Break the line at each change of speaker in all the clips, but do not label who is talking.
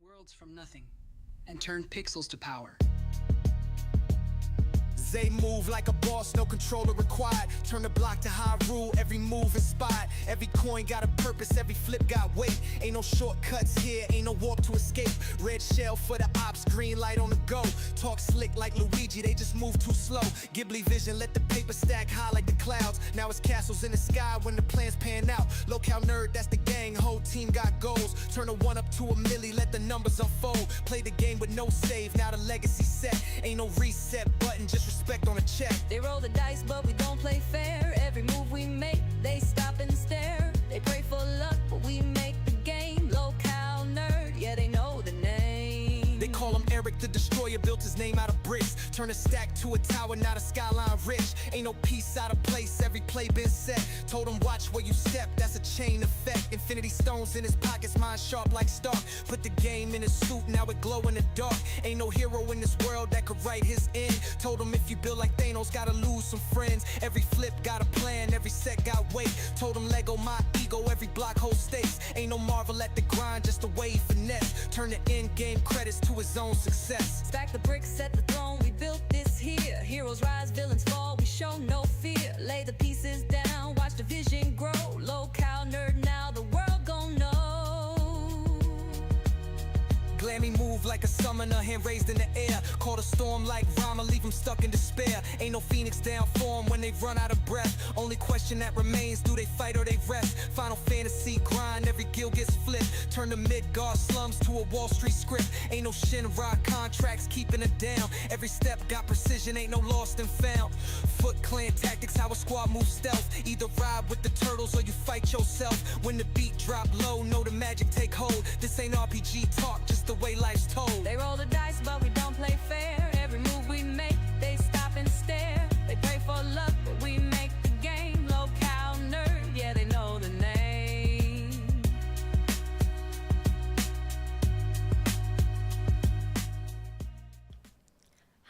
worlds from nothing and turn pixels to power.
They move like a boss, no controller required. Turn the block to high rule, every move inspired. Every coin got a purpose, every flip got weight. Ain't no shortcuts here, ain't no walk to escape. Red shell for the ops, green light on the go. Talk slick like Luigi, they just move too slow. Ghibli vision, let the paper stack high like the clouds. Now it's castles in the sky when the plans pan out. Local nerd, that's the gang, whole team got goals. Turn a 1 up to a milli, let the numbers unfold. Play the game with no save, now the legacy set. Ain't no reset button, just respect on a check.
They roll the dice, but we don't play fair. Every move we make, they stop and stare. They pray for luck, but we make the game. Local nerd, yeah, they know the name.
They call him Eric the Destroyer, built his name out of bricks. Turn a stack to a tower, not a skyline rich. Ain't no piece out of place, every play been set. Told him watch where you step, that's a chain effect. Infinity stones in his pockets, mind sharp like Stark. Put the game in his suit, now it glow in the dark. Ain't no hero in this world that could write his end. Told him if you build like Thanos, gotta lose some friends. Every flip got a plan, every set got weight. Told him Lego my ego, every block holds stakes. Ain't no marvel at the grind, just a wave finesse. Turn the end game credits to his own success.
Stack the bricks, set the throne, we built this here. Heroes rise, villains fall, we show no fear. Lay the pieces down, watch the vision grow. Local nerd, now the world gon' know.
Glammy move like a summoner, hand raised in the air. Caught a storm like Rama, leave him stuck in despair. Ain't no phoenix down for him when they run out of breath. Only question that remains, do they fight or they rest? Final Fantasy grind, every guild gets flipped. Turn the Midgard slums to a Wall Street script. Ain't no Shinra contracts keeping it down. Every step got precision, ain't no lost and found. Foot Clan tactics, how a squad moves stealth. Either ride with the turtles or you fight yourself. When the beat drop low, know the magic take hold. This ain't RPG talk, just the way life's told.
They roll the dice, but we don't play fair. Every move we make, they stop and stare. They pray for luck, but we make the game. Local nerd, yeah, they know the name.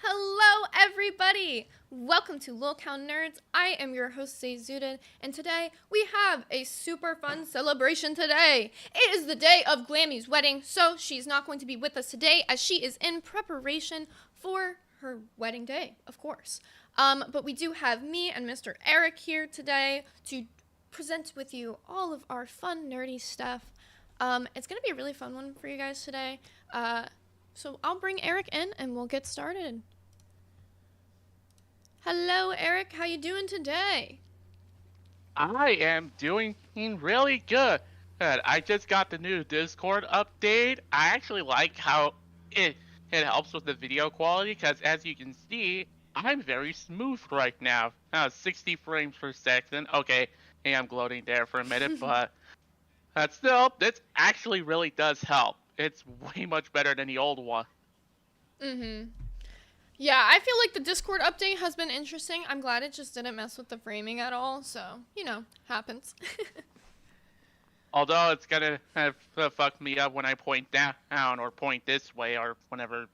Hello everybody! Welcome to Lolcow Nerds. I am your host Zayzudin, and today we have a super fun celebration today. It is the day of Glamy's wedding, so she's not going to be with us today as she is in preparation for her wedding day, of course. But we do have me and Mr. Eric here today to present with you all of our fun nerdy stuff. It's going to be a really fun one for you guys today. So I'll bring Eric in and we'll get started. Hello, Eric. How you doing today?
I am doing really good. I just got the new Discord update. I actually like how it helps with the video quality because, as you can see, I'm very smooth right now. 60 frames per second. Okay, hey, I'm gloating there for a minute, but still, this actually really does help. It's way much better than the old one.
Mm-hmm. Yeah, I feel like the Discord update has been interesting. I'm glad it just didn't mess with the framing at all, so, you know, happens.
Although it's gonna fuck me up when I point down or point this way or whenever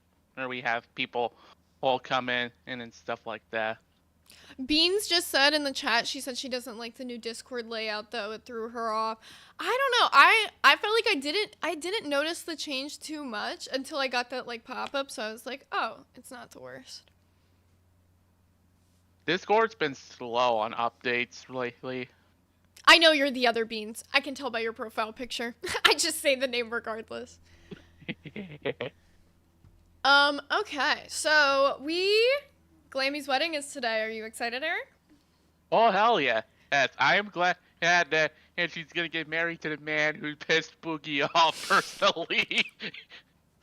we have people all come in and stuff like that.
Beans just said in the chat, she said she doesn't like the new Discord layout, though. It threw her off. I don't know. I felt like I didn't notice the change too much until I got that, like, pop-up, so I was like, oh, it's not the worst.
Discord's been slow on updates lately.
I know you're the other Beans. I can tell by your profile picture. I just say the name regardless. Okay, so Glamy's wedding is today. Are you excited, Eric?
Oh, hell yeah. Yes, I am glad that and she's gonna get married to the man who pissed Boogie off personally.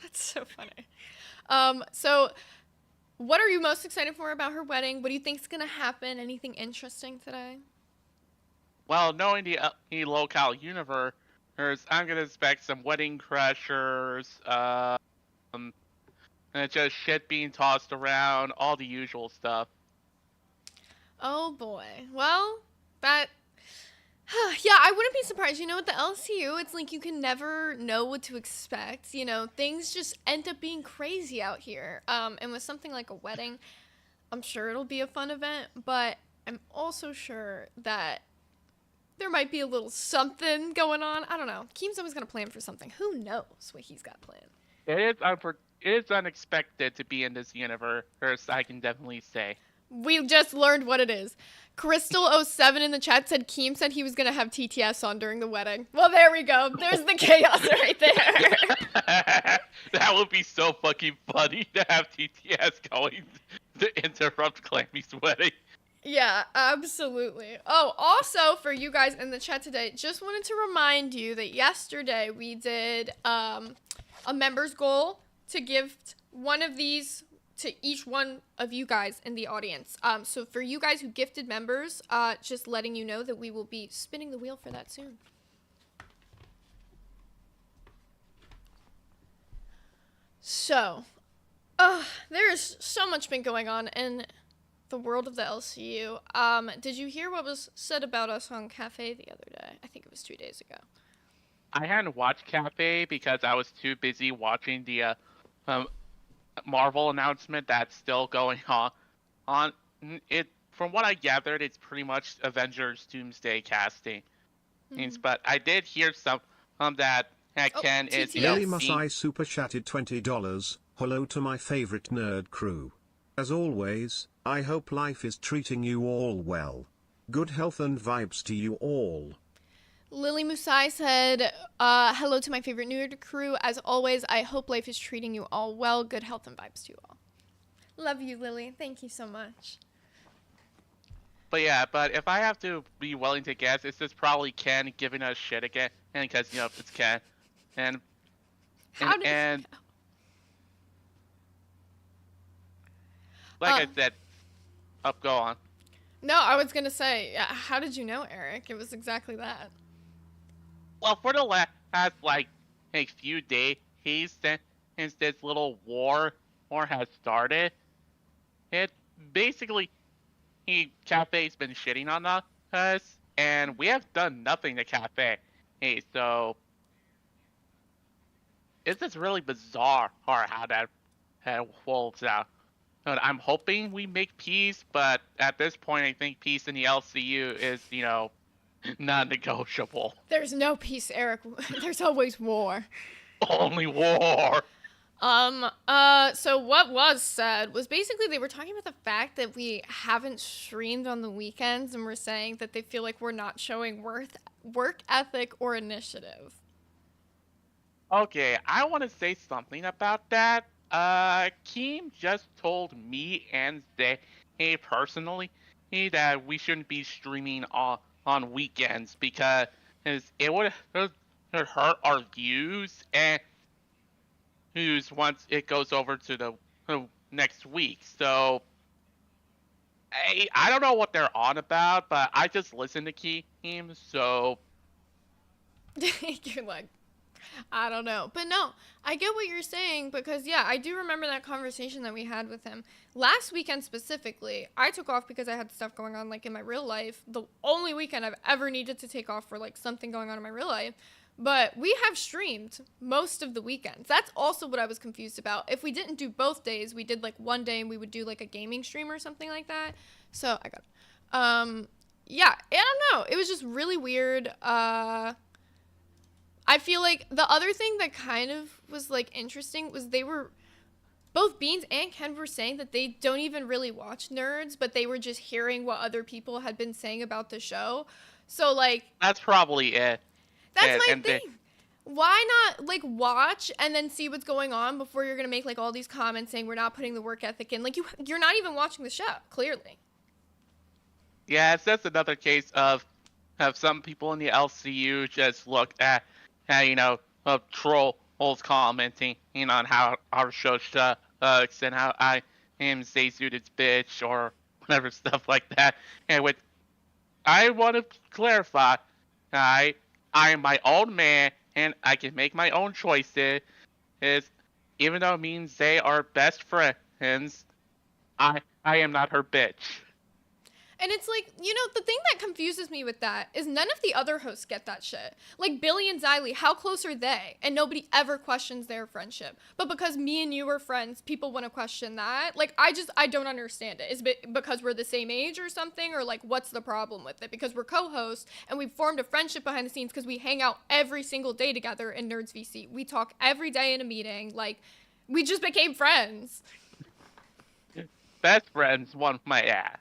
That's so funny. So what are you most excited for about her wedding? What do you think is gonna happen? Anything interesting today?
Well, knowing the locale universe, I'm gonna expect some wedding crashers, and just shit being tossed around, all the usual stuff.
Oh boy. Well, yeah, I wouldn't be surprised. You know, with the LCU, it's like you can never know what to expect. You know, things just end up being crazy out here. And with something like a wedding, I'm sure it'll be a fun event, but I'm also sure that there might be a little something going on. I don't know. Keem's always gonna plan for something. Who knows what he's got planned?
It is unexpected to be in this universe, I can definitely say.
We just learned what it is. Crystal07 in the chat said Keem said he was going to have TTS on during the wedding. Well, there we go. There's the chaos right there.
That would be so fucking funny to have TTS going to interrupt Glamy's wedding.
Yeah, absolutely. Oh, also for you guys in the chat today, just wanted to remind you that yesterday we did a members goal to gift one of these to each one of you guys in the audience. So for you guys who gifted members, just letting you know that we will be spinning the wheel for that soon. So, there's so much been going on in the world of the LCU. Did you hear what was said about us on Cafe the other day? I think it was 2 days ago.
I hadn't watched Cafe because I was too busy watching the Marvel announcement that's still going on. It, from what I gathered, it's pretty much Avengers Doomsday casting. But I did hear some that Ken is, you know,
Lily Masai super chatted $20. Hello to my favorite nerd crew. As always, I hope life is treating you all well. Good health and vibes to you all.
Lily Musai said, hello to my favorite nerd crew. As always, I hope life is treating you all well. Good health and vibes to you all. Love you, Lily. Thank you so much.
But yeah, but if I have to be willing to guess, it's just probably Ken giving us shit again, and because, you know, it's Ken. And like I said, go on.
No, I was going to say, how did you know, Eric? It was exactly that.
Well, for the last, like, a few days, since this little war has started, it basically, Cafe's been shitting on us, and we have done nothing to Cafe. Hey, so, it's just really bizarre how that folds out. And I'm hoping we make peace, but at this point, I think peace in the LCU is, you know, non-negotiable.
There's no peace, Eric. There's always war.
Only war.
So what was said was basically they were talking about the fact that we haven't streamed on the weekends, and we're saying that they feel like we're not showing work ethic or initiative.
Okay, I want to say something about that. Keem just told me and Zay personally that we shouldn't be streaming on weekends because it would hurt our views and views once it goes over to the next week. So I don't know what they're on about, but I just listen to Keem, so
You're like, I don't know. But no, I get what you're saying because, yeah, I do remember that conversation that we had with him. Last weekend specifically, I took off because I had stuff going on, like, in my real life. The only weekend I've ever needed to take off for, like, something going on in my real life. But we have streamed most of the weekends. That's also what I was confused about. If we didn't do both days, we did, like, one day and we would do, like, a gaming stream or something like that. So, I got it. Yeah, I don't know. It was just really weird. I feel like the other thing that kind of was, like, interesting was both Beans and Ken were saying that they don't even really watch Nerds, but they were just hearing what other people had been saying about the show. So, like...
That's probably it.
That's my thing. Why not, like, watch and then see what's going on before you're going to make, like, all these comments saying we're not putting the work ethic in? Like, you're not even watching the show, clearly.
Yeah, it's just another case of some people in the LCU just look at you know, trolls commenting, you know, on how our show sucks and how I am Zayzud's bitch or whatever stuff like that. And I want to clarify, I am my own man and I can make my own choices. Even though it means they are best friends, I am not her bitch.
And it's like, the thing that confuses me with that is none of the other hosts get that shit. Like Billy and Xylee, how close are they? And nobody ever questions their friendship. But because me and you are friends, people want to question that. Like, I don't understand it. Is it because we're the same age or something? Or like, what's the problem with it? Because we're co-hosts and we've formed a friendship behind the scenes because we hang out every single day together in Nerds VC. We talk every day in a meeting. Like, we just became friends.
Best friends, one might add.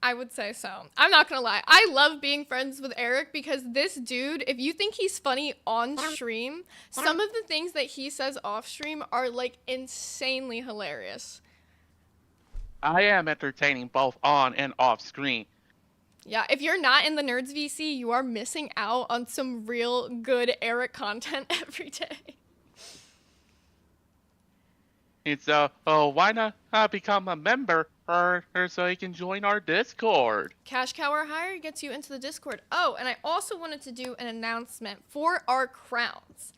I would say so. I'm not gonna lie. I love being friends with Eric because this dude, if you think he's funny on stream, some of the things that he says off stream are like insanely hilarious.
I am entertaining both on and off screen.
Yeah, if you're not in the Nerds VC, you are missing out on some real good Eric content every day.
And so, why not become a member or so you can join our Discord?
Cash Cow or higher gets you into the Discord. Oh, and I also wanted to do an announcement for our crowns.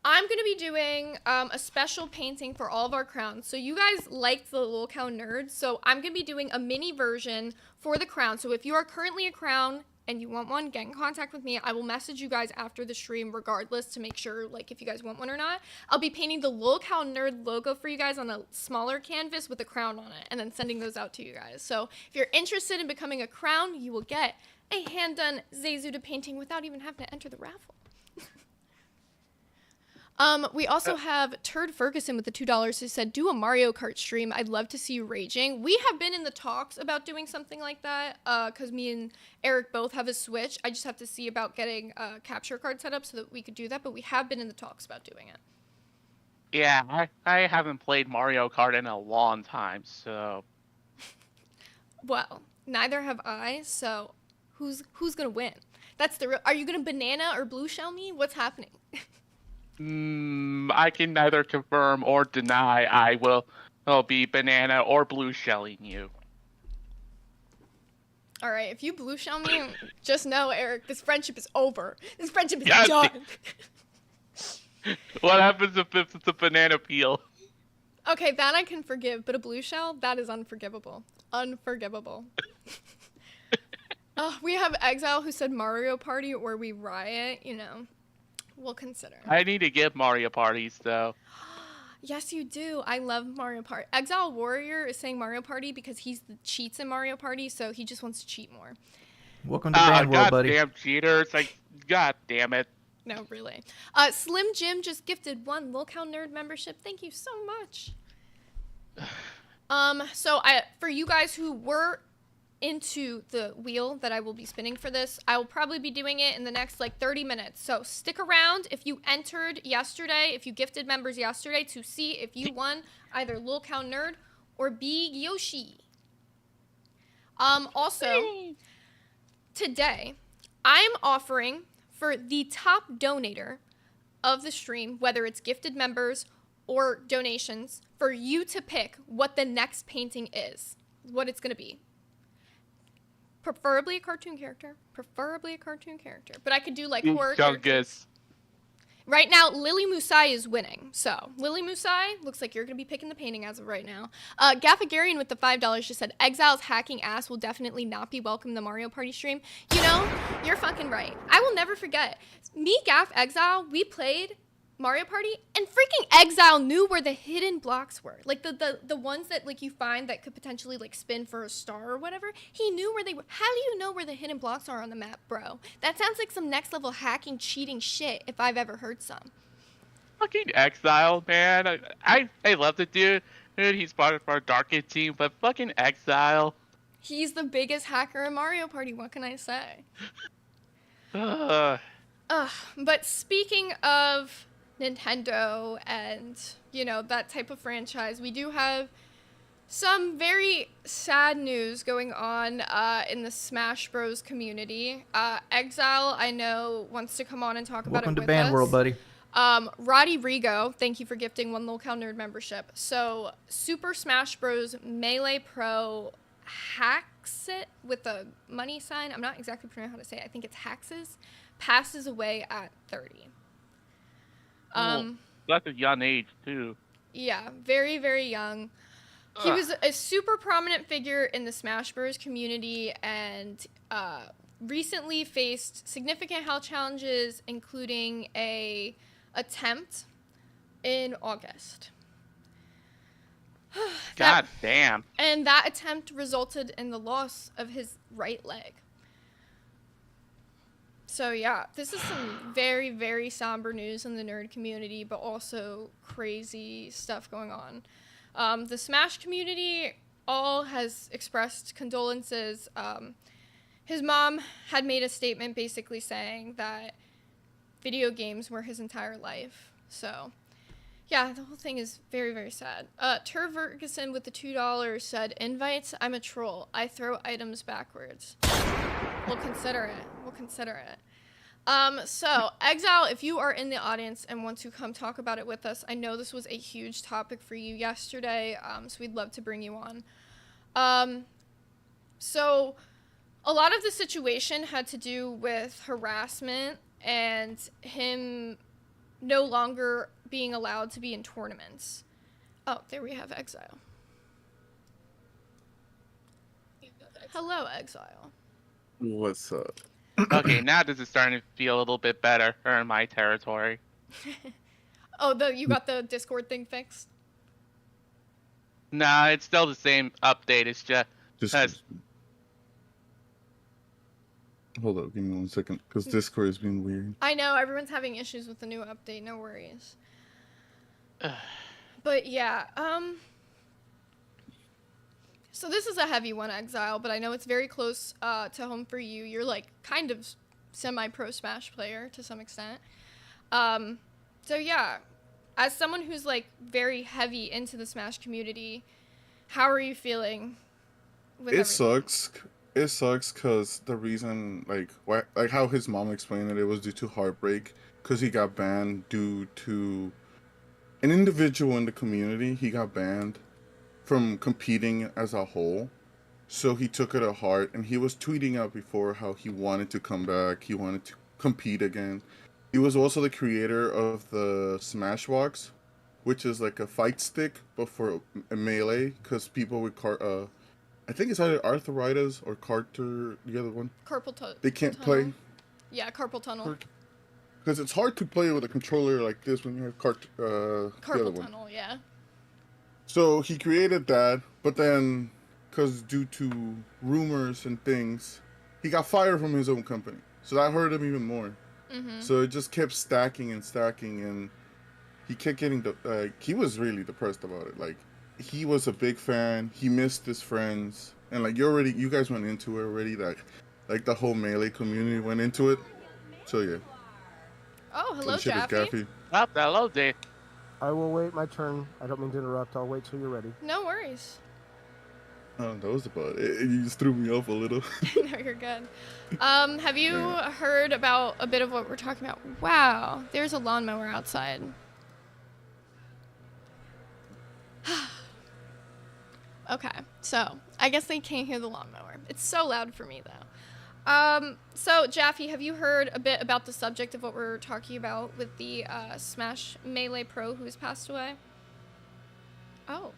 I'm going to be doing a special painting for all of our crowns. So you guys liked the Lil Cow Nerds, so I'm going to be doing a mini version for the crown. So if you are currently a crown and you want one, get in contact with me. I will message you guys after the stream regardless to make sure like if you guys want one or not. I'll be painting the Lil Cow Nerd logo for you guys on a smaller canvas with a crown on it and then sending those out to you guys. So if you're interested in becoming a crown, you will get a hand-done Zayzuda painting without even having to enter the raffle. We also have Turd Ferguson with the $2 who said, do a Mario Kart stream. I'd love to see you raging. We have been in the talks about doing something like that because me and Eric both have a Switch. I just have to see about getting a capture card set up so that we could do that, but we have been in the talks about doing it.
Yeah, I haven't played Mario Kart in a long time, so...
Well, neither have I, so who's gonna win? That's the real... Are you gonna banana or blue shell me? What's happening?
I can neither confirm or deny I will be banana or blue shelling you.
All right, if you blue shell me, just know, Eric, this friendship is over. This friendship is
Yes.
done.
What happens if it's a banana peel?
Okay, that I can forgive, but a blue shell, that is unforgivable. Unforgivable. We have Exile who said Mario Party or we riot, We'll consider.
I need to get Mario parties, though.
Yes, you do. I love Mario Party. Exile Warrior is saying Mario Party because he's the cheats in Mario Party, so he just wants to cheat more.
Welcome to Band World, buddy.
Goddamn cheaters. God damn it.
No, really. Slim Jim just gifted 1 Lil Cow Nerd membership. Thank you so much. So for you guys who were into the wheel that I will be spinning for this, I will probably be doing it in the next 30 minutes. So stick around if you entered yesterday, if you gifted members yesterday to see if you won either Lil Cow Nerd or Big Yoshi. Also, today, I'm offering for the top donator of the stream, whether it's gifted members or donations, for you to pick what the next painting is, what it's going to be. Preferably a cartoon character. But I could do horror characters. Right now, Lily Musai is winning. So, Lily Musai, looks like you're going to be picking the painting as of right now. Gaffagarian with the $5 just said, Exile's hacking ass will definitely not be welcome in the Mario Party stream. You're fucking right. I will never forget. Me, Gaff, Exile, we played Mario Party, and freaking Exile knew where the hidden blocks were. The ones that you find that could potentially spin for a star or whatever. He knew where they were. How do you know where the hidden blocks are on the map, bro? That sounds like some next level hacking, cheating shit if I've ever heard some.
Fucking Exile, man. I love the dude. He's part of our Darkest team, but fucking Exile.
He's the biggest hacker in Mario Party, what can I say? But speaking of Nintendo and, that type of franchise, we do have some very sad news going on in the Smash Bros community. Exile, I know, wants to come on and talk about it with us.
Welcome to Band World, buddy.
Roddy Rigo, thank you for gifting 1 Lil Cow Nerd membership. So, Super Smash Bros Melee Pro hacks it with a money sign. I'm not exactly sure how to say it. I think it's Haxes. Passes away at 30.
That's a young age, too.
Yeah, very, very young. He was a super prominent figure in the Smash Bros. Community and recently faced significant health challenges, including a attempt in August.
God damn.
And that attempt resulted in the loss of his right leg. So yeah, this is some very, very somber news in the nerd community, but also crazy stuff going on. The Smash community all has expressed condolences. His mom had made a statement basically saying that video games were his entire life. So yeah, the whole thing is very, very sad. Tur Ferguson with the $2 said, "Invites, I'm a troll. I throw items backwards." We'll consider it. We'll consider it. So, Exile, if you are in the audience and want to come talk about it with us, I know this was a huge topic for you yesterday, so we'd love to bring you on. So, a lot of the situation had to do with harassment and him no longer being allowed to be in tournaments. Oh, there we have Exile. Hello, Exile.
What's up?
Okay, now this is starting to feel a little bit better. Or in my territory.
Oh, you got the Discord thing fixed?
Nah, it's still the same update. It's just
Hold up, give me 1 second, because Discord is being weird.
I know, everyone's having issues with the new update, no worries. But yeah, so this is a heavy one, Exile, but I know it's very close to home for you. You're like kind of semi-pro Smash player to some extent. So yeah, as someone who's like very heavy into the Smash community, how are you feeling with everything?
It sucks because the reason, like how his mom explained it, it was due to heartbreak, because he got banned due to an individual in the community. He got banned from competing as a whole, so he took it to heart, and he was tweeting out before how he wanted to come back, he wanted to compete again. He was also the creator of the Smashbox, which is like a fight stick but for a melee, because people with I think it's either arthritis or Carter, the other one. They can't play.
Yeah, carpal tunnel.
Because it's hard to play with a controller like this when you have the other
Carpal
one.
tunnel, yeah.
So he created that, but then, because due to rumors and things, he got fired from his own company. So that hurt him even more. Mm-hmm. So it just kept stacking and stacking, and he kept getting he was really depressed about it. Like, he was a big fan. He missed his friends, and like you guys went into it already. Like the whole Melee community went into it. So yeah.
Oh, hello, Jaffe.
Hello, Dave.
I will wait my turn. I don't mean to interrupt. I'll wait till you're ready.
No worries.
Oh, that was about it. You just threw me off a little.
No, you're good. Have you heard about a bit of what we're talking about? Wow, there's a lawnmower outside. Okay, so I guess they can't hear the lawnmower. It's so loud for me, though. So, Jaffe, have you heard a bit about the subject of what we're talking about with the Smash Melee Pro who has passed away? Oh.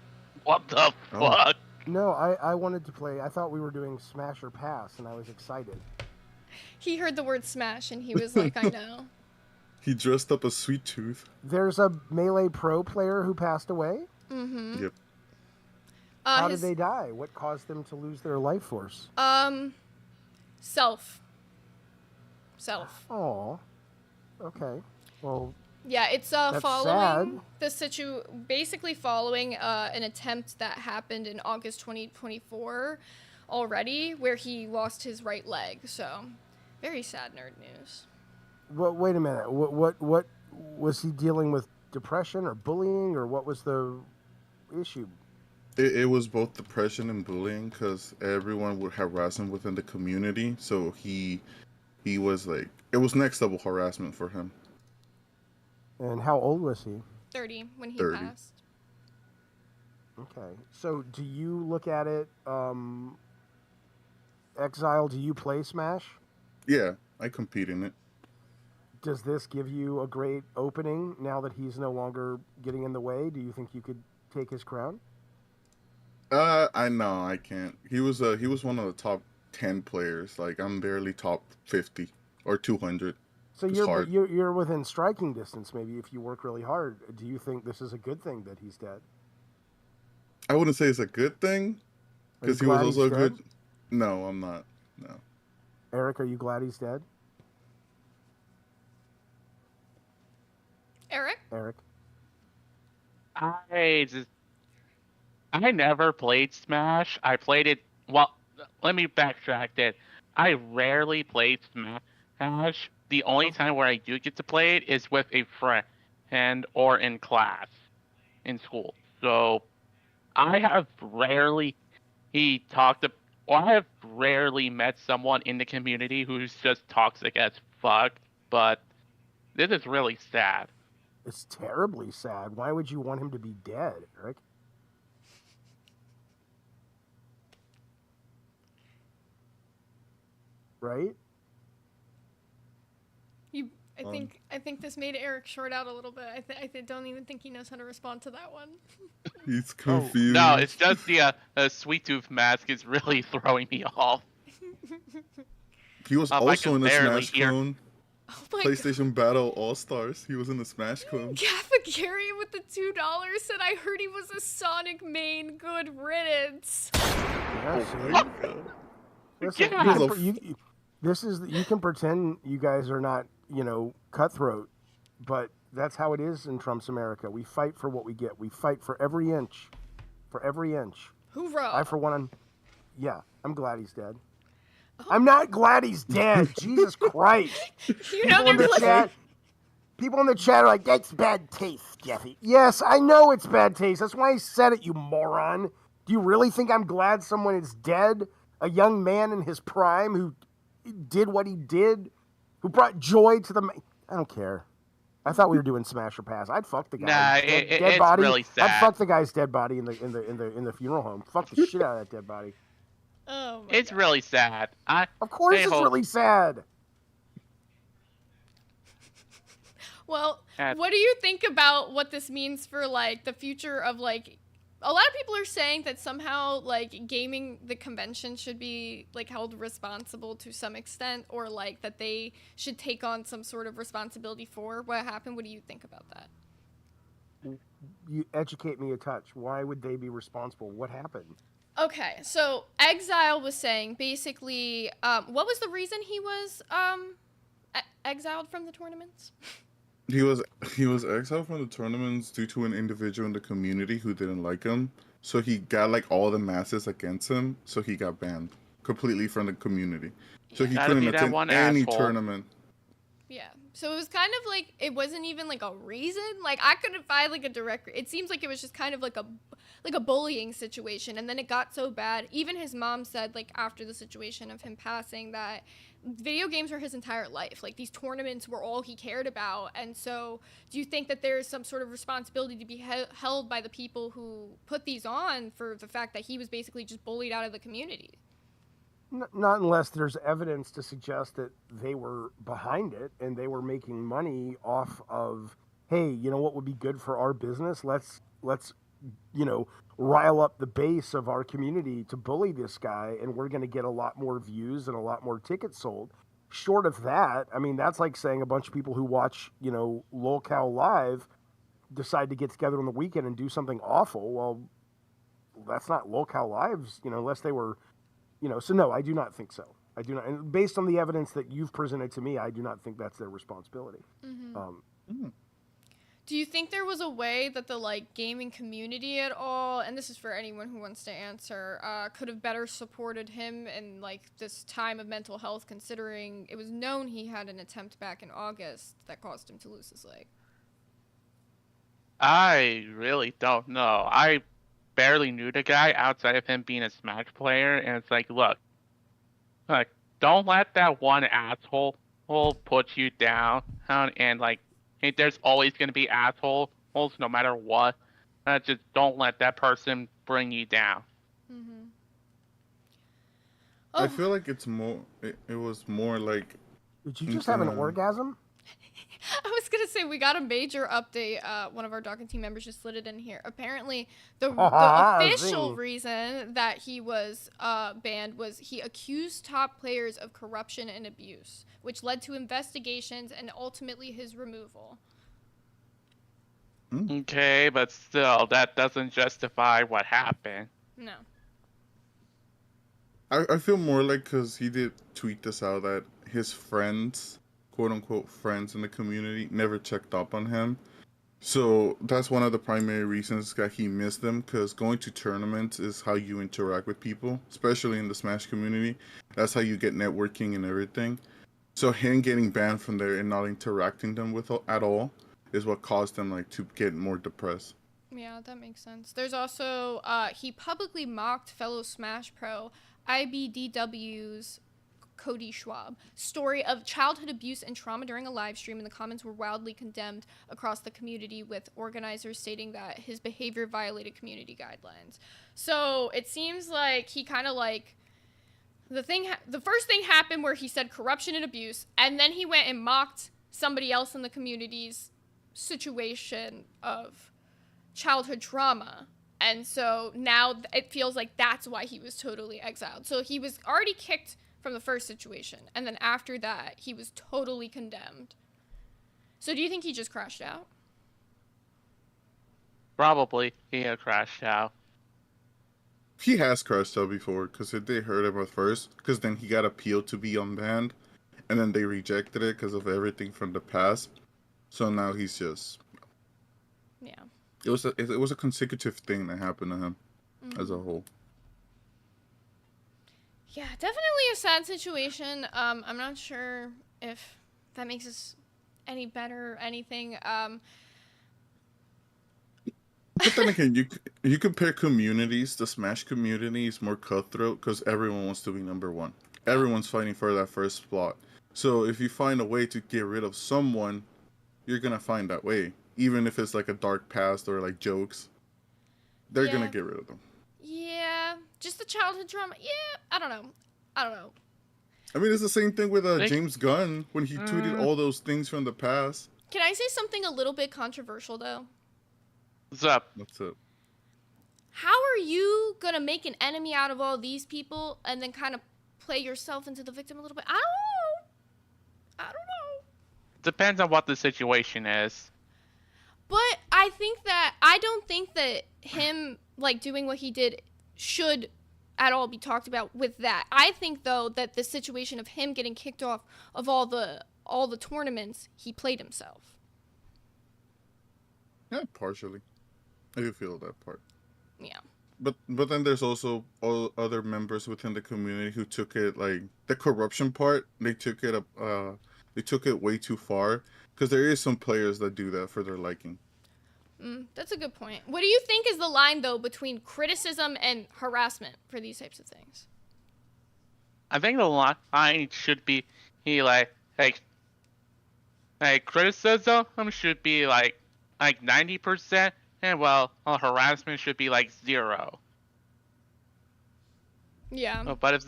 What the fuck?
No, I wanted to play. I thought we were doing Smash or Pass, and I was excited.
He heard the word Smash, and he was like, I know.
He dressed up as Sweet Tooth.
There's a Melee Pro player who passed away?
Mm-hmm.
Yep.
How did they die? What caused them to lose their life force?
Self.
Oh. Okay. Well.
Yeah, it's following basically following an attempt that happened in August 2024 already, where he lost his right leg. So, very sad nerd news.
Well, wait a minute. What was he dealing with? Depression or bullying, or what was the issue?
It was both depression and bullying, because everyone would harass him within the community. So he was like, it was next level harassment for him.
And how old was he?
30 when he
30.
passed.
Okay. So do you look at it, Exile, do you play Smash?
Yeah, I compete in it.
Does this give you a great opening now that he's no longer getting in the way? Do you think you could take his crown?
I know I can't. He was one of the top 10 players. Like I'm barely top 50 or 200.
So
It's hard.
you're within striking distance. Maybe if you work really hard, do you think this is a good thing that he's dead?
I wouldn't say it's a good thing
Are you
because he was
glad
also
he's
a
dead?
good. No, I'm not. No.
Eric, are you glad he's dead?
Eric?
Eric.
I never played Smash. I played it. Well, let me backtrack that. I rarely played Smash. The only time where I do get to play it is with a friend or in class, in school. So I have rarely he talked to, or I have rarely met someone in the community who's just toxic as fuck. But this is really sad.
It's terribly sad. Why would you want him to be dead, Eric? Right?
I think this made Eric short out a little bit. I don't even think he knows how to respond to that one.
He's confused.
No, it's just the Sweet Tooth mask is really throwing me off.
He was
I
also
can
in the
barely
Smash
hear.
clone.
Oh my
PlayStation Battle All Stars. He was in the Smash clone.
Gary with the $2 said I heard he was a Sonic main. Good riddance.
Yeah, see? Listen,
Yeah.
you can pretend you guys are not, cutthroat, but that's how it is in Trump's America. We fight for what we get. We fight for every inch. For every inch.
Hoorah.
I, for one, I'm glad he's dead. I'm not glad he's dead. Jesus Christ.
You know there's like...
People in the chat are like, that's bad taste, Jeffy. Yes, I know it's bad taste. That's why I said it, you moron. Do you really think I'm glad someone is dead? A young man in his prime who did what he did? Who brought joy to the... I don't care. I thought we were doing Smash or Pass. I'd fuck the guy.
Nah,
dead
it's
body.
really sad.
I'd fuck the guy's dead body in the funeral home. Fuck the shit out of that dead body.
Oh my
It's
God.
really sad.
Of course
I
it's
hope-
really sad.
Well, what do you think about what this means for like the future of like a lot of people are saying that somehow like gaming the convention should be like held responsible to some extent, or like that they should take on some sort of responsibility for what happened. What do you think about that?
You educate me a touch. Why would they be responsible? What happened?
Okay, so Exile was saying basically, what was the reason he was exiled from the tournaments?
He was exiled from the tournaments due to an individual in the community who didn't like him. So he got like all the masses against him. So he got banned completely from the community. So he
Gotta
couldn't
be that
attend
one
any
asshole.
tournament.
Yeah. So it was kind of like, it wasn't even like a reason. Like I couldn't find like a direct, it seems like it was just kind of like a bullying situation. And then it got so bad. Even his mom said like after the situation of him passing that video games were his entire life. Like these tournaments were all he cared about. And so do you think that there's some sort of responsibility to be held by the people who put these on for the fact that he was basically just bullied out of the community?
Not unless there's evidence to suggest that they were behind it and they were making money off of, hey, you know what would be good for our business? Let's rile up the base of our community to bully this guy, and we're going to get a lot more views and a lot more tickets sold. Short of that, I mean, that's like saying a bunch of people who watch, LolCal Live decide to get together on the weekend and do something awful. Well, that's not LolCal Live's, unless they were... so no, I do not think so. I do not, and based on the evidence that you've presented to me, I do not think that's their responsibility.
Mm-hmm. Do you think there was a way that the gaming community at all, and this is for anyone who wants to answer, could have better supported him in this time of mental health, considering it was known he had an attempt back in August that caused him to lose his leg?
I really don't know. I barely knew the guy outside of him being a Smash player, and it's like, look, don't let that one asshole put you down, and hey, there's always gonna be assholes no matter what. Just don't let that person bring you down.
Mm-hmm.
I feel like it's more. It was more like.
Did you just have an orgasm?
I was was gonna say we got a major update. One of our Dawkins team members just slid it in here. Apparently, the official reason that he was banned was he accused top players of corruption and abuse, which led to investigations and ultimately his removal.
Okay, but still, that doesn't justify what happened.
No.
I feel more like because he did tweet this out that his friends, quote unquote friends in the community, never checked up on him. So that's one of the primary reasons that he missed them, because going to tournaments is how you interact with people, especially in the Smash community. That's how you get networking and everything. So him getting banned from there and not interacting them with at all is what caused them like to get more depressed.
Yeah, that makes sense. There's also he publicly mocked fellow Smash Pro IBDW's Cody Schwab story of childhood abuse and trauma during a live stream, and the comments were wildly condemned across the community, with organizers stating that his behavior violated community guidelines. So it seems like he kind of like the first thing happened where he said corruption and abuse, and then he went and mocked somebody else in the community's situation of childhood trauma. And so now it feels like that's why he was totally exiled. So he was already kicked from the first situation, and then after that, he was totally condemned. So do you think he just crashed out?
Probably he had crashed out.
He has crashed out before, because they hurt him at first, because then he got appealed to be unbanned, and then they rejected it because of everything from the past. So now he's just...
Yeah.
It was a consecutive thing that happened to him as a whole.
Yeah, definitely a sad situation. I'm not sure if that makes us any better or anything.
But then again, you compare communities. The Smash community is more cutthroat because everyone wants to be number one. Everyone's fighting for that first spot. So if you find a way to get rid of someone, you're gonna find that way. Even if it's like a dark past or like jokes, they're gonna get rid of them.
Yeah, just the childhood trauma. Yeah, I don't know.
I mean, it's the same thing with James Gunn when he tweeted all those things from the past.
Can I say something a little bit controversial, though?
What's up?
What's up?
How are you gonna make an enemy out of all these people and then kind of play yourself into the victim a little bit? I don't know.
Depends on what the situation is.
But I don't think that him like doing what he did should at all be talked about with that. I think though that the situation of him getting kicked off of all the tournaments, he played himself.
Yeah, partially. I do feel that part.
Yeah.
But then there's also all other members within the community who took it, like the corruption part. They took it way too far, because there is some players that do that for their liking.
That's a good point. What do you think is the line though between criticism and harassment for these types of things?
I think the line should be like criticism should be like 90%, and harassment should be like 0.
Yeah.
But if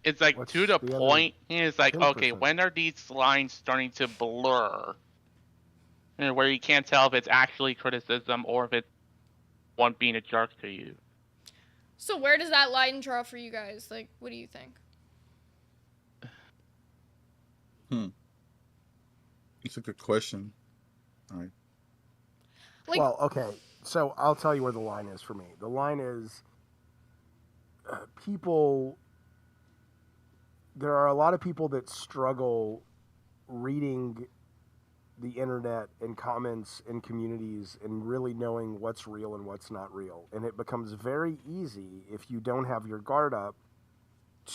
it's like
What's
to the
the
point, it's like
10%?
okay, when are these lines starting to blur? And where you can't tell if it's actually criticism or if it's one being a jerk to you.
So where does that line draw for you guys? Like, what do you think?
It's a good question. All right.
Like,
Well, okay. So I'll tell you where the line is for me. The line is people. There are a lot of people that struggle reading the internet and comments and communities and really knowing what's real and what's not real. And it becomes very easy if you don't have your guard up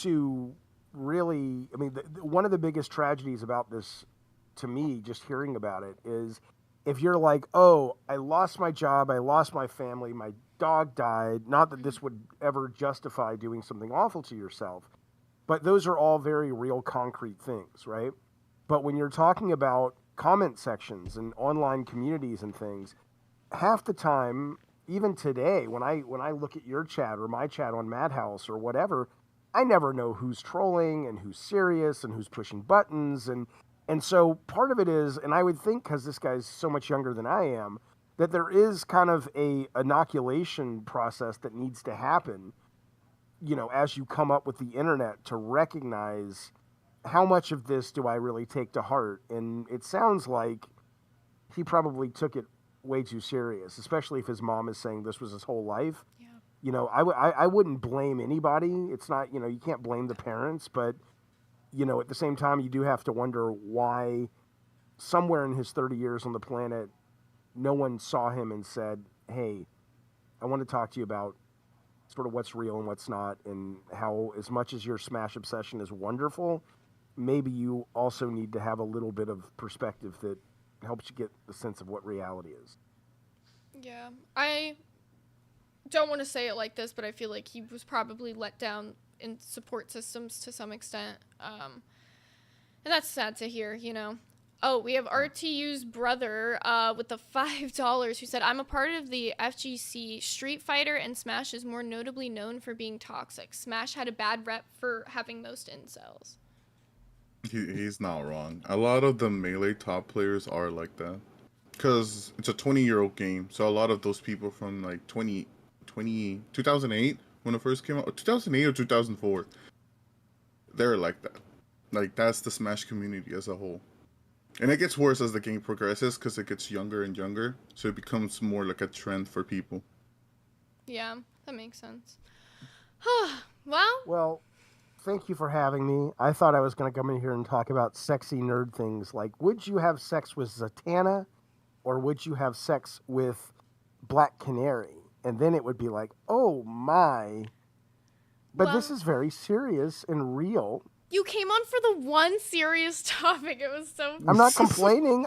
to really, I mean, one of the biggest tragedies about this to me, just hearing about it, is if you're like, oh, I lost my job, I lost my family, my dog died, not that this would ever justify doing something awful to yourself, but those are all very real concrete things, right? But when you're talking about comment sections and online communities and things, half the time, even today, when I look at your chat or my chat on Madhouse or whatever, I never know who's trolling and who's serious and who's pushing buttons, and And so part of it is, and I would think because this guy's so much younger than I am, that there is kind of a inoculation process that needs to happen, as you come up with the internet to recognize how much of this do I really take to heart. And it sounds like he probably took it way too serious, especially if his mom is saying this was his whole life.
Yeah.
I wouldn't blame anybody. It's not, you can't blame the parents, but at the same time, you do have to wonder why somewhere in his 30 years on the planet, no one saw him and said, hey, I want to talk to you about sort of what's real and what's not, and how as much as your Smash obsession is wonderful, maybe you also need to have a little bit of perspective that helps you get the sense of what reality is.
Yeah. I don't want to say it like this, but I feel like he was probably let down in support systems to some extent. And that's sad to hear, Oh, we have RTU's brother with the $5 who said, I'm a part of the FGC. Street Fighter and Smash is more notably known for being toxic. Smash had a bad rep for having most incels.
He's not wrong. A lot of the Melee top players are like that. Because it's a 20-year-old game, so a lot of those people from like 2008 when it first came out, 2008 or 2004, they're like that. Like, that's the Smash community as a whole. And it gets worse as the game progresses because it gets younger and younger, so it becomes more like a trend for people.
Yeah, that makes sense.
Well, thank you for having me. I thought I was going to come in here and talk about sexy nerd things like, would you have sex with Zatanna or would you have sex with Black Canary? And then it would be like, oh my. But this is very serious and real.
You came on for the one serious topic. It was so...
I'm not complaining.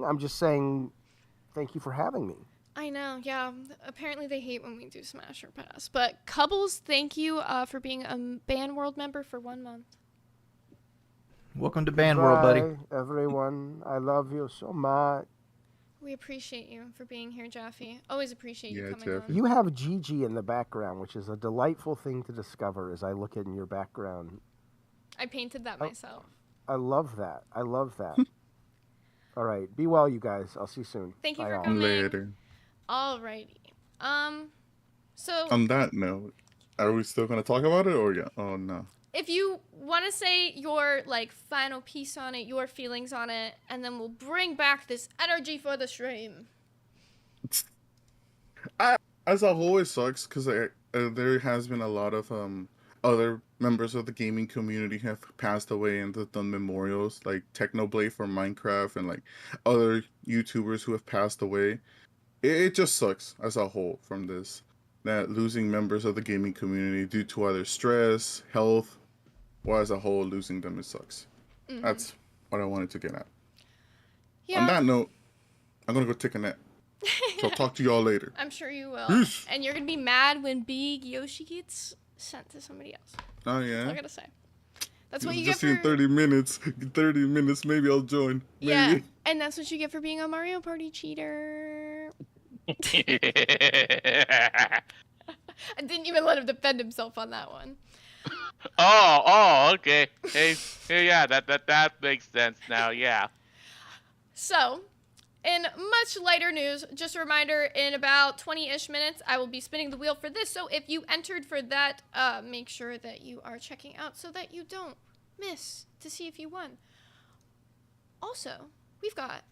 I'm just saying thank you for having me.
I know, yeah. Apparently they hate when we do Smash or Pass. But Cubbles, thank you for being a Band World member for 1 month.
Welcome to Band World, buddy.
Bye, everyone. I love you so much.
We appreciate you for being here, Jaffe. Always appreciate you coming
Jaffe.
on.
You have Gigi in the background, which is a delightful thing to discover as I look in your background.
I painted that myself.
I love that. All right. Be well, you guys. I'll see you soon.
Thank you
Bye
for
all.
coming.
Later.
Alrighty. So...
On that note, are we still going to talk about it or yeah? Oh, no.
If you want to say your, final piece on it, your feelings on it, and then we'll bring back this energy for the stream.
As a whole, it sucks because there has been a lot of other members of the gaming community have passed away and they've done memorials, like Technoblade for Minecraft and other YouTubers who have passed away. It just sucks as a whole from this, that losing members of the gaming community due to either stress, health, or as a whole losing them, it sucks. Mm-hmm. That's what I wanted to get at. Yeah. On that note, I'm gonna go take a nap. So I'll talk to y'all later.
I'm sure you will.
Peace.
And you're gonna be mad when Big Yoshi gets sent to somebody else.
Oh yeah.
That's all I gotta say. That's what you
just
get for...
in 30 minutes. 30 minutes, maybe I'll join. Maybe.
Yeah, and that's what you get for being a Mario Party cheater. I didn't even let him defend himself on that one.
Oh, okay. Hey, yeah, that makes sense now, yeah.
So, in much lighter news, just a reminder, in about 20-ish minutes, I will be spinning the wheel for this. So if you entered for that, make sure that you are checking out so that you don't miss to see if you won. Also, we've got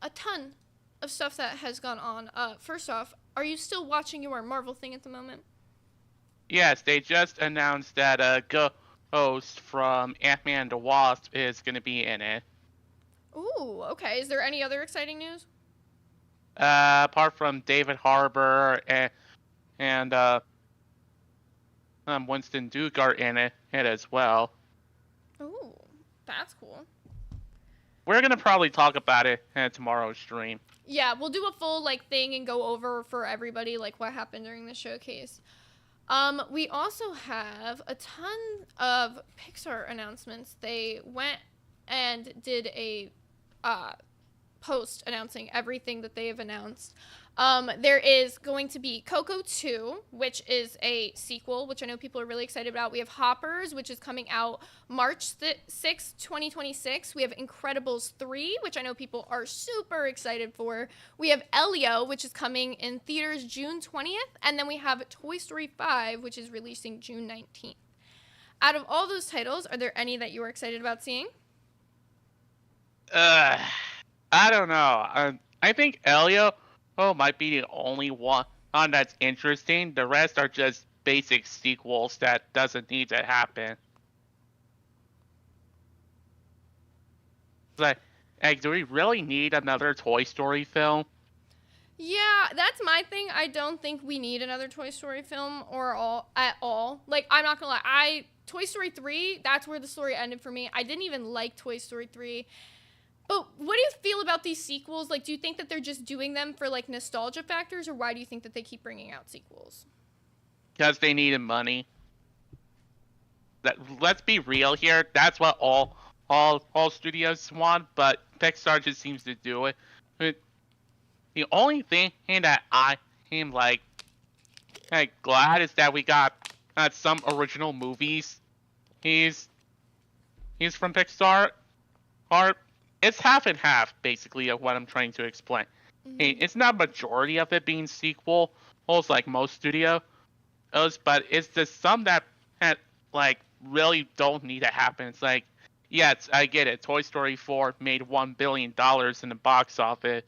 a ton of stuff that has gone on. First off, are you still watching your Marvel thing at the moment?
Yes, they just announced that Ghost from Ant-Man and the Wasp is going to be in it.
Ooh, okay. Is there any other exciting news?
Apart from David Harbour and Winston Duke are in it as well.
Ooh, that's cool.
We're gonna probably talk about it in tomorrow's stream.
Yeah, we'll do a full thing and go over for everybody what happened during the showcase. We also have a ton of Pixar announcements. They went and did a post announcing everything that they have announced. There is going to be Coco 2, which is a sequel, which I know people are really excited about. We have Hoppers, which is coming out March 6th, 2026. We have Incredibles 3, which I know people are super excited for. We have Elio, which is coming in theaters June 20th. And then we have Toy Story 5, which is releasing June 19th. Out of all those titles, are there any that you are excited about seeing?
I don't know. I think Elio might be the only one that's interesting. The rest are just basic sequels that doesn't need to happen. Like, do we really need another Toy Story film?
Yeah, that's my thing. I don't think we need another Toy Story film at all. Like, I'm not gonna lie. Toy Story 3, that's where the story ended for me. I didn't even like Toy Story 3. But what do you feel about these sequels? Like, do you think that they're just doing them for, like, nostalgia factors, or why do you think that they keep bringing out sequels?
Because they needed money. Let's be real here. That's what all studios want, but Pixar just seems to do it. The only thing that I am like glad is that we got some original movies. He's from Pixar. It's half and half, basically, of what I'm trying to explain. Mm-hmm. It's not majority of it being sequels like most studios, but it's just some that like really don't need to happen. It's like, yes, I get it. Toy Story 4 made $1 billion in the box office.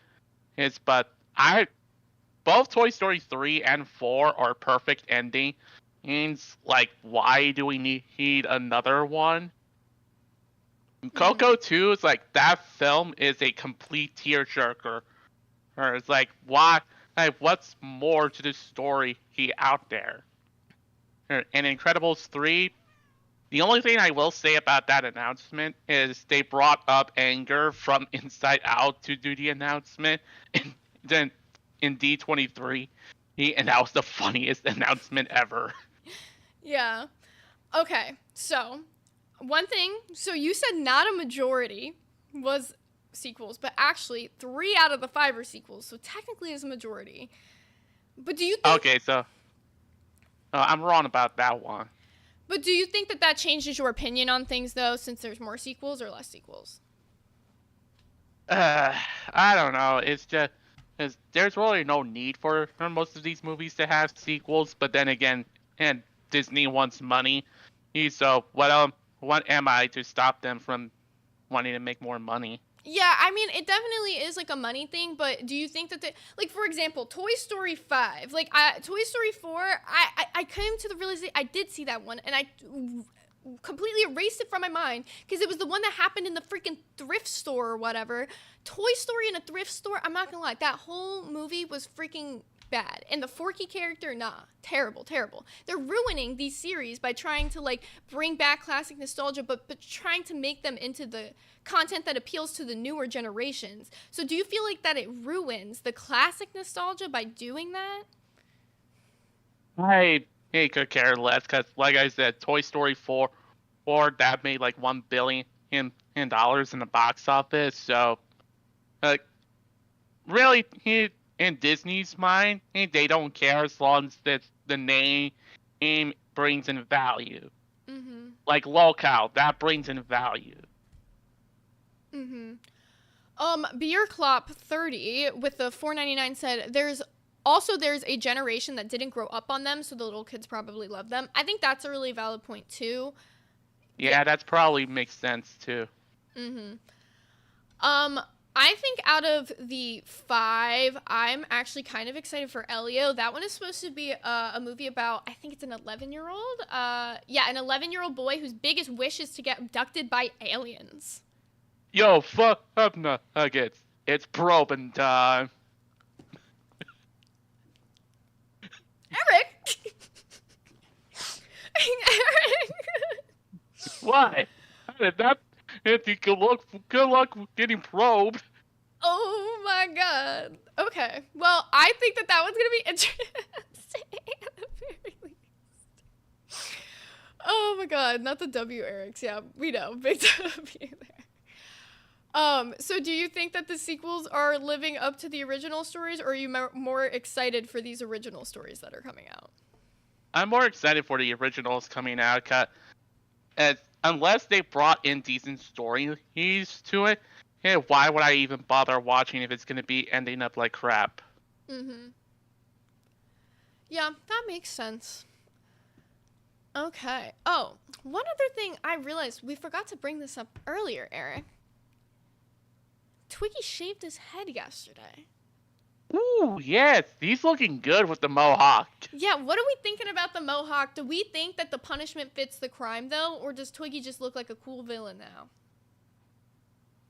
But both Toy Story 3 and 4 are perfect endings. Like, why do we need another one? Coco 2 is like, that film is a complete tearjerker. Or it's like, why? Like, what's more to the story out there? And Incredibles 3, the only thing I will say about that announcement is they brought up Anger from Inside Out to do the announcement, and then in D23, and that was the funniest announcement ever.
Yeah. Okay, so one thing, so you said not a majority was sequels, but actually 3 out of the 5 are sequels, so technically it's a majority. But do you think...
Okay, so I'm wrong about that one.
But do you think that changes your opinion on things, though, since there's more sequels or less sequels?
I don't know. It's just there's really no need for most of these movies to have sequels, but then again, and Disney wants money. So what am I to stop them from wanting to make more money?
Yeah, I mean, it definitely is like a money thing, but do you think that like, for example, Toy Story 5, like, Toy Story 4, I came to the realization, I did see that one, and I completely erased it from my mind, because it was the one that happened in the freaking thrift store or whatever. Toy Story in a thrift store, I'm not gonna lie, that whole movie was freaking bad. And the Forky character, terrible. They're ruining these series by trying to, like, bring back classic nostalgia, but trying to make them into the content that appeals to the newer generations. So do you feel like that it ruins the classic nostalgia by doing that?
I could care less, because like I said, Toy Story 4 that made like $1 billion in the box office. So really, in Disney's mind, they don't care as long as the name brings in value. Mm-hmm. Like Locale, that brings in value.
Mm-hmm. Beer Clop 30 with the $4.99 said there's a generation that didn't grow up on them, so the little kids probably love them. I think that's a really valid point too.
Yeah, that's probably makes sense too.
Mm-hmm. I think out of the 5, I'm actually kind of excited for Elio. That one is supposed to be a movie about, I think it's an 11-year-old. An 11-year-old boy whose biggest wish is to get abducted by aliens.
Yo, fuck up nuggets. It's probing time.
Eric! Eric!
Why? How did that... Good luck getting probed.
Oh my god. Okay. Well, I think that one's gonna be interesting at the very least. Oh my god, not the W Erics. Yeah, we know. Big W there. So do you think that the sequels are living up to the original stories, or are you more excited for these original stories that are coming out?
I'm more excited for the originals coming out, cause unless they brought in decent stories to it, why would I even bother watching if it's gonna be ending up like crap?
Mm-hmm. Yeah, that makes sense. Okay. Oh, one other thing I realized, we forgot to bring this up earlier, Eric. Twiggy shaved his head yesterday.
Ooh, yes, he's looking good with the mohawk.
Yeah, what are we thinking about the mohawk? Do we think that the punishment fits the crime, though? Or does Twiggy just look like a cool villain now?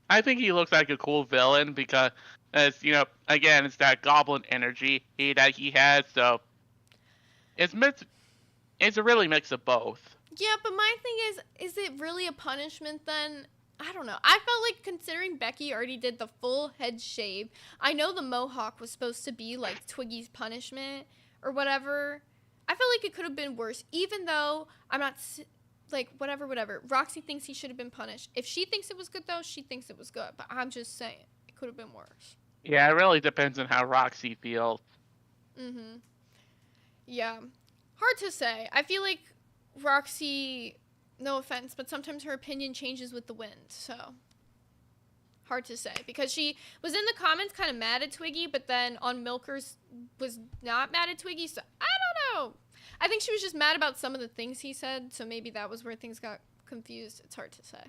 I think he looks like a cool villain because, again, it's that goblin energy that he has, so it's a really mix of both.
Yeah, but my thing is it really a punishment then? I don't know. I felt like, considering Becky already did the full head shave, I know the mohawk was supposed to be like Twiggy's punishment or whatever. I felt like it could have been worse, even though I'm not, like, whatever. Roxy thinks he should have been punished. If she thinks it was good, though, she thinks it was good. But I'm just saying, it could have been worse.
Yeah, it really depends on how Roxy feels.
Mm-hmm. Yeah. Hard to say. I feel like Roxy, no offense, but sometimes her opinion changes with the wind, so hard to say. Because she was in the comments kind of mad at Twiggy, but then on Milkers was not mad at Twiggy, so I don't know. I think she was just mad about some of the things he said, so maybe that was where things got confused. It's hard to say.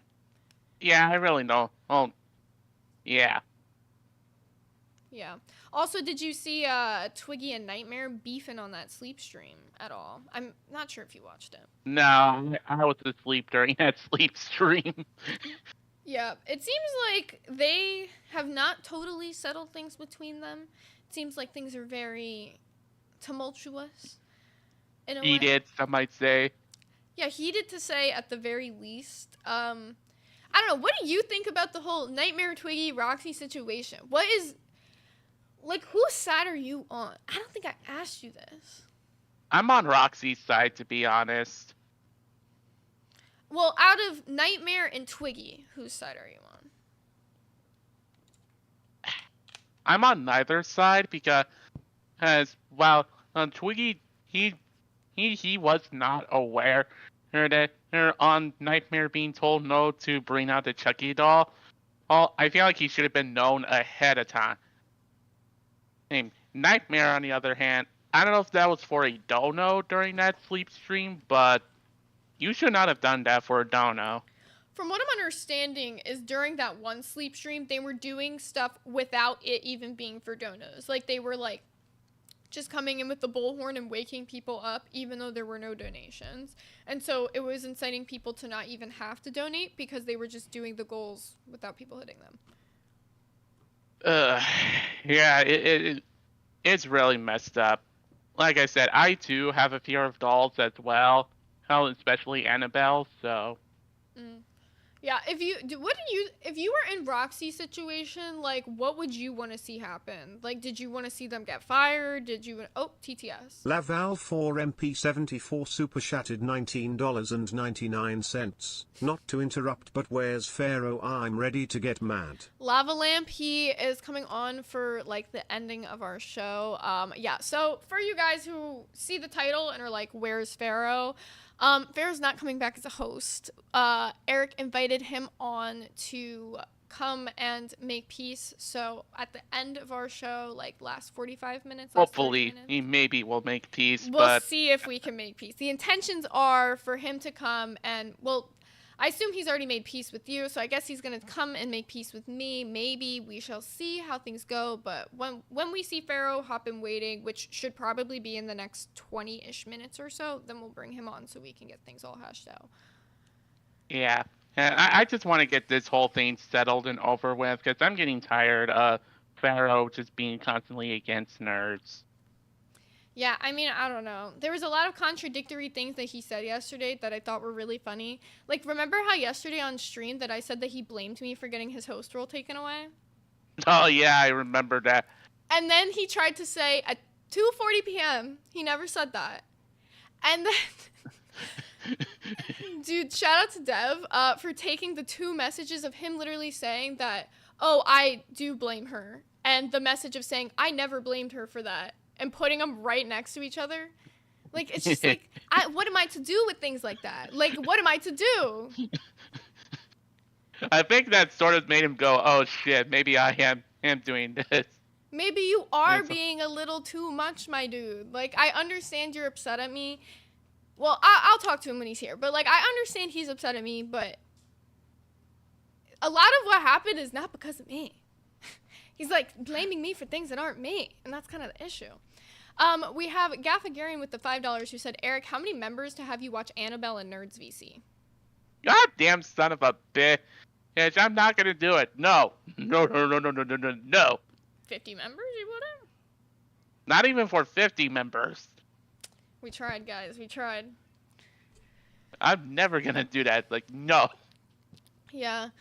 Yeah, I really know. Oh, yeah.
Yeah. Also, did you see Twiggy and Nightmare beefing on that sleep stream at all? I'm not sure if you watched it.
No, I was asleep during that sleep stream.
Yeah, it seems like they have not totally settled things between them. It seems like things are very tumultuous. In a way.
Heated, some might say.
Yeah, heated to say at the very least. I don't know. What do you think about the whole Nightmare, Twiggy, Roxy situation? What is, like, whose side are you on? I don't think I asked you this.
I'm on Roxy's side, to be honest.
Well, out of Nightmare and Twiggy, whose side are you on?
I'm on neither side because, Twiggy, he was not aware that on Nightmare being told no to bring out the Chucky doll. I feel like he should have been known ahead of time. And Nightmare, on the other hand, I don't know if that was for a dono during that sleep stream, but you should not have done that for a dono.
From what I'm understanding is during that one sleep stream, they were doing stuff without it even being for donos. Like, they were, like, just coming in with the bullhorn and waking people up, even though there were no donations. And so it was inciting people to not even have to donate because they were just doing the goals without people hitting them.
Yeah, it's really messed up. Like I said, I too have a fear of dolls as well. Especially Annabelle, so.
Yeah, if you were in Roxy's situation, like, what would you want to see happen? Like, did you want to see them get fired? TTS.
Laval 4MP74 super chatted $19.99. Not to interrupt, but where's Pharaoh? I'm ready to get mad. Lava
Lamp, he is coming on for, like, the ending of our show. Yeah, so for you guys who see the title and are like, where's Pharaoh? Pharaoh's not coming back as a host. Eric invited him on to come and make peace. So at the end of our show, like last 45 minutes,
hopefully he maybe will make peace.
We'll see if we can make peace. The intentions are for him to come and, well, I assume he's already made peace with you, so I guess he's going to come and make peace with me. Maybe we shall see how things go, but when we see Pharaoh hop in waiting, which should probably be in the next 20-ish minutes or so, then we'll bring him on so we can get things all hashed out.
Yeah, I just want to get this whole thing settled and over with, because I'm getting tired of Pharaoh just being constantly against nerds.
Yeah, I mean, I don't know. There was a lot of contradictory things that he said yesterday that I thought were really funny. Like, remember how yesterday on stream that I said that he blamed me for getting his host role taken away?
Oh, yeah, I remember that.
And then he tried to say at 2:40 p.m., he never said that. And then Dude, shout out to Dev for taking the 2 messages of him literally saying that, oh, I do blame her, and the message of saying, I never blamed her for that, and putting them right next to each other. Like, it's just like, what am I to do with things like that? Like, what am I to do?
I think that sort of made him go, oh shit, maybe I am doing this.
Maybe you are being a little too much, my dude. Like, I understand you're upset at me. Well, I'll talk to him when he's here. But, like, I understand he's upset at me, but a lot of what happened is not because of me. He's, like, blaming me for things that aren't me. And that's kind of the issue. We have Gaffagarian with the $5 who said, Eric, how many members to have you watch Annabelle and Nerds VC?
Goddamn son of a bitch. I'm not going to do it. No. No.
50 members, you wouldn't?
Not even for 50 members.
We tried, guys. We tried.
I'm never going to do that. Like, no.
Yeah.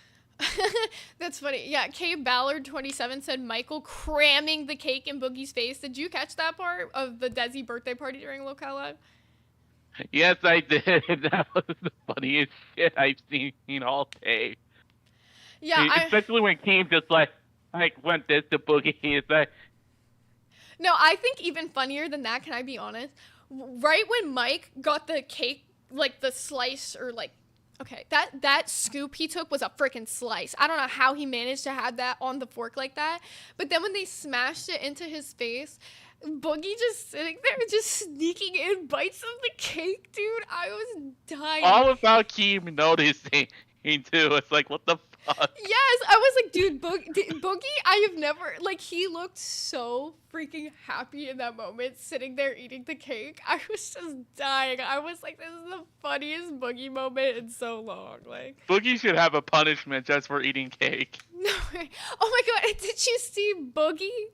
That's funny. Yeah, K Ballard 27 said Michael cramming the cake in Boogie's face. Did you catch that part of the Desi birthday party during Locale Live?
Yes, I did. That was the funniest shit I've seen all day.
Yeah,
especially when Keem just like went this to Boogie. It's like,
no, I think even funnier than that, can I be honest? Right when Mike got the cake, like the slice or like, okay, that scoop he took was a freaking slice. I don't know how he managed to have that on the fork like that. But then when they smashed it into his face, Boogie just sitting there, just sneaking in bites of the cake, dude. I was dying.
All without Keem noticing, too. It's like, what the fuck?
Yes, I was like, dude, Boogie, I have never, like, he looked so freaking happy in that moment, sitting there eating the cake. I was just dying. I was like, this is the funniest Boogie moment in so long. Like,
Boogie should have a punishment just for eating cake.
No way. Oh my god, did you see Boogie?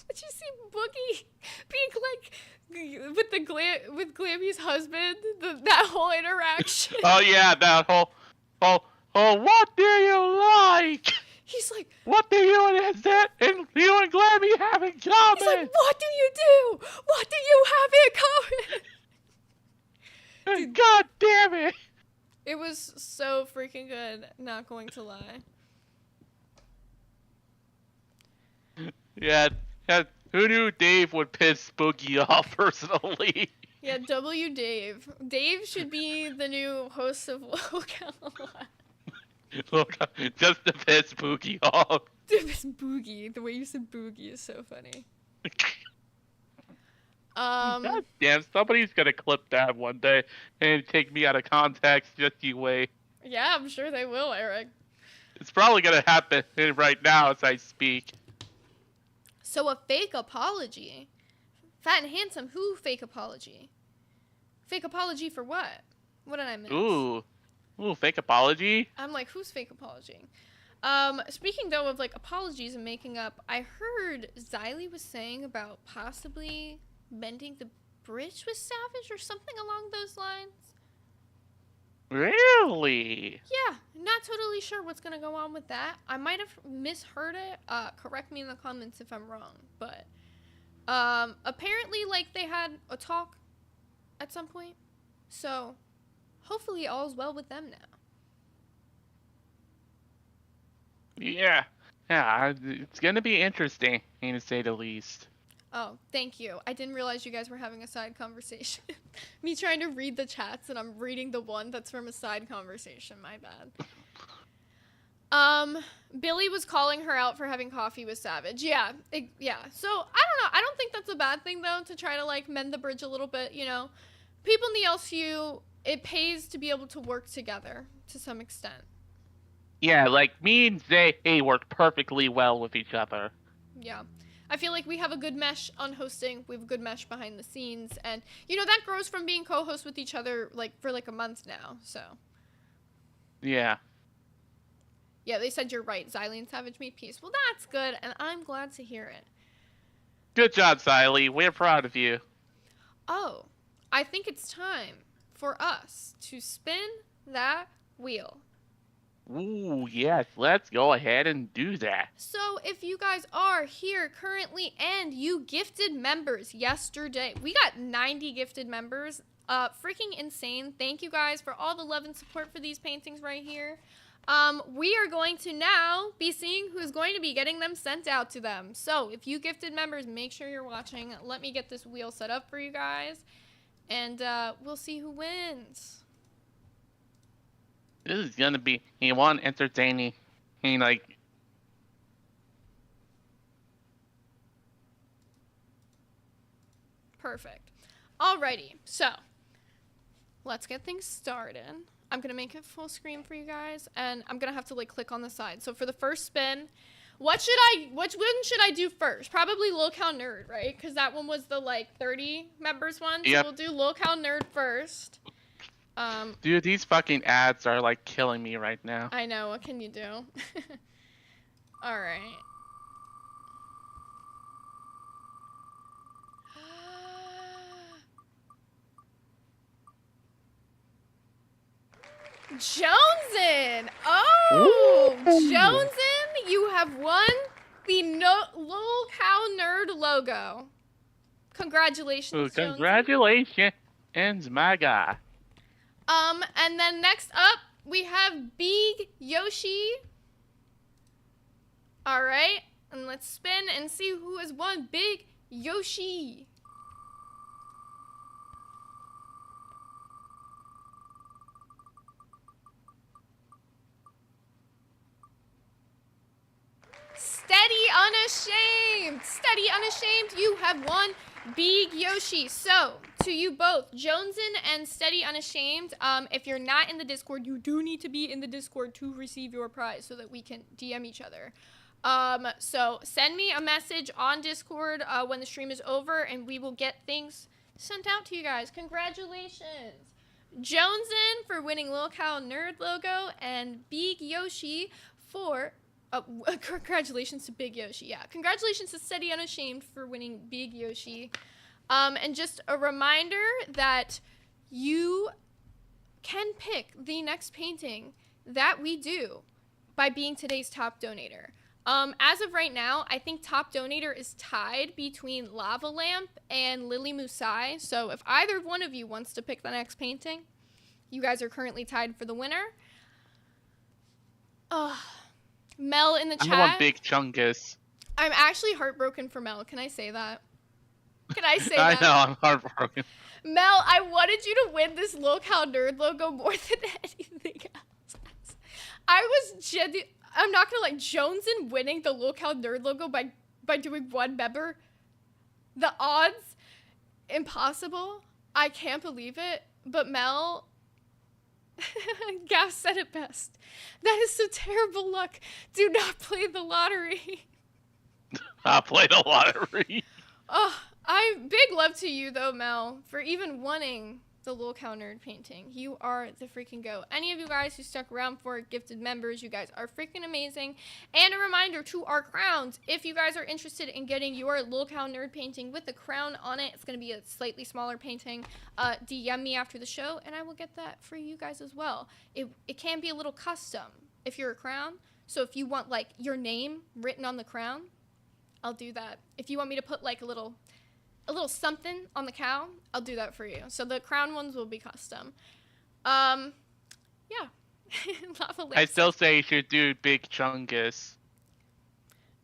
Did you see Boogie being like, with Glamy's husband? That whole interaction.
Oh yeah, that whole, what do you like?
He's like,
what do you and you and Glammy have in common?
He's like, what do you do? What do you have in common?
God damn it.
It was so freaking good, not going to lie.
Yeah, who knew Dave would piss Boogie off personally?
Yeah, W. Dave. Dave should be the new host of Locale
Live. Just to piss Boogie off.
To piss Boogie. The way you said Boogie is so funny.
God damn, somebody's gonna clip that one day and take me out of context, just you wait.
Yeah, I'm sure they will, Eric.
It's probably gonna happen right now as I speak.
So a fake apology? Fat and Handsome, who fake apology? Fake apology for what? What did I miss?
Ooh, fake apology?
I'm like, who's fake apology? Speaking though of like apologies and making up, I heard Xylee was saying about possibly bending the bridge with Savage or something along those lines.
Really?
Yeah, not totally sure what's gonna go on with that. I might have misheard it. Correct me in the comments if I'm wrong. But apparently, like, they had a talk at some point. So hopefully all's well with them now.
Yeah, it's gonna be interesting, to say the least.
Oh, thank you. I didn't realize you guys were having a side conversation. Me trying to read the chats and I'm reading the one that's from a side conversation. My bad. Billy was calling her out for having coffee with Savage. Yeah. Yeah. So, I don't know. I don't think that's a bad thing, though, to try to, like, mend the bridge a little bit, you know. People in the LCU, it pays to be able to work together to some extent.
Yeah, like, me and Zay work perfectly well with each other.
Yeah. I feel like we have a good mesh on hosting. We have a good mesh behind the scenes. And, you know, that grows from being co-hosts with each other, like, for, like, a month now, so.
Yeah.
Yeah, they said you're right. Xylee and Savage made peace. Well, that's good, and I'm glad to hear it.
Good job, Xylee. We're proud of you.
Oh, I think it's time for us to spin that wheel.
Ooh, yes. Let's go ahead and do that.
So if you guys are here currently and you gifted members yesterday, we got 90 gifted members. Freaking insane. Thank you guys for all the love and support for these paintings right here. We are going to now be seeing who's going to be getting them sent out to them. So if you gifted members, make sure you're watching. Let me get this wheel set up for you guys, and we'll see who wins.
This is gonna be one entertaining. Like,
Perfect. Alrighty, so let's get things started. I'm gonna make it full screen for you guys, and I'm gonna have to like click on the side. So for the first spin, which one should I do first? Probably Locale Nerd, right? Because that one was the like 30 members one. So
yep.
we'll do Locale Nerd first.
Dude, these fucking ads are like killing me right now.
I know. What can you do? All right. Jonesin! Oh! Ooh. Jonesin, you have won the Locale Nerd logo. Congratulations,
Jonesin. Congratulations, my guy.
And then next up, we have Big Yoshi. Alright, and let's spin and see who has won Big Yoshi. Steady Unashamed, you have won Big Yoshi. So, to you both, Jonesin and Steady Unashamed, if you're not in the Discord, you do need to be in the Discord to receive your prize so that we can DM each other. So, send me a message on Discord when the stream is over, and we will get things sent out to you guys. Congratulations. Jonesin for winning Locale Nerd logo, and Big Yoshi for... congratulations to Big Yoshi. Yeah, congratulations to Steady Unashamed for winning Big Yoshi. And just a reminder that you can pick the next painting that we do by being today's top donator. As of right now, I think top donator is tied between Lava Lamp and Lily Musai. So if either one of you wants to pick the next painting, you guys are currently tied for the winner. Mel in the chat.
I want Big Chungus.
I'm actually heartbroken for Mel. Can I say that? Can I say that?
I know, I'm heartbroken.
Mel, I wanted you to win this Locale Nerd logo more than anything else. I'm not gonna lie, Jonesin winning the Locale Nerd logo by doing one member. The odds, impossible. I can't believe it. But Mel, Gaff said it best. That is so terrible luck. Do not play the lottery.
I play the lottery.
Oh, big love to you though, Mel, for even winning the Locale Nerd painting. You are the freaking GOAT. Any of you guys who stuck around for it, gifted members, you guys are freaking amazing. And a reminder to our crowns, if you guys are interested in getting your Locale Nerd painting with the crown on it, it's going to be a slightly smaller painting, DM me after the show, and I will get that for you guys as well. It can be a little custom if you're a crown. So if you want, like, your name written on the crown, I'll do that. If you want me to put, like, a little something on the cow, I'll do that for you. So the crown ones will be custom. Yeah.
I still say you should do Big Chungus.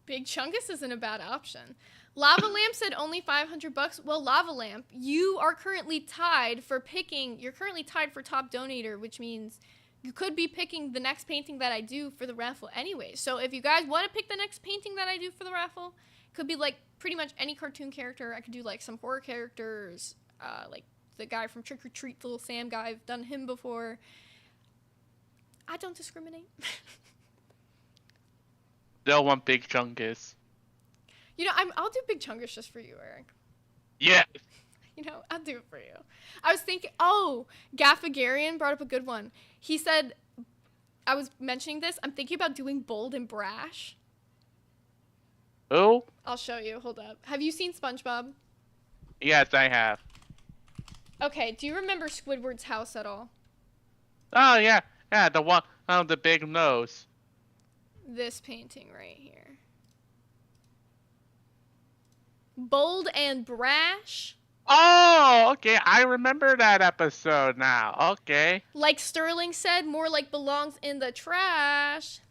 Big Chungus isn't a bad option. Lava Lamp said only $500. Well, Lava Lamp, you are currently tied for top donator, which means you could be picking the next painting that I do for the raffle anyway. So if you guys want to pick the next painting that I do for the raffle, it could be like pretty much any cartoon character. I could do like some horror characters, like the guy from Trick or Treat, the little Sam guy. I've done him before. I don't discriminate.
They'll want Big Chungus.
You know, I'll do Big Chungus just for you, Eric.
Yeah.
You know, I'll do it for you. I was thinking, Gaffagarian brought up a good one. He said, I was mentioning this, I'm thinking about doing Bold and Brash.
Oh?
I'll show you. Hold up. Have you seen SpongeBob?
Yes, I have.
Okay, do you remember Squidward's house at all?
Oh, yeah. Yeah, the one on the big nose.
This painting right here. Bold and Brash.
Oh, okay. I remember that episode now. Okay.
Like Sterling said, more like belongs in the trash.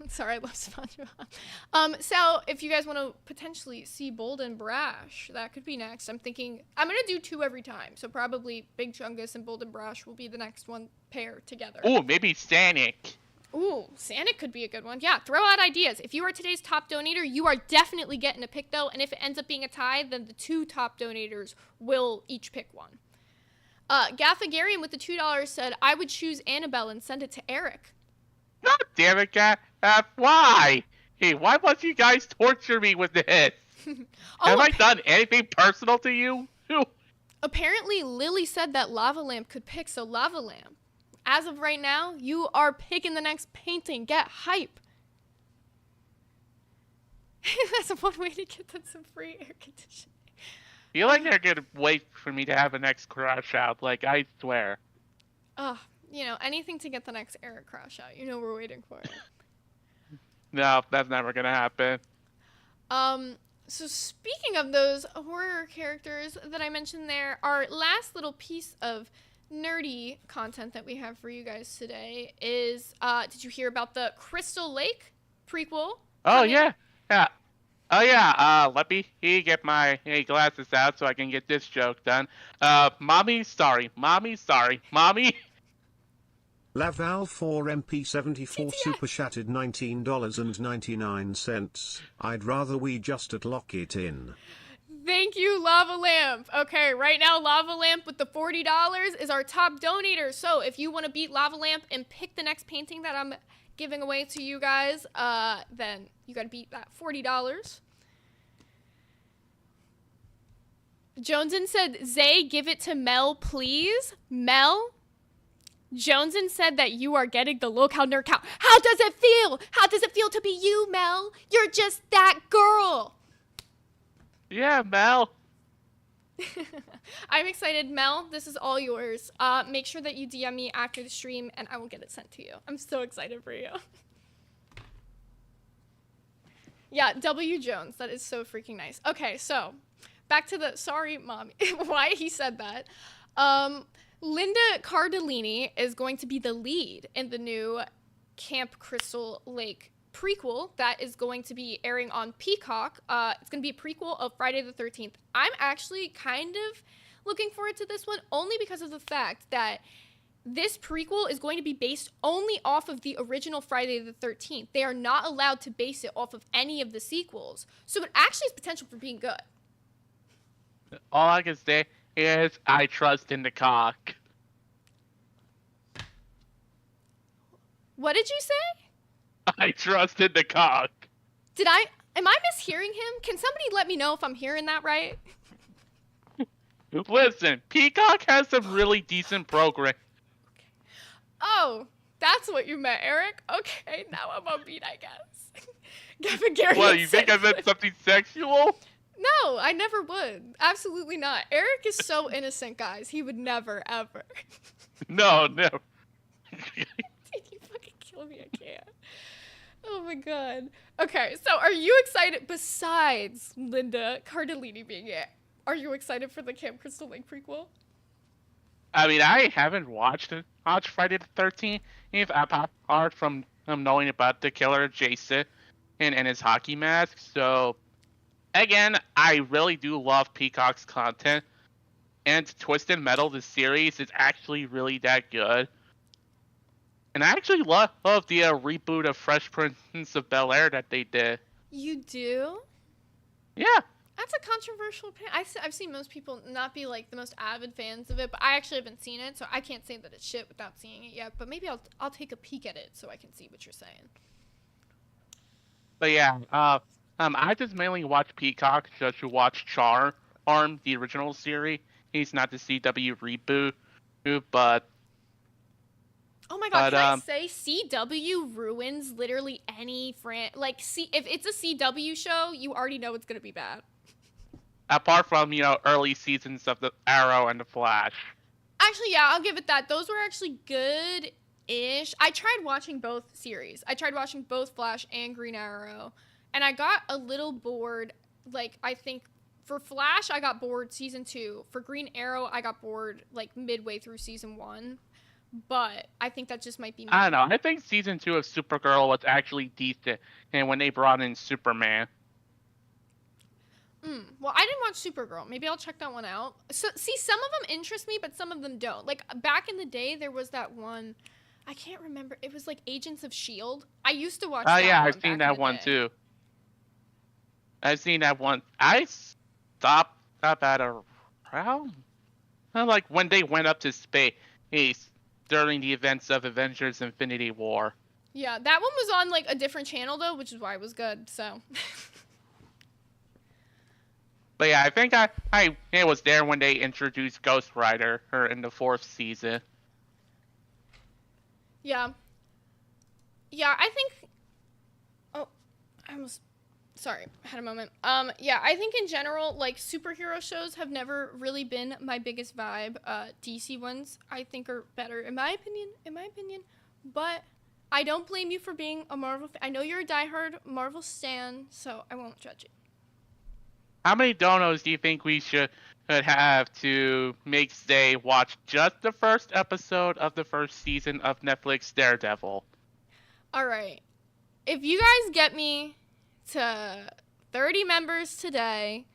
Sorry, I love SpongeBob. So if you guys want to potentially see Bold and Brash, that could be next. I'm thinking I'm gonna do 2 every time. So probably Big Chungus and Bold and Brash will be the next one pair together.
Ooh, maybe Sonic.
Ooh, Sonic could be a good one. Yeah, throw out ideas. If you are today's top donator, you are definitely getting a pick though. And if it ends up being a tie, then the 2 top donators will each pick one. Gaffagarian with the $2 said, I would choose Annabelle and send it to Eric.
God damn it, guy. Why? Hey, why must you guys torture me with this? Have I done anything personal to you?
Apparently, Lily said that Lava Lamp could pick, so Lava Lamp. As of right now, you are picking the next painting. Get hype. That's one way to get them some free air conditioning.
I feel like they're gonna wait for me to have a next crash out, like, I swear.
You know, anything to get the next Eric crash out. You know we're waiting for it.
No, that's never gonna happen.
So speaking of those horror characters that I mentioned there, our last little piece of nerdy content that we have for you guys today is, did you hear about the Crystal Lake prequel?
Oh, yeah. Yeah. Oh, yeah. Let me get my glasses out so I can get this joke done. Mommy, sorry. Mommy, sorry. Mommy.
Laval 4MP74 super chatted $19.99. I'd rather we just lock it in.
Thank you, Lava Lamp. Okay, right now Lava Lamp with the $40 is our top donator. So if you want to beat Lava Lamp and pick the next painting that I'm giving away to you guys, then you got to beat that $40. Joneson said, Zay, give it to Mel, please. Mel? Joneson said that you are getting the Locale Nerd Count. How does it feel? How does it feel to be you, Mel? You're just that girl.
Yeah, Mel.
I'm excited, Mel. This is all yours. Make sure that you DM me after the stream, and I will get it sent to you. I'm so excited for you. Yeah, W. Jones. That is so freaking nice. Okay, so back to the sorry, Mommy. Why he said that. Linda Cardellini is going to be the lead in the new Camp Crystal Lake prequel that is going to be airing on Peacock. It's going to be a prequel of Friday the 13th. I'm actually kind of looking forward to this one only because of the fact that this prequel is going to be based only off of the original Friday the 13th. They are not allowed to base it off of any of the sequels. So it actually has potential for being good.
All I can say is I trust in the cock.
What did you say?
I trust in the cock.
Am I mishearing him? Can somebody let me know if I'm hearing that right?
Listen, Peacock has some really decent program.
Oh, that's what you meant, Eric? Okay, now I'm on beat, I guess. Gavin Gary.
What, you think I meant something sexual?
No, I never would. Absolutely not. Eric is so innocent, guys. He would never, ever.
No, never.
You fucking kill me. I can't. Oh my god. Okay, so are you excited, besides Linda Cardellini being it, are you excited for the Camp Crystal Lake prequel?
I mean, I haven't watched Friday the 13th, apart from knowing about the killer Jason and his hockey mask, so again, I really do love Peacock's content, and Twisted Metal, the series, is actually really that good. And I actually love the reboot of Fresh Prince of Bel-Air that they did.
You do?
Yeah.
That's a controversial opinion. I've seen most people not be like the most avid fans of it, but I actually haven't seen it, so I can't say that it's shit without seeing it yet. But maybe I'll take a peek at it so I can see what you're saying.
But yeah, I just mainly watch Peacock just to watch Charm, the original series. He's not the CW reboot, but
oh my god, can I say CW ruins literally any like, if it's a CW show, you already know it's gonna be bad.
Apart from, early seasons of the Arrow and the Flash.
Actually, yeah, I'll give it that. Those were actually good-ish. I tried watching both series. I tried watching both Flash and Green Arrow, and I got a little bored, like, I think For Flash, I got bored season 2. For Green Arrow, I got bored like midway through season 1. But I think that just might be me.
I don't know. I think season 2 of Supergirl was actually decent, and when they brought in Superman.
Well, I didn't watch Supergirl. Maybe I'll check that one out. So, see, some of them interest me, but some of them don't. Like, back in the day, there was that one. I can't remember. It was like Agents of S.H.I.E.L.D. I used to watch that
Yeah,
one
I've seen
back in
that
the
one
day.
too. I've seen that one. I stopped up at around like when they went up to space during the events of Avengers Infinity War.
Yeah, that one was on like a different channel though, which is why it was good. So.
But yeah, I think it was there when they introduced Ghost Rider in the 4th season.
Yeah. Yeah, I think. Oh, I almost. Sorry, I had a moment. Yeah, I think in general, like, superhero shows have never really been my biggest vibe. DC ones, I think, are better, in my opinion. But I don't blame you for being a Marvel fan. I know you're a diehard Marvel stan, so I won't judge you.
How many donos do you think we should have to make Zay watch just the first episode of the first season of Netflix Daredevil?
All right. If you guys get me to 30 members today,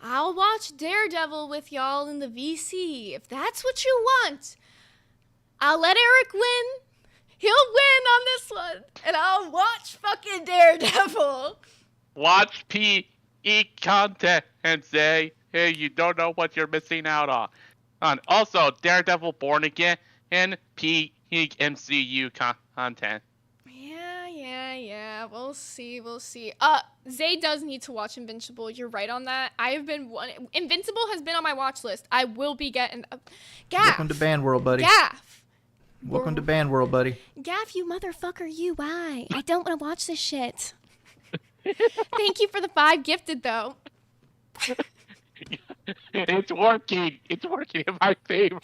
I'll watch Daredevil with y'all in the VC. If that's what you want, I'll let Eric win. He'll win on this one, and I'll watch fucking Daredevil.
Watch PE content and say, hey, you don't know what you're missing out on. Also, Daredevil Born Again and PE MCU content.
Yeah. We'll see. Zay does need to watch Invincible. You're right on that. Invincible has been on my watch list. I will be getting. Gaff.
Welcome to Band World, buddy.
Gaff.
Welcome to Band World, buddy.
Gaff, you motherfucker, you. Why? I don't want to watch this shit. Thank you for the 5 gifted, though.
It's working. It's working in my favor.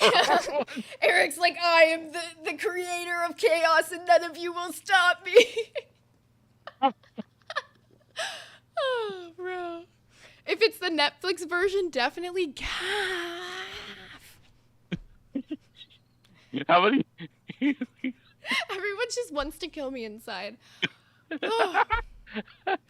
Eric's like, I am the creator of chaos and none of you will stop me. Oh, bro. If it's the Netflix version, definitely Gaff.
How many?
Everyone just wants to kill me inside. Oh.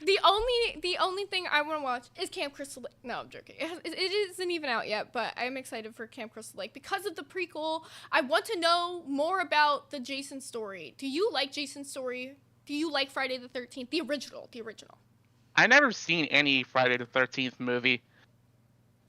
The only thing I want to watch is Camp Crystal Lake. No, I'm joking. It isn't even out yet, but I'm excited for Camp Crystal Lake because of the prequel. I want to know more about the Jason story. Do you like Jason's story? Do you like Friday the 13th? The original.
I never seen any Friday the 13th movie.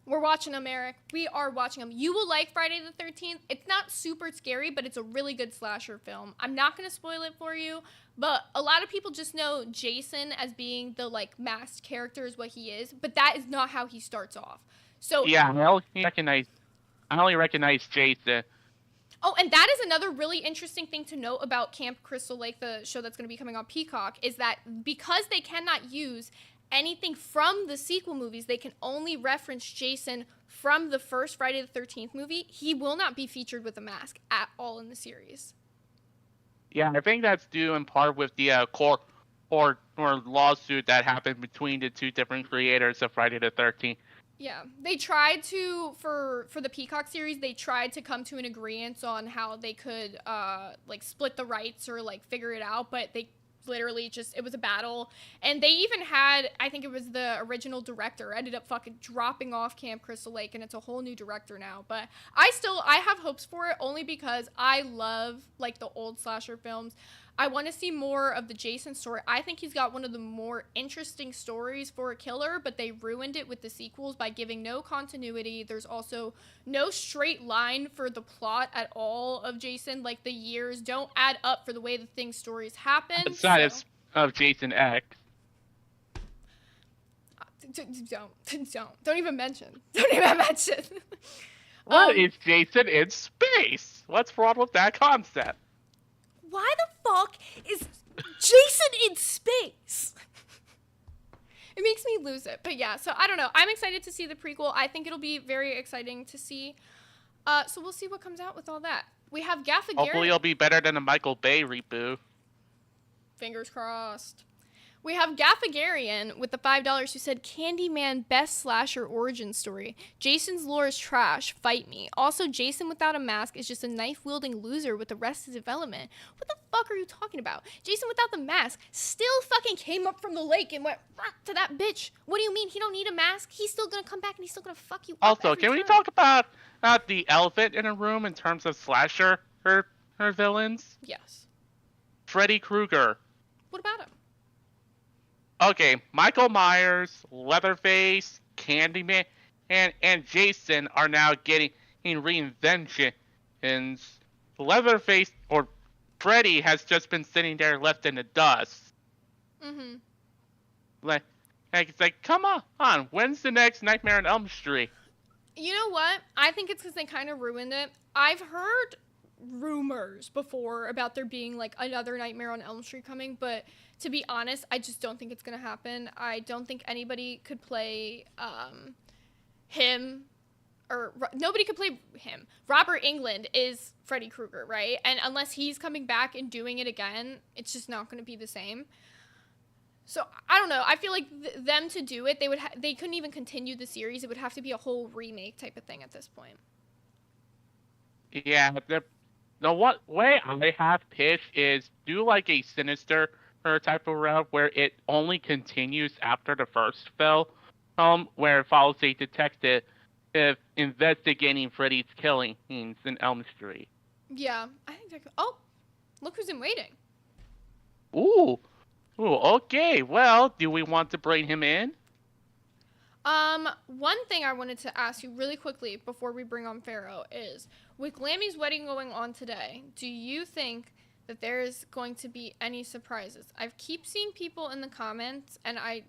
We're watching them, Eric. We are watching them. You will like Friday the 13th. It's not super scary, but it's a really good slasher film. I'm not going to spoil it for you, but a lot of people just know Jason as being the, like, masked character is what he is, but that is not how he starts off. So
yeah, I only recognize Jason.
Oh, and that is another really interesting thing to note about Camp Crystal Lake, the show that's going to be coming on Peacock, is that because they cannot use anything from the sequel movies, they can only reference Jason from the first Friday the 13th movie. He will not be featured with a mask at all in the series.
Yeah, I think that's due in part with the court or lawsuit that happened between the two different creators of Friday the 13th.
Yeah, they tried to, for the Peacock series, they tried to come to an agreement on how they could, like, split the rights or, like, figure it out, but they literally just, it was a battle. And they even had, I think it was the original director, ended up fucking dropping off Camp Crystal Lake, and it's a whole new director now. But I have hopes for it only because I love, like, the old slasher films. I want to see more of the Jason story. I think he's got one of the more interesting stories for a killer, but they ruined it with the sequels by giving no continuity. There's also no straight line for the plot at all of Jason. Like, the years don't add up for the way the stories happen.
Outside of Jason X.
Don't even mention. Don't even mention.
What is Jason in space? What's wrong with that concept?
Why the fuck is Jason in space? It makes me lose it. But yeah, so I don't know. I'm excited to see the prequel. I think it'll be very exciting to see. So we'll see what comes out with all that. We have Gaffa Garrett.
Hopefully it'll be better than a Michael Bay reboot.
Fingers crossed. We have Gaffagarian with the $5 who said, Candyman best slasher origin story. Jason's lore is trash. Fight me. Also, Jason without a mask is just a knife-wielding loser with Arrested Development. What the fuck are you talking about? Jason without the mask still fucking came up from the lake and went to that bitch. What do you mean he don't need a mask? He's still gonna come back and he's still gonna fuck you up
Also,
every
can we
time.
talk about the elephant in a room in terms of slasher her villains?
Yes.
Freddy Krueger.
What about him?
Okay, Michael Myers, Leatherface, Candyman, and Jason are now getting reinventions. Leatherface or Freddy has just been sitting there left in the dust.
Mm-hmm.
Like it's like, come on, when's the next Nightmare on Elm Street?
You know what? I think it's because they kind of ruined it. I've heard rumors before about there being like another Nightmare on Elm Street coming, but to be honest, I just don't think it's gonna happen. I don't think anybody could play him, or nobody could play him. Robert Englund is Freddy Krueger, right? And unless he's coming back and doing it again, it's just not gonna be the same. So I don't know. I feel like them to do it, they couldn't even continue the series. It would have to be a whole remake type of thing at this point.
Yeah, the what way I have pitched is do like a Sinister type of route where it only continues after the first film, where it follows a detective investigating Freddy's killings in Elm Street.
Yeah, I think that could... Oh, look who's in waiting.
Ooh, okay. Well, do we want to bring him in?
One thing I wanted to ask you really quickly before we bring on Pharaoh is, with Glamy's wedding going on today, do you think that there's going to be any surprises? I keep seeing people in the comments, and I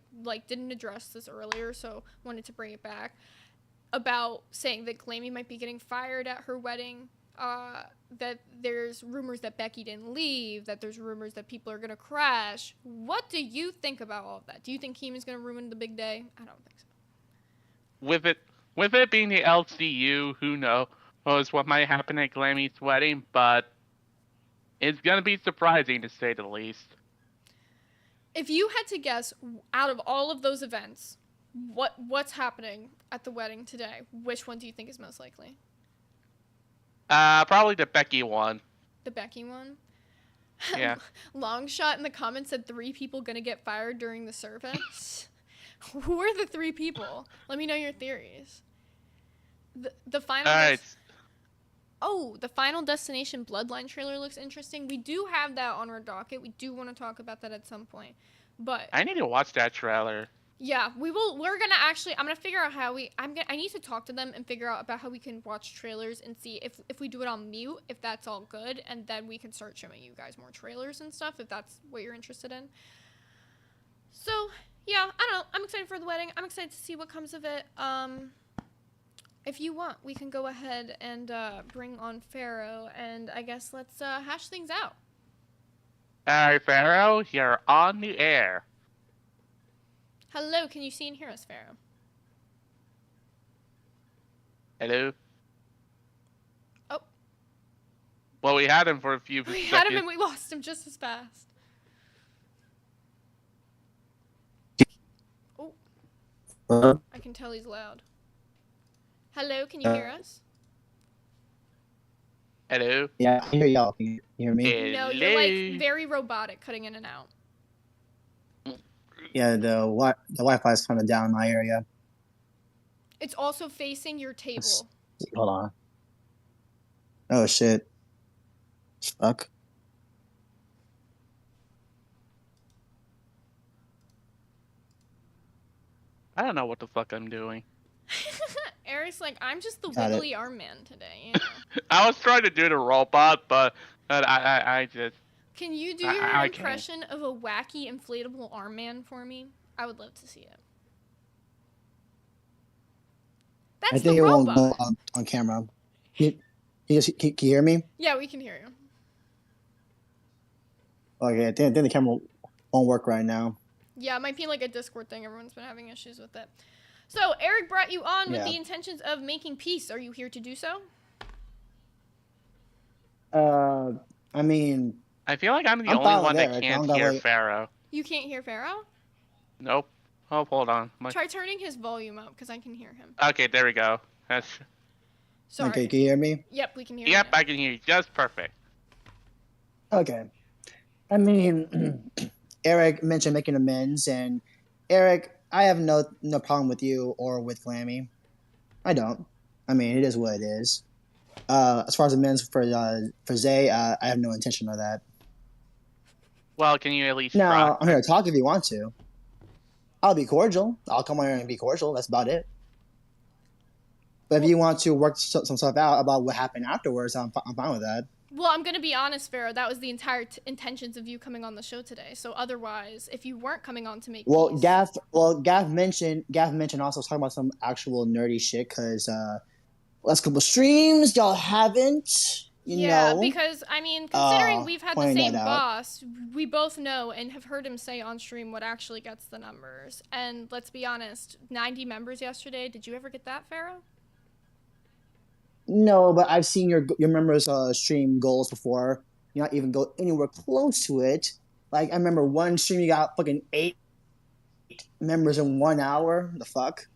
didn't address this earlier, so wanted to bring it back, about saying that Glamy might be getting fired at her wedding, that there's rumors that Becky didn't leave, that there's rumors that people are going to crash. What do you think about all of that? Do you think Keeman's going to ruin the big day? I don't think so.
With it being the LCU, who knows what might happen at Glamy's wedding, but it's gonna be surprising to say the least.
If you had to guess, out of all of those events, what's happening at the wedding today, which one do you think is most likely?
Probably the Becky one.
The Becky one?
Yeah.
Longshot in the comments said 3 people gonna get fired during the service. Who are the 3 people? Let me know your theories. The final.
Alright.
The Final Destination Bloodline trailer looks interesting. We do have that on our docket. We do want to talk about that at some point. But
I need to watch that trailer.
yeah, we will. We're gonna actually. I'm gonna figure out how we. I need to talk to them and figure out about how we can watch trailers and see if we do it on mute, if that's all good, and then we can start showing you guys more trailers and stuff if that's what you're interested in. So yeah, I don't know. I'm excited for the wedding. I'm excited to see what comes of it. If you want, we can go ahead and bring on Pharaoh, and I guess let's hash things out.
Alright, Pharaoh, you're on the air.
Hello, can you see and hear us, Pharaoh?
Hello?
Oh.
Well, we had him for a few
We
seconds.
had him and we lost him just as fast. Oh. I can tell he's loud. Hello, can you hear us?
Hello?
Yeah, I hear y'all. Can you hear me?
Hello?
No, you're like very robotic, cutting in and out.
Yeah, the Wi-Fi is kind of down in my area.
It's also facing your table.
Hold on. Oh shit. Fuck.
I don't know what the fuck I'm doing.
Eric's like, I'm just the
Got it.
wiggly arm man today. You know?
I was trying to do the robot, but I just...
Can you do
I
your
can't.
impression of a wacky inflatable arm man for me? I would love to see it. That's
I think
the
it won't
robot.
go on camera. Can you hear me?
Yeah, we can hear you.
Okay, I think the camera won't work right now.
Yeah, it might be like a Discord thing. Everyone's been having issues with it. So, Eric brought you on with
Yeah.
the intentions of making peace. Are you here to do so?
I mean,
I feel like I'm the
I'm
only
fine
one
with
that
Eric.
can't
I'm that
hear
way.
Pharaoh.
You can't hear Pharaoh?
Nope. Oh, hold on.
Try turning his volume up, because I can hear him.
Okay, there we go. That's...
Sorry.
Okay, can you hear me?
Yep, we can hear you.
Yep,
now.
I can hear you just perfect.
Okay. I mean, Eric mentioned making amends, and Eric, I have no problem with you or with Glammy. I don't. I mean, it is what it is. As far as amends for Zay, I have no intention of that.
Well, can you at least
No,
try?
I'm here to talk if you want to. I'll be cordial. I'll come on here and be cordial. That's about it. But if you want to work some stuff out about what happened afterwards, I'm fine with that.
Well, I'm going to be honest, Pharaoh. That was the entire intentions of you coming on the show today. So otherwise, if you weren't coming on to make peace...
Gav mentioned also talking about some actual nerdy shit because last couple streams y'all haven't, you know.
Because, I mean, considering we've had the same
that out.
boss, we both know and have heard him say on stream what actually gets the numbers. And let's be honest, 90 members yesterday. Did you ever get that, Pharaoh?
No, but I've seen your members' stream goals before. You not even go anywhere close to it. Like I remember one stream you got fucking 8 members in 1 hour. The fuck?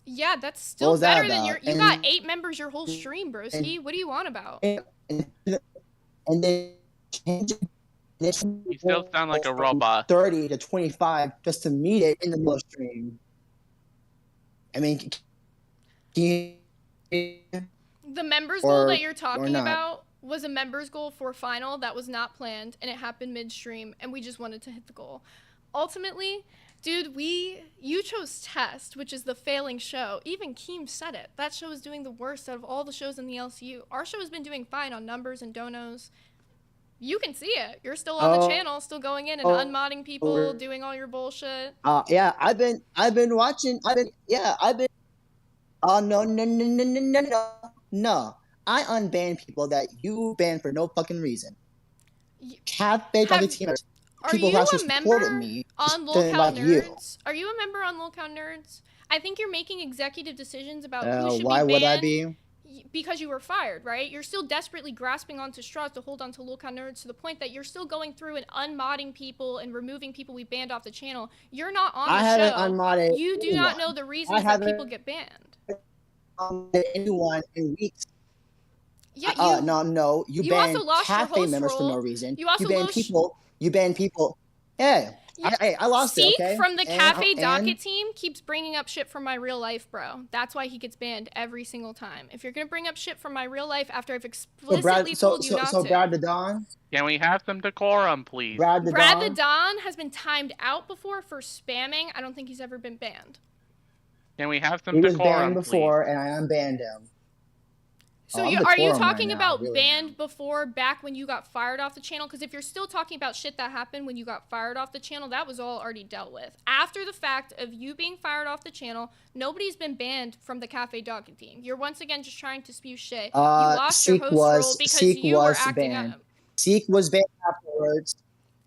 Yeah, that's still better than you got 8 members your whole
and-
stream, broski. What are you on about?
And then change it.
You still sound like a robot.
30 to 25 just to meet it in the middle of stream. I mean, can you?
The members goal that you're
or
talking
not.
about was a members goal for final that was not planned, and it happened midstream, and we just wanted to hit the goal. Ultimately, dude, you chose Test, which is the failing show. Even Keem said it. That show is doing the worst out of all the shows in the LCU. Our show has been doing fine on numbers and donos. You can see it. You're still on the channel, still going in and unmodding people, doing all your bullshit.
Yeah, I've been watching. Oh no. I unban people that you banned for no fucking reason. Cafe talking teamers.
Are you a member
me
on Lolcow Nerds? Are you a member on Lolcow Nerds? I think you're making executive decisions about who should be banned.
Why would I be?
Because you were fired, right? You're still desperately grasping onto straws to hold on to Lolcow Nerds to the point that you're still going through and unmodding people and removing people we banned off the channel. You're not on the show.
I haven't unmodded
You do not know the reasons that people get banned.
Anyone in weeks.
Yeah,
no. You banned
also lost your
cafe
host
members for
role.
no reason.
You also
banned
lost-
people. You banned people. Yeah. I lost
Seek
it, okay?
from the Cafe
And-
Docket team keeps bringing up shit from my real life, bro. That's why he gets banned every single time. If you're gonna bring up shit from my real life after I've explicitly told you not to.
Brad the Don?
Can we have some decorum, please?
Brad
the Don has been timed out before for spamming. I don't think he's ever been banned.
Can we have some
He was
decorum,
banned before,
please?
and I unbanned him.
So
I'm
are you
decorum
talking
right now,
about
really.
banned before, back when you got fired off the channel? Because if you're still talking about shit that happened when you got fired off the channel, that was all already dealt with. After the fact of you being fired off the channel, nobody's been banned from the Cafe Docket team. You're once again just trying to spew shit. You lost your host role because you were acting up.
Seek was banned afterwards.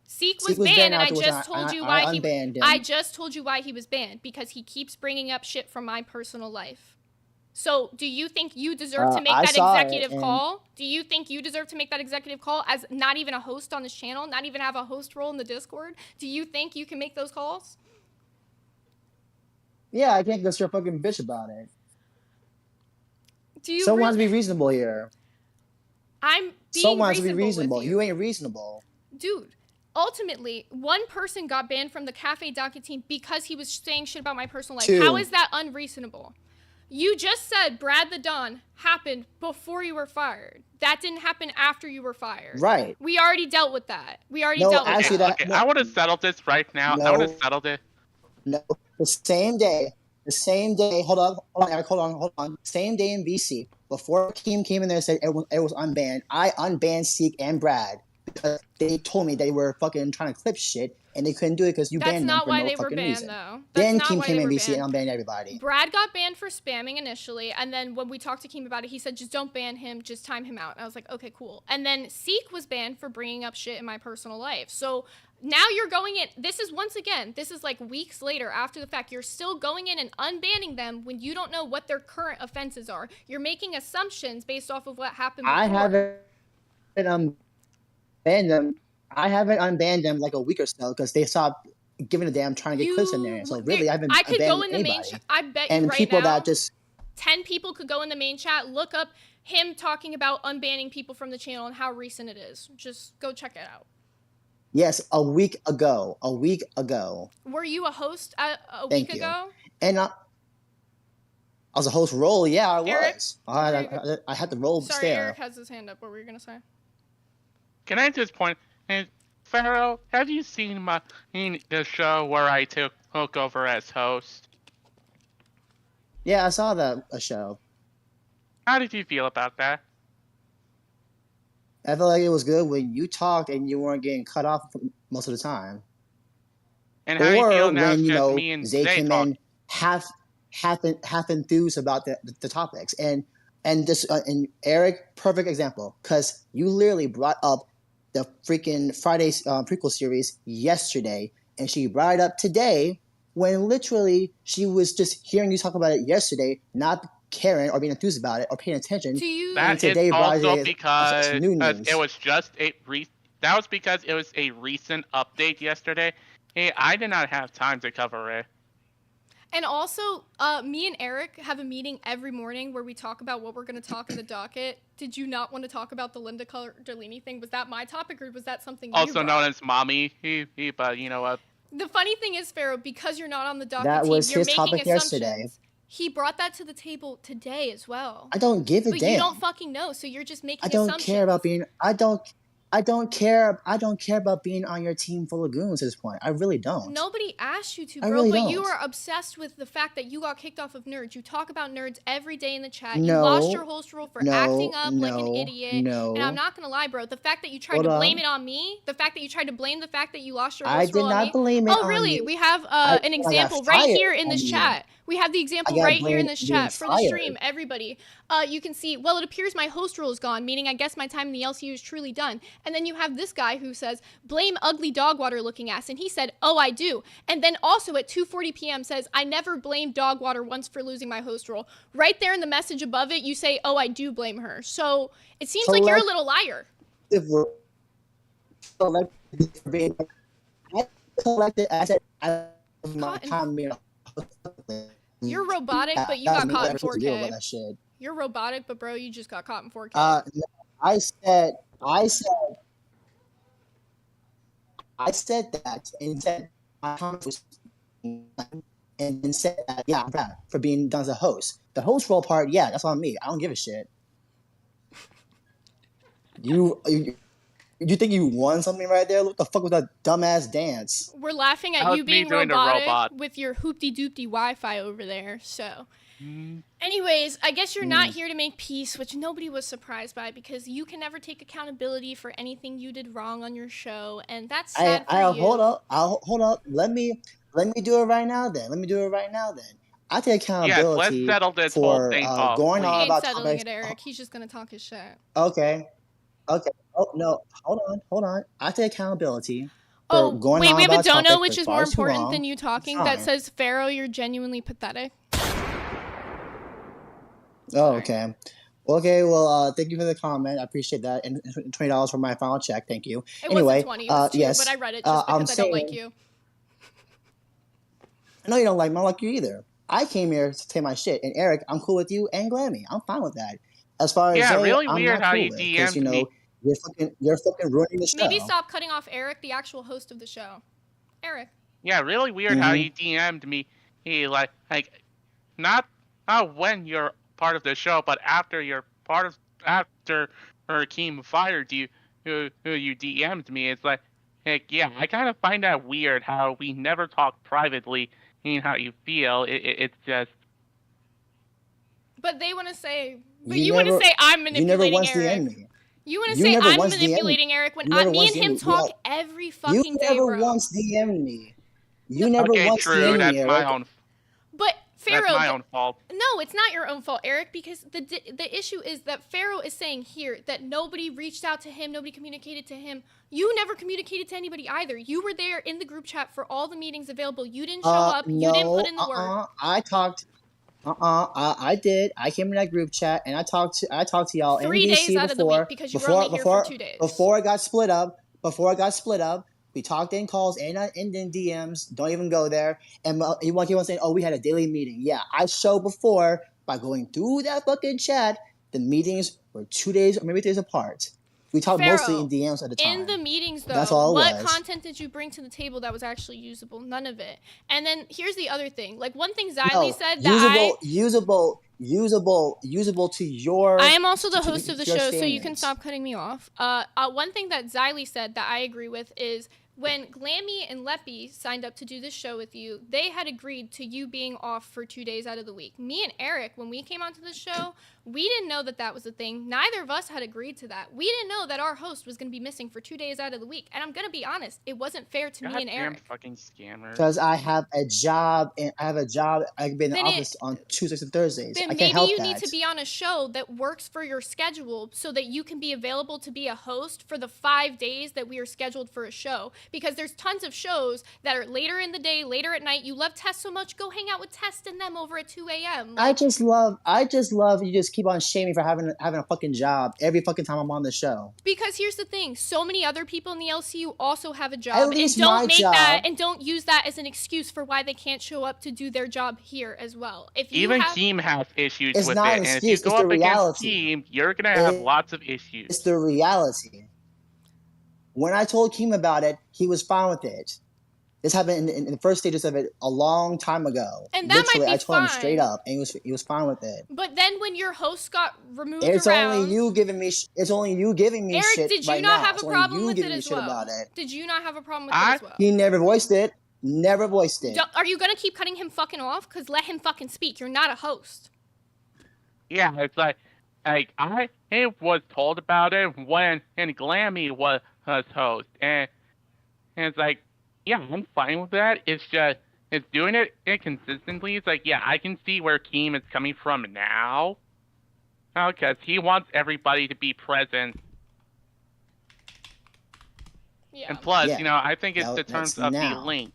Seek was banned, and I
afterwards,
just told you why he
unbanned him.
I just told you why he was banned, because he keeps bringing up shit from my personal life. So, do you think you deserve to make that executive call? Do you think you deserve to make that executive call as not even a host on this channel, not even have a host role in the Discord? Do you think you can make those calls?
Yeah, I can't go straight fucking bitch about it.
Do you?
Someone has to be reasonable here.
I'm being
Someone has to be
reasonable
reasonable.
with
You ain't reasonable.
Dude, ultimately, one person got banned from the Cafe Docket team because he was saying shit about my personal life.
2.
How is that unreasonable? You just said Brad the Don happened before you were fired. That didn't happen after you were fired.
Right.
We already dealt with that. Dealt with
actually,
that.
Okay, I want to settle this right now. I want to settle this.
No, the same day. Hold on. Same day in VC, before Keem came in there and said it was unbanned, I unbanned Seek and Brad because they told me they were fucking trying to clip shit and they couldn't do it because you banned them for no fucking reason.
Though.
Then Keem came in VC and unbanned everybody.
Brad got banned for spamming initially, and then when we talked to Keem about it, he said, just don't ban him, just time him out. And I was like, okay, cool. And then Seek was banned for bringing up shit in my personal life. So now you're going in, this is like weeks later after the fact, you're still going in and unbanning them when you don't know what their current offenses are. You're making assumptions based off of what happened before.
I haven't unbanned them. I haven't unbanned them like a week or so because they stopped giving a damn trying to get clips in there. So really, I haven't
I could go
abandoned
in the main
anybody.
chat. I bet you
And
right
people
now,
that just
10 people could go in the main chat, look up him talking about unbanning people from the channel and how recent it is. Just go check it out.
yes, a week ago. A week ago.
Were you a host a
Thank
week
you.
ago?
And I was a host role. Yeah, I
Eric?
was. I had the role
Sorry,
stare.
Eric has his hand up. What were you going to say?
Can I just point? And Pharaoh, have you seen the show where I took over as host?
Yeah, I saw a show.
How did you feel about that?
I felt like it was good when you talked and you weren't getting cut off most of the time.
And how do you feel
Or
now?
when
It's just me and
Zay
Zay
came
talk.
in half enthused about the topics and and Eric, perfect example, because you literally brought up the freaking Friday's prequel series yesterday, and she brought it up today when literally she was just hearing you talk about it yesterday, not caring or being enthused about it or paying attention.
Do you?
That
today
is
brought
also
it
because
as new news.
it was just that was because it was a recent update yesterday. Hey, I did not have time to cover it.
And also, me and Eric have a meeting every morning where we talk about what we're going to talk in the docket. Did you not want to talk about the Linda Cardellini thing? Was that my topic, or was that something you
Also
brought?
known as Mommy. But you know what?
The funny thing is, Pharaoh, because you're not on the docket
That
team,
was
you're
his
making
topic
assumptions.
yesterday.
He brought that to the table today as well.
I don't give a
But
damn.
you don't fucking know, so you're just making
I don't
assumptions.
care about being. I don't care about being on your team full of goons at this point. I really don't.
Nobody asked you to,
I
bro,
really
but you
don't.
are obsessed with the fact that you got kicked off of Nerds. You talk about Nerds every day in the chat.
No,
you lost your host role for
no,
acting up like an
no,
idiot.
no.
And I'm not going to lie, bro. The fact that you tried
Hold
to
on.
blame it on me, the fact that you tried to blame the fact that you lost your
I
host
did
role on
not
me.
blame it
Oh,
on
really?
you.
We have
I
an
got
example right
fired
here in this
on you.
chat. We have the example
got
right here in
blamed
this
being
chat for the stream,
fired.
everybody. You can see, well, it appears my host role is gone, meaning I guess my time in the LCU is truly done. And then you have this guy who says, blame ugly dog water looking ass. And he said, oh, I do. And then also at 2:40 p.m. says, I never blamed dog water once for losing my host role. Right there in the message above it, you say, oh, I do blame her. So it seems like you're a little liar.
Collected asset my
Cotton.
time being
You're robotic, but you got caught in 4K. You're robotic, but bro, you just got caught in 4K.
No, I said that and said my comment was and then said that yeah, I'm proud for being done as a host. The host role part, yeah, that's on me. I don't give a shit. You think you won something right there? What the fuck was that dumbass dance?
We're laughing
That
at
was
you
me
being
doing the
robotic
robot.
with your hoopty-doopty Wi-Fi over there, so. Anyways, I guess you're not here to make peace, which nobody was surprised by because you can never take accountability for anything you did wrong on your show, and that's sad for you.
Hold up. Let me do it right now then. I take accountability
let's settle this
for
whole thing off,
going
please.
on
He ain't
about
settling
topics.
it, Eric. He's just gonna talk his shit.
Okay. Oh no, hold on. I take accountability for going
wait,
on
we have a
about
dono,
topics
which
for
is
far
more
too
important
long.
than you talking,
It's
that
fine.
says, Pharaoh, you're genuinely pathetic.
Oh, okay. Okay, well, thank you for the comment. I appreciate that. And $20 for my final check. Thank you.
It
Anyway,
wasn't 20, it was 2,
yes.
but I read it just because I don't like you.
I know you don't like me. I don't like you either. I came here to say my shit. And Eric, I'm cool with you and Glammy. I'm fine with that. As far as
Yeah,
Zay,
really
I'm
weird
not
how
cool
you
with it. 'Cause,
DM'd me.
you're fucking ruining the show.
Maybe stop cutting off Eric, the actual host of the show. Eric.
Yeah, really weird how you DM'd me. He like not when you're part of the show, but after her team fired you, who you DM'd me. It's like, heck yeah, I kind of find that weird how we never talk privately. How you feel? It's just.
But they want to say, but
You
you want to
never-
say I'm
You never
manipulating
once
Eric.
DM'd me.
You want to
You
say
never
I'm
once DM'd me.
manipulating Eric when
You never
me
once
and him
DM'd me.
talk
Yeah.
every
You
fucking day,
never
bro.
once DM'd me. You never
Okay,
once
true.
DM'd
That's
me,
my
Eric.
own.
But Pharaoh,
That's my own fault.
no, it's not your own fault, Eric, because the issue is that Pharaoh is saying here that nobody reached out to him, nobody communicated to him. You never communicated to anybody either. You were there in the group chat for all the meetings available. You didn't show up. You didn't put in the work.
I talked. I did. I came in that group chat and I talked to y'all
3
in
days
DC
out of the
before.
week because you were only here for 2 days.
Before it got split up. before it got split up. We talked in calls and in DMs. Don't even go there. And he was saying, "Oh, we had a daily meeting." Yeah, I showed before by going through that fucking chat. The meetings were 2 days or maybe 3 days apart. We talked mostly in
Pharaoh,
DMs at the time.
in the meetings, though,
That's all it
what
was.
content did you bring to the table that was actually usable? None of it. And then here's the other thing. Like, one thing Xylee said that
usable to your.
I am also the host of the show,
standards.
so you can stop cutting me off. One thing that Xylee said that I agree with is when Glammy and Leppy signed up to do this show with you, they had agreed to you being off for 2 days out of the week. Me and Eric, when we came onto the show, we didn't know that that was a thing. Neither of us had agreed to that. We didn't know that our host was going to be missing for 2 days out of the week. And I'm going to be honest, it wasn't fair to me and Eric.
Fucking scammers.
Because I have a job and I can be in the office on Tuesdays and Thursdays.
Then
I can't
maybe
help
you
that.
need to be on a show that works for your schedule so that you can be available to be a host for the 5 days that we are scheduled for a show. Because there's tons of shows that are later in the day, later at night. You love Tess so much, go hang out with Tess and them over at 2 a.m.
I just love you just keep on shaming for having a fucking job every fucking time I'm on the show.
Because here's the thing, so many other people in the LCU also have a job.
At least
and don't
my
make
job.
that and don't use that as an excuse for why they can't show up to do their job here as well. If you
Even
have,
Team has issues
It's
with
not
it,
an
and if you
excuse,
go
it's
up
the
against
reality.
Team, you're gonna have lots of issues.
It's the reality. When I told Keem about it, he was fine with it. This happened in the first stages of it a long time ago.
And that might
Literally,
be
I told him
fine.
straight up, and he was fine with it.
but then when your host got removed
It's
around,
only you giving me. It's only you giving me
Eric,
shit
did you
right
not
now.
have
It's
a
only
problem
you
with
giving
it
me
as
shit
well?
about it.
Did you not have a problem with it as well?
He never voiced it. Never voiced it.
Are you gonna keep cutting him fucking off? Cause let him fucking speak. You're not a host.
Yeah, it's like I was told about it when Glammy was host, and it's like, yeah, I'm fine with that. It's just it's doing it inconsistently. It's like, yeah, I can see where Keem is coming from now, because he wants everybody to be present.
Yeah.
And plus,
Yeah.
I think it's the terms of the link.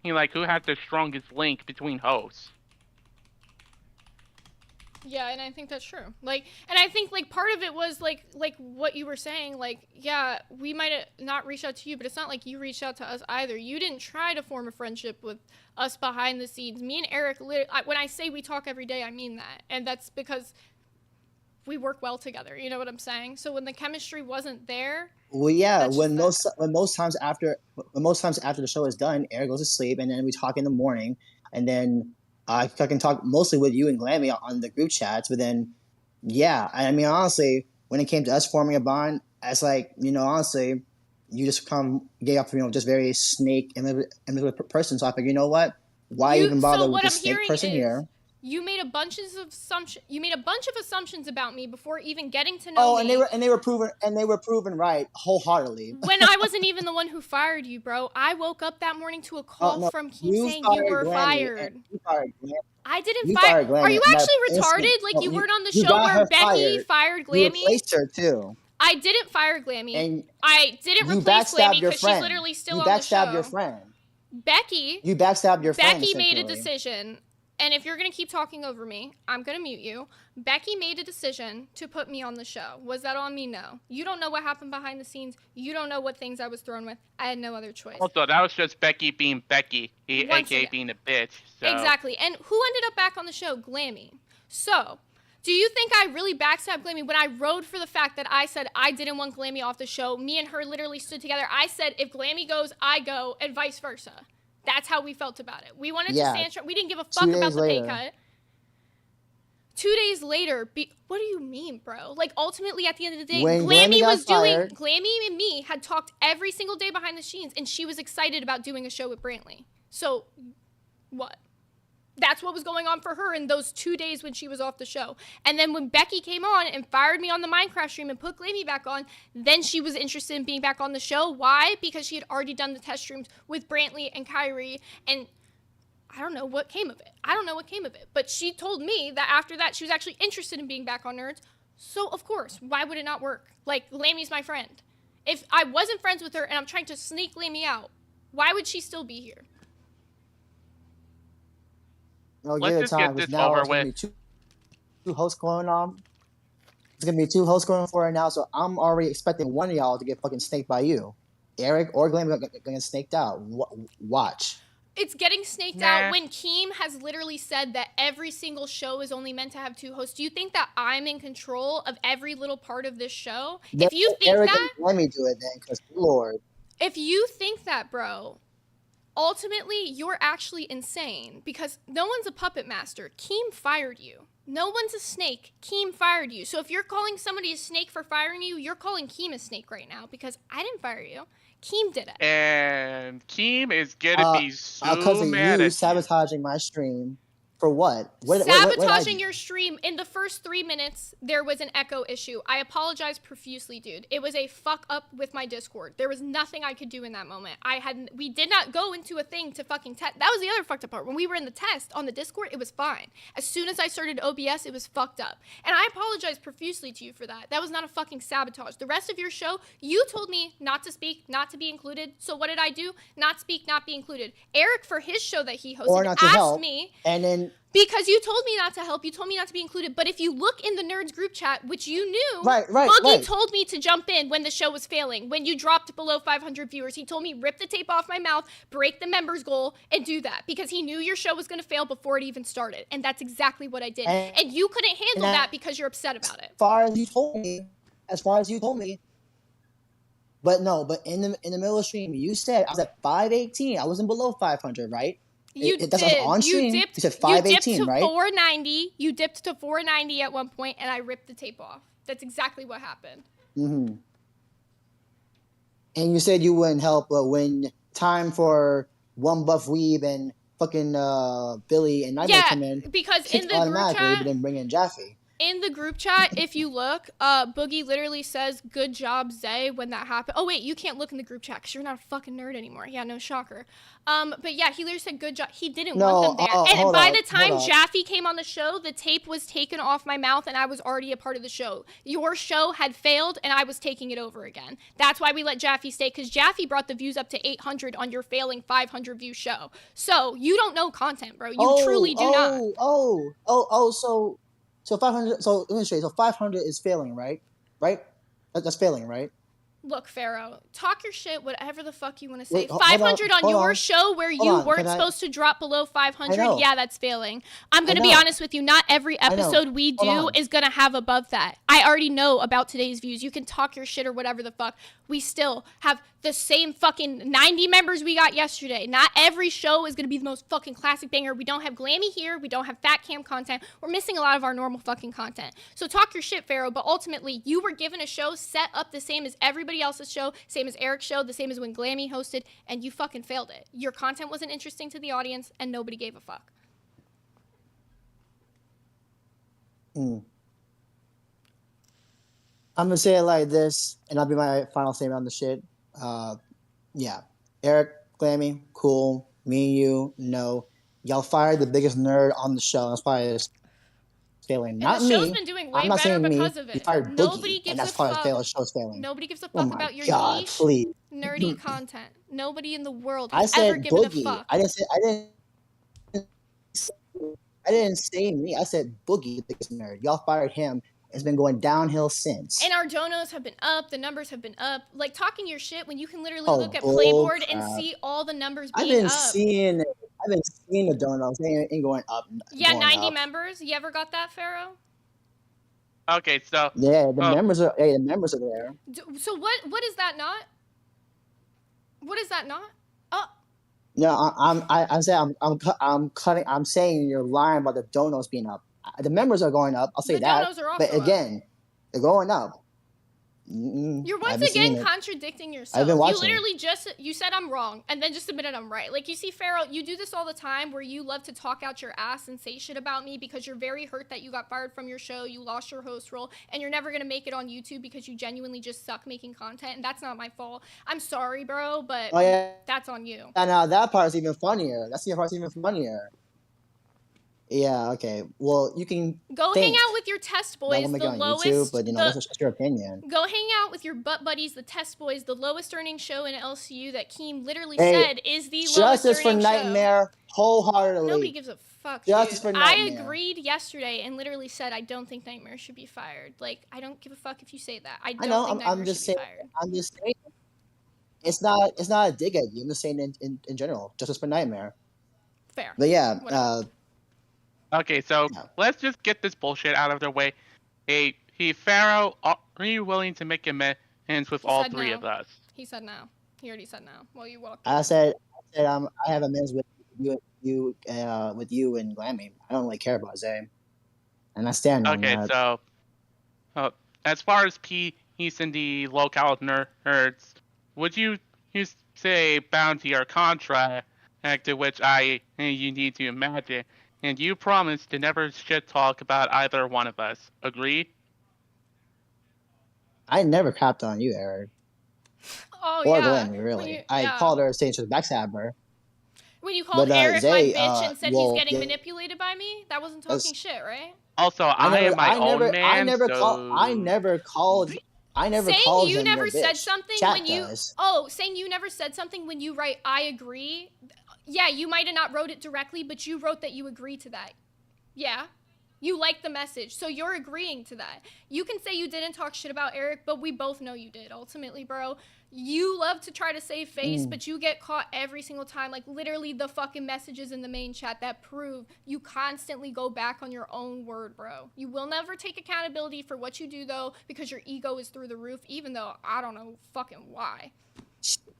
Like, who has the strongest link between hosts?
Yeah, and I think that's true. Like, and I think like part of it was like what you were saying. Like, yeah, we might have not reached out to you, but it's not like you reached out to us either. You didn't try to form a friendship with us behind the scenes. Me and Eric, when I say we talk every day, I mean that, and that's because we work well together. You know what I'm saying? So when the chemistry wasn't there.
Well, yeah.
That's
When
just
most times after the show is done, Eric goes to sleep, and then we talk in the morning, and then I can talk mostly with you and Glammy on the group chats. But then, yeah, I mean, honestly, when it came to us forming a bond, it's like, honestly, you just gave up, just very snake and person. So I think, you know what? Why even bother with the snake person here?
You made a bunch of assumptions about me before even getting to know me.
and they were proven right wholeheartedly.
When I wasn't even the one who fired you, bro. I woke up that morning to a call from Keem saying you were fired. I didn't fire. Are you actually retarded? Like you weren't on the show where Becky fired Glammy?
You replaced her too.
I didn't fire Glammy.
And
I didn't
you
replace
backstabbed
Glammy
your
because
friend.
she's literally still
You
on the show.
backstabbed your friend.
Becky.
You backstabbed your friend.
Becky made a decision. And if you're going to keep talking over me, I'm going to mute you. Becky made a decision to put me on the show. Was that on me? No. You don't know what happened behind the scenes. You don't know what things I was thrown with. I had no other choice.
Also, that was just Becky being Becky, aka being a bitch. So.
Exactly. And who ended up back on the show? Glammy. So, do you think I really backstabbed Glammy when I rode for the fact that I said I didn't want Glammy off the show? Me and her literally stood together. I said, if Glammy goes, I go, and vice versa. That's how we felt about it. We wanted to stand strong. We didn't give a fuck about the pay cut. 2 days later, what do you mean, bro? Like, ultimately, at the end of the day, Glammy and me had talked every single day behind the scenes, and she was excited about doing a show with Brantley. So, what? That's what was going on for her in those 2 days when she was off the show. And then when Becky came on and fired me on the Minecraft stream and put Glammy back on, then she was interested in being back on the show. Why? Because she had already done the test streams with Brantley and Kyrie, and I don't know what came of it. But she told me that after that, she was actually interested in being back on Nerds. So, of course, why would it not work? Like, Glammy's my friend. If I wasn't friends with her and I'm trying to sneak Glammy out, why would she still be here?
Let's just get this over with.
Two hosts going on. It's gonna be 2 hosts going for it now, so I'm already expecting one of y'all to get fucking snaked by you. Eric or Glenn gonna get snaked out. Watch.
It's getting snaked out when Keem has literally said that every single show is only meant to have 2 hosts. Do you think that I'm in control of every little part of this show? If you think
Eric
that,
let me do it then, because Lord.
If you think that, bro, ultimately you're actually insane because no one's a puppet master. Keem fired you. No one's a snake. Keem fired you. So if you're calling somebody a snake for firing you, you're calling Keem a snake right now because I didn't fire you. Keem did it.
And Keem is gonna be so
because of
mad
you
at
sabotaging my stream. For what?
Sabotaging your stream. In the first 3 minutes, there was an echo issue. I apologize profusely, dude. It was a fuck up with my Discord. There was nothing I could do in that moment. We did not go into a thing to fucking test. That was the other fucked up part. When we were in the test on the Discord, it was fine. As soon as I started OBS, it was fucked up. And I apologize profusely to you for that. That was not a fucking sabotage. The rest of your show, you told me not to speak, not to be included. So what did I do? Not speak, not be included. Eric, for his show that he hosted, asked me.
And then
because you told me not to help, you told me not to be included. But if you look in the Nerds group chat, which you knew, Boogie told me to jump in when the show was failing. When you dropped below 500 viewers, he told me rip the tape off my mouth, break the members goal, and do that. Because he knew your show was going to fail before it even started. And that's exactly what I did. And you couldn't handle that because you're upset about it.
As far as you told me. But in the middle of the stream, you said I was at 518. I wasn't below 500, right? That's on stream. You said 518, right?
490. You dipped to 490 at one point, and I ripped the tape off. That's exactly what happened.
Mm-hmm. And you said you wouldn't help, but when time for One Buff Weeb and fucking Billy and Nightmare come in,
because in the group chat,
but then bring in Jaffe.
In the group chat, if you look, Boogie literally says, "Good job, Zay," when that happened. Oh, wait, you can't look in the group chat because you're not a fucking nerd anymore. Yeah, no shocker. But yeah, he literally said, "Good job." He didn't want them there. And by the time Jaffe came on the show, the tape was taken off my mouth and I was already a part of the show. Your show had failed and I was taking it over again. That's why we let Jaffe stay, because Jaffe brought the views up to 800 on your failing 500 view show. So you don't know content, bro. You truly do not.
So 500. So let me show you. So 500 is failing, right? Right? That's failing, right?
Look, Pharaoh, talk your shit, whatever the fuck you want to say. 500 on your show where you weren't supposed to drop below 500, yeah, that's failing. I'm going to be honest with you. Not every episode we do is going to have above that. I already know about today's views. You can talk your shit or whatever the fuck. We still have the same fucking 90 members we got yesterday. Not every show is going to be the most fucking classic banger. We don't have Glammy here. We don't have fat cam content. We're missing a lot of our normal fucking content. So talk your shit, Pharaoh, but ultimately you were given a show set up the same as everybody else's show, same as Eric's show, the same as when Glammy hosted, and you fucking failed it. Your content wasn't interesting to the audience, and nobody gave a fuck.
I'm gonna say it like this, and that'll be my final statement on the shit. Yeah, Eric, Glammy, cool. Me and you, no. Y'all fired the biggest nerd on the show. That's why it's failing. Not me.
The show's been doing way better because of it.
You fired Boogie, and that's why the show's failing.
Nobody gives a fuck about your niche, nerdy content. Nobody in the world has ever given a fuck.
I didn't say me. I said Boogie, the biggest nerd. Y'all fired him. It's been going downhill since.
And our donos have been up. The numbers have been up. Like, talking your shit when you can literally look at Playboard and see all the numbers being up.
I've been seeing the donos and going up.
Yeah, 90 members. You ever got that, Pharaoh?
Okay, so
yeah, the members are there.
So what is that not? What is that not? Oh.
No, I'm saying you're lying about the donos being up. The members are going up. I'll say that. But again, they're going up.
You're once again contradicting yourself.
I've been watching.
You literally you said I'm wrong and then just admitted I'm right. Like, you see, Pharaoh, you do this all the time where you love to talk out your ass and say shit about me because you're very hurt that you got fired from your show, you lost your host role, and you're never going to make it on YouTube because you genuinely just suck making content, and that's not my fault. I'm sorry, bro, but that's on you.
And that part's even funnier. Even funnier. Yeah, okay. Well, you can
go hang out with your test boys, the lowest. YouTube,
but that's just your opinion.
Go hang out with your butt buddies, the test boys, the lowest earning show in LCU that Keem literally said is the lowest earning show.
Justice for Nightmare, wholeheartedly.
Nobody gives a Fuck,
Justice
dude.
for
I
Nightmare.
agreed yesterday and literally said I don't think Nightmare should be fired. Like, I don't give a fuck if you say that. I
I
don't
know.
think Nightmare
I'm just
should be
saying.
fired.
I'm just saying. It's not a dig at you. I'm just saying in general. Justice for Nightmare.
Fair.
But yeah.
Whatever.
Okay, so
Yeah.
let's just get this bullshit out of the way. Hey, Pharaoh, are you willing to make amends with
He
all
said
three
no.
of us?
He said no. He already said no. Well, you walked
I
away.
said I have a minutes with you and Glammy. I don't really care about Zay, and I stand on
Okay,
that.
so as far as peace in the locale nerds, would you say bounty or contract to which you need to imagine, and you promise to never shit talk about either one of us. Agreed?
I never crapped on you, Eric,
Oh,
or
yeah.
Glammy. Really,
You,
I
yeah.
called her saying she was a backstabber.
When you called
But
Eric
Zay,
my bitch and said he's
well,
getting
yeah,
manipulated by me, that wasn't talking shit, right?
Also, I am my own man,
I never called
Saying you
him your
never said
bitch.
something
Chat
when you
does.
saying you never said something when you write I agree. Yeah, you might have not wrote it directly, but you wrote that you agree to that. Yeah. You like the message, so you're agreeing to that. You can say you didn't talk shit about Eric, but we both know you did, ultimately, bro. You love to try to save face, but you get caught every single time. Like, literally, the fucking messages in the main chat that prove you constantly go back on your own word, bro. You will never take accountability for what you do, though, because your ego is through the roof, even though I don't know fucking why.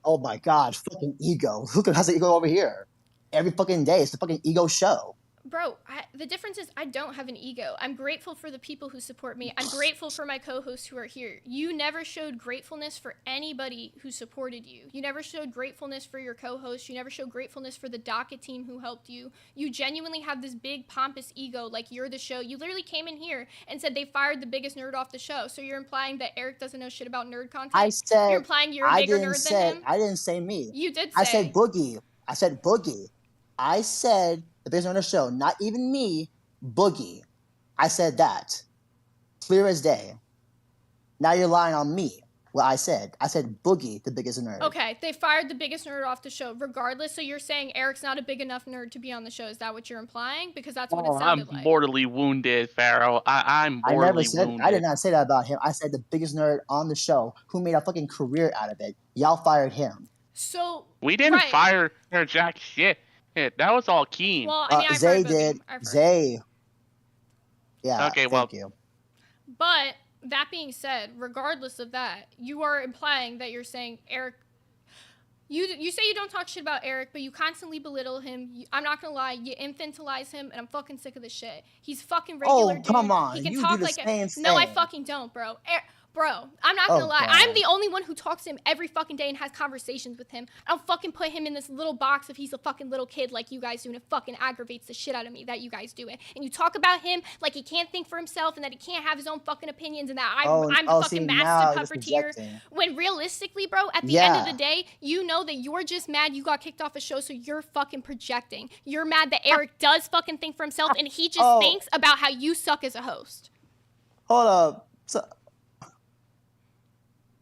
Oh my god, fucking ego. Who has an ego over here? Every fucking day, it's the fucking ego show.
Bro, the difference is I don't have an ego. I'm grateful for the people who support me. I'm grateful for my co-hosts who are here. You never showed gratefulness for anybody who supported you. You never showed gratefulness for your co-hosts. You never showed gratefulness for the docket team who helped you. You genuinely have this big pompous ego like you're the show. You literally came in here and said they fired the biggest nerd off the show. So you're implying that Eric doesn't know shit about nerd content?
I said
You're implying you're a bigger nerd than him?
I didn't say me.
You did say.
I said Boogie. I said Boogie. I said the biggest nerd on the show, not even me, Boogie. I said that. Clear as day. Now you're lying on me. What I said. I said Boogie, the biggest nerd.
Okay, they fired the biggest nerd off the show regardless, so you're saying Eric's not a big enough nerd to be on the show. Is that what you're implying? Because that's what it sounded
I'm
like.
mortally wounded, Pharaoh. I'm mortally wounded.
I did not say that about him. I said the biggest nerd on the show who made a fucking career out of it. Y'all fired him.
So
we didn't fire jack shit. That was all Keen.
Well, I mean,
Zay did. Zay. Yeah.
Okay,
thank you.
But that being said, regardless of that, you are implying that you're saying Eric. You say you don't talk shit about Eric, but you constantly belittle him. I'm not gonna lie, you infantilize him, and I'm fucking sick of this shit. He's fucking regular.
Oh, come on.
He can
you
talk
do the
like
same
No, I
thing.
fucking don't, bro. Bro, I'm not gonna lie.
God.
I'm the only one who talks to him every fucking day and has conversations with him. I don't fucking put him in this little box if he's a fucking little kid like you guys do, and it fucking aggravates the shit out of me that you guys do it. And you talk about him like he can't think for himself and that he can't have his own fucking opinions and that I'm the fucking master puppeteer. When realistically, bro, at the end of the day, you know that you're just mad you got kicked off a show, so you're fucking projecting. You're mad that Eric does fucking think for himself and he just thinks about how you suck as a host.
Hold up. So,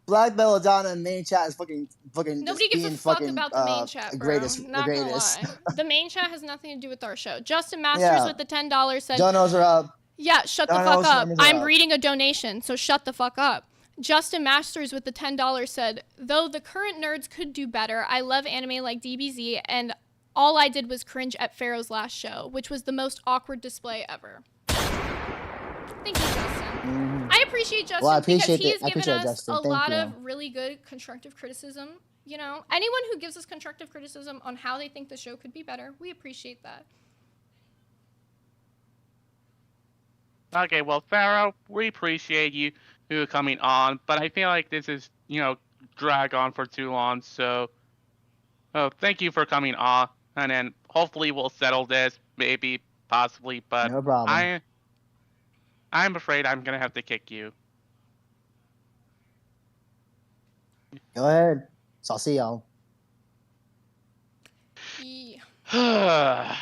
Black Belladonna in main chat is fucking.
Nobody gives a fuck about the main chat, bro.
Greatest,
Not
the greatest.
gonna lie. The main chat has nothing to do with our show. Justin Masters with the $10 said.
Donos are up.
Yeah, shut the fuck up. I'm reading a donation, so shut the fuck up. Justin Masters with the $10 said, though the current nerds could do better, I love anime like DBZ, and all I did was cringe at Pharaoh's last show, which was the most awkward display ever. Thank you, Justin. I appreciate Justin because he has given us a lot of really good constructive criticism. You know, anyone who gives us constructive criticism on how they think the show could be better, we appreciate that.
Okay, well, Pharaoh, we appreciate you coming on, but I feel like this is, drag on for too long, so thank you for coming on, and then hopefully we'll settle this, maybe, possibly, but
no problem.
I'm afraid I'm gonna have to kick you.
Go ahead. So I'll see y'all.
Yeah.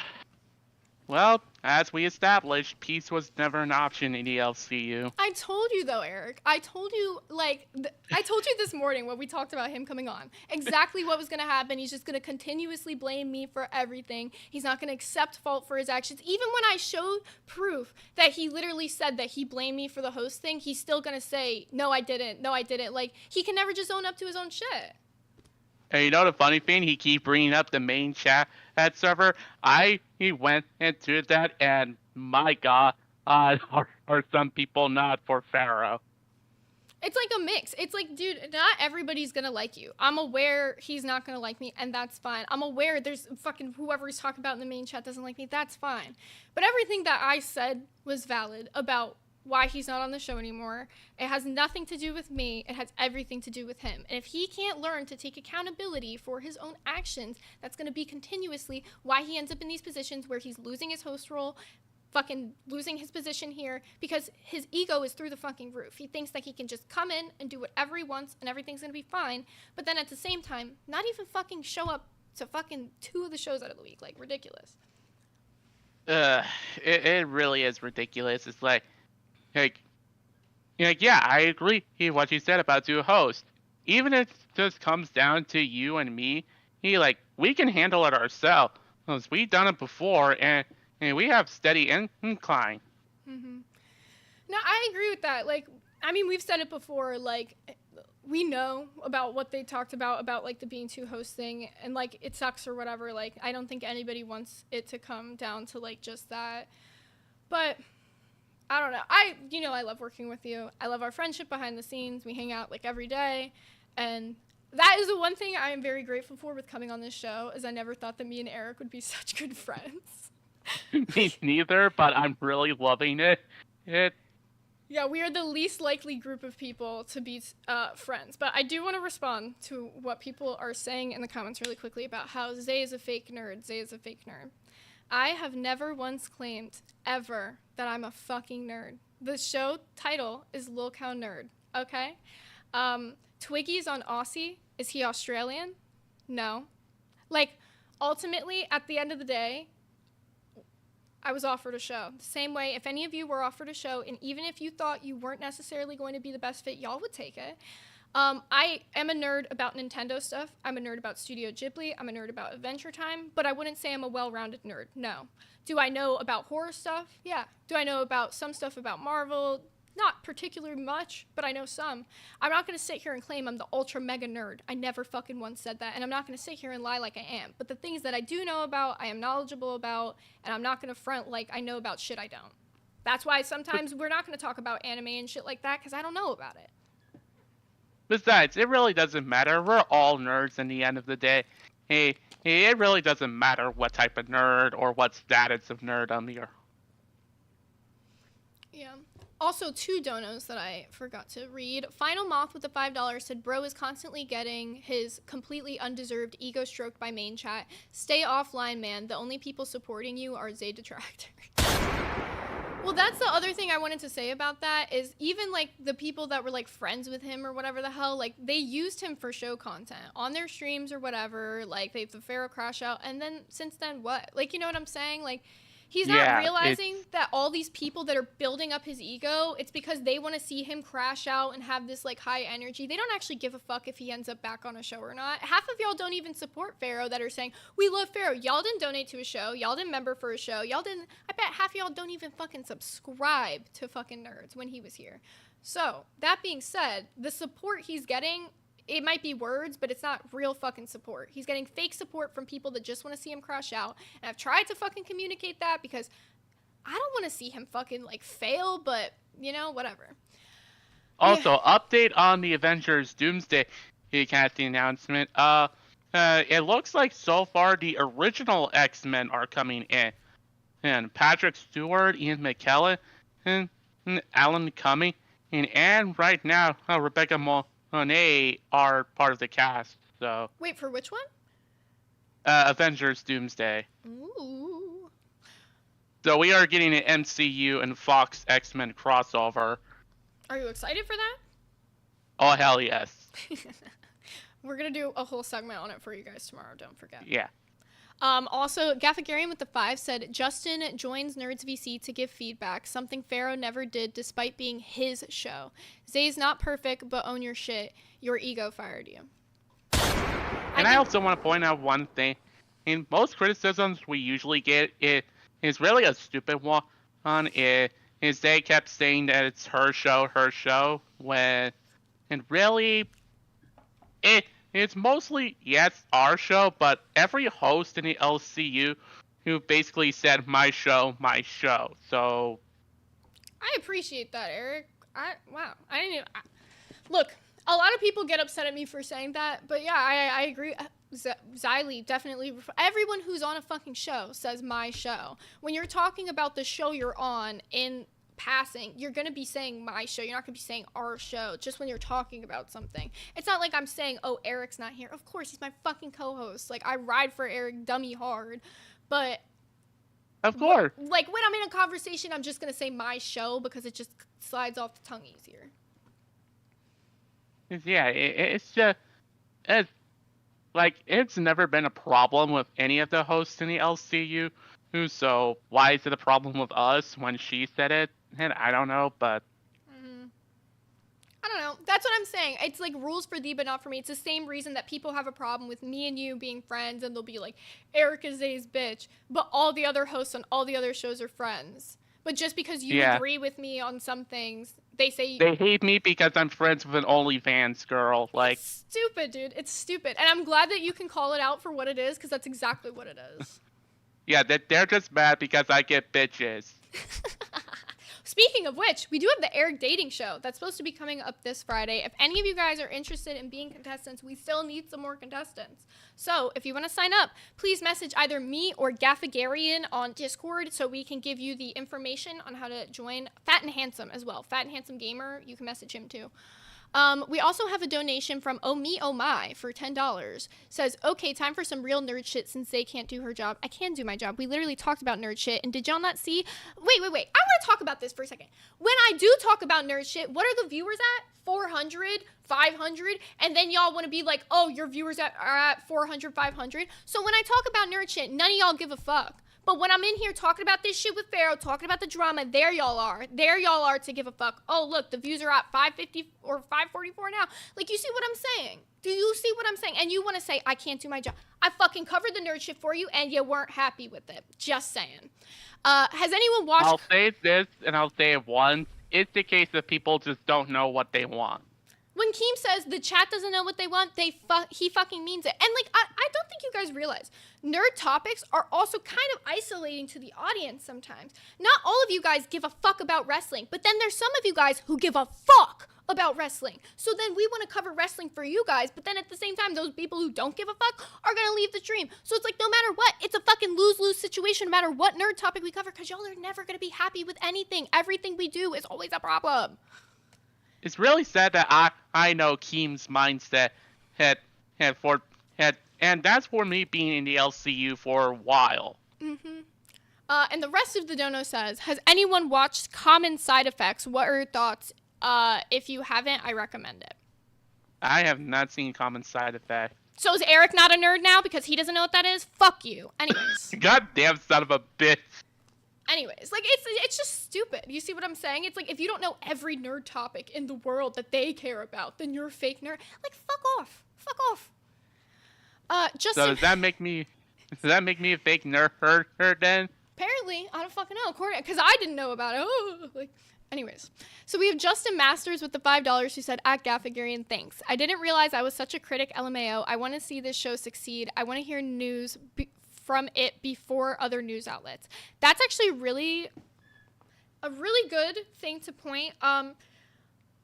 Well, as we established, peace was never an option in the LCU.
I told you though, Eric. I told you I told you this morning when we talked about him coming on exactly what was going to happen. He's just going to continuously blame me for everything. He's not going to accept fault for his actions. Even when I showed proof that he literally said that he blamed me for the host thing, he's still going to say, "No, I didn't. No, I didn't." Like, he can never just own up to his own shit.
And you know the funny thing? He keep bringing up the main chat server. He went and did that, and my God, are some people not for Pharaoh?
It's like a mix. It's like, dude, not everybody's gonna like you. I'm aware he's not gonna like me, and that's fine. I'm aware there's fucking whoever he's talking about in the main chat doesn't like me. That's fine. But everything that I said was valid about why he's not on the show anymore. It has nothing to do with me. It has everything to do with him. And if he can't learn to take accountability for his own actions, that's going to be continuously why he ends up in these positions where he's losing his host role, fucking losing his position here, because his ego is through the fucking roof. He thinks that he can just come in and do whatever he wants and everything's going to be fine. But then at the same time, not even fucking show up to fucking 2 of the shows out of the week. Like, ridiculous.
It really is ridiculous. It's like, yeah, I agree with what you said about to host. Even if it just comes down to you and me, we can handle it ourselves. Because we've done it before, and we have steady incline.
Mm-hmm. No, I agree with that. Like, I mean, we've said it before, like, we know about what they talked about like, the being 2 host thing, and, like, it sucks or whatever. Like, I don't think anybody wants it to come down to, like, just that. But I don't know. I love working with you. I love our friendship behind the scenes. We hang out like every day. And that is the one thing I am very grateful for with coming on this show, is I never thought that me and Eric would be such good friends.
Me neither, but I'm really loving it.
Yeah, we are the least likely group of people to be friends. But I do want to respond to what people are saying in the comments really quickly about how Zay is a fake nerd. Zay is a fake nerd. I have never once claimed, ever, that I'm a fucking nerd. The show title is Lil Cow Nerd, okay? Twiggy's on Aussie. Is he Australian? No. Like, ultimately, at the end of the day, I was offered a show. The same way, if any of you were offered a show, and even if you thought you weren't necessarily going to be the best fit, y'all would take it. I am a nerd about Nintendo stuff. I'm a nerd about Studio Ghibli. I'm a nerd about Adventure Time, but I wouldn't say I'm a well-rounded nerd, no. Do I know about horror stuff? Yeah. Do I know about some stuff about Marvel? Not particularly much, but I know some. I'm not going to sit here and claim I'm the ultra mega nerd. I never fucking once said that, and I'm not going to sit here and lie like I am. But the things that I do know about, I am knowledgeable about, and I'm not going to front like I know about shit I don't. That's why sometimes we're not going to talk about anime and shit like that, because I don't know about it.
Besides, it really doesn't matter. We're all nerds in the end of the day. Hey, it really doesn't matter what type of nerd or what status of nerd I'm here.
Yeah. Also, 2 donos that I forgot to read. Final Moth with the $5 said, bro is constantly getting his completely undeserved ego stroked by main chat. Stay offline, man. The only people supporting you are Zay detractors. Well, that's the other thing I wanted to say about that is even, like, the people that were, like, friends with him or whatever the hell, like, they used him for show content on their streams or whatever. Like, they have the Pharaoh crash out, and then since then, what? Like, you know what I'm saying? Like, he's not realizing that all these people that are building up his ego, it's because they want to see him crash out and have this, like, high energy. They don't actually give a fuck if he ends up back on a show or not. Half of y'all don't even support Pharaoh that are saying, we love Pharaoh. Y'all didn't donate to a show. Y'all didn't member for a show. I bet half of y'all don't even fucking subscribe to fucking Nerds when he was here. So, that being said, the support he's getting, it might be words, but it's not real fucking support. He's getting fake support from people that just want to see him crash out. And I've tried to fucking communicate that because I don't want to see him fucking, like, fail, but, you know, whatever.
Also, update on the Avengers Doomsday casting announcement. It looks like so far the original X-Men are coming in. And Patrick Stewart, Ian McKellen, and Alan Cumming, and right now, Rebecca Monet are part of the cast. So
wait, for which one?
Avengers Doomsday.
Ooh.
So we are getting an MCU and Fox X-Men crossover.
Are you excited for that?
Oh, hell yes.
We're going to do a whole segment on it for you guys tomorrow, don't forget.
Yeah.
Also, Gaffagarian with the 5 said, Justin joins Nerds VC to give feedback, something Pharaoh never did despite being his show. Zay's not perfect, but own your shit. Your ego fired you.
And I also want to point out one thing. In most criticisms we usually get, it is really a stupid one. Is they kept saying that it's her show, when, and really, it's mostly, yes, our show, but every host in the LCU who basically said, my show, so...
I appreciate that, Eric. Wow. I didn't even... Look, a lot of people get upset at me for saying that, but yeah, I agree. Xylee definitely... Everyone who's on a fucking show says my show. When you're talking about the show you're on in passing, you're going to be saying my show. You're not going to be saying our show just when you're talking about something. It's not like I'm saying, oh, Eric's not here. Of course, he's my fucking co-host. Like, I ride for Eric dummy hard, but...
Of course.
Like, when I'm in a conversation, I'm just going to say my show because it just slides off the tongue easier.
Yeah, it's just... It's never been a problem with any of the hosts in the LCU, so why is it a problem with us when she said it? And I don't know, but...
I don't know. That's what I'm saying. It's like rules for thee, but not for me. It's the same reason that people have a problem with me and you being friends, and they'll be like, Eric is Zay's bitch, but all the other hosts on all the other shows are friends. But just because you agree with me on some things, they say...
They hate me because I'm friends with an OnlyFans girl. Like,
it's stupid, dude. It's stupid. And I'm glad that you can call it out for what it is, because that's exactly what it is.
Yeah, they're just mad because I get bitches.
Speaking of which, we do have the Eric dating show that's supposed to be coming up this Friday. If any of you guys are interested in being contestants, we still need some more contestants. So if you want to sign up, please message either me or Gaffagarian on Discord so we can give you the information on how to join. Fat and Handsome as well. Fat and Handsome Gamer, you can message him too. We also have a donation from Oh Me Oh My for $10. Says, okay, time for some real nerd shit since they can't do her job. I can do my job. We literally talked about nerd shit. And did y'all not see? Wait. I want to talk about this for a second. When I do talk about nerd shit, what are the viewers at? 400, 500? And then y'all want to be like, oh, your viewers are at 400, 500. So when I talk about nerd shit, none of y'all give a fuck. But when I'm in here talking about this shit with Pharaoh, talking about the drama, there y'all are. There y'all are to give a fuck. Oh, look, the views are at 550 or 544 now. Like, you see what I'm saying? Do you see what I'm saying? And you want to say, I can't do my job. I fucking covered the nerd shit for you, and you weren't happy with it. Just saying. Has anyone watched...
I'll say this, and I'll say it once. It's the case that people just don't know what they want.
When Keem says the chat doesn't know what they want, he fucking means it. And, like, I don't think you guys realize, nerd topics are also kind of isolating to the audience sometimes. Not all of you guys give a fuck about wrestling, but then there's some of you guys who give a fuck about wrestling. So then we want to cover wrestling for you guys, but then at the same time, those people who don't give a fuck are going to leave the stream. So it's like, no matter what, it's a fucking lose-lose situation no matter what nerd topic we cover, because y'all are never going to be happy with anything. Everything we do is always a problem.
It's really sad that I know Keem's mindset and that's for me being in the LCU for a while.
And the rest of the dono says, has anyone watched Common Side Effects? What are your thoughts? If you haven't, I recommend it.
I have not seen Common Side Effects.
So is Eric not a nerd now because he doesn't know what that is? Fuck you. Anyways.
Goddamn son of a bitch.
Anyways, like, it's just stupid. You see what I'm saying? It's like, if you don't know every nerd topic in the world that they care about, then you're a fake nerd. Like, fuck off. Fuck off. Justin...
So does that make me a fake nerd then?
Apparently, I don't fucking know. Because I didn't know about it. Oh, like, anyways. So we have Justin Masters with the $5 who said, at Gaffagarian, thanks. I didn't realize I was such a critic, LMAO. I want to see this show succeed. I want to hear news from it before other news outlets. That's actually a really good thing to point.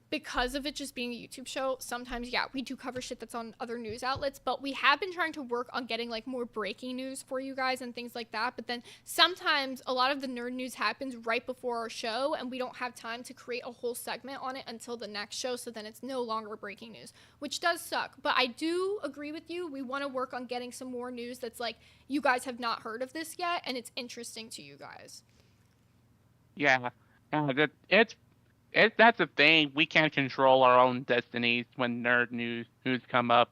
Because of it just being a YouTube show, sometimes, yeah, we do cover shit that's on other news outlets, but we have been trying to work on getting, like, more breaking news for you guys and things like that. But then sometimes a lot of the nerd news happens right before our show, and we don't have time to create a whole segment on it until the next show, so then it's no longer breaking news, which does suck. But I do agree with you. We want to work on getting some more news that's like, you guys have not heard of this yet, and it's interesting to you guys.
Yeah, that's the thing. We can't control our own destinies when nerd news come up.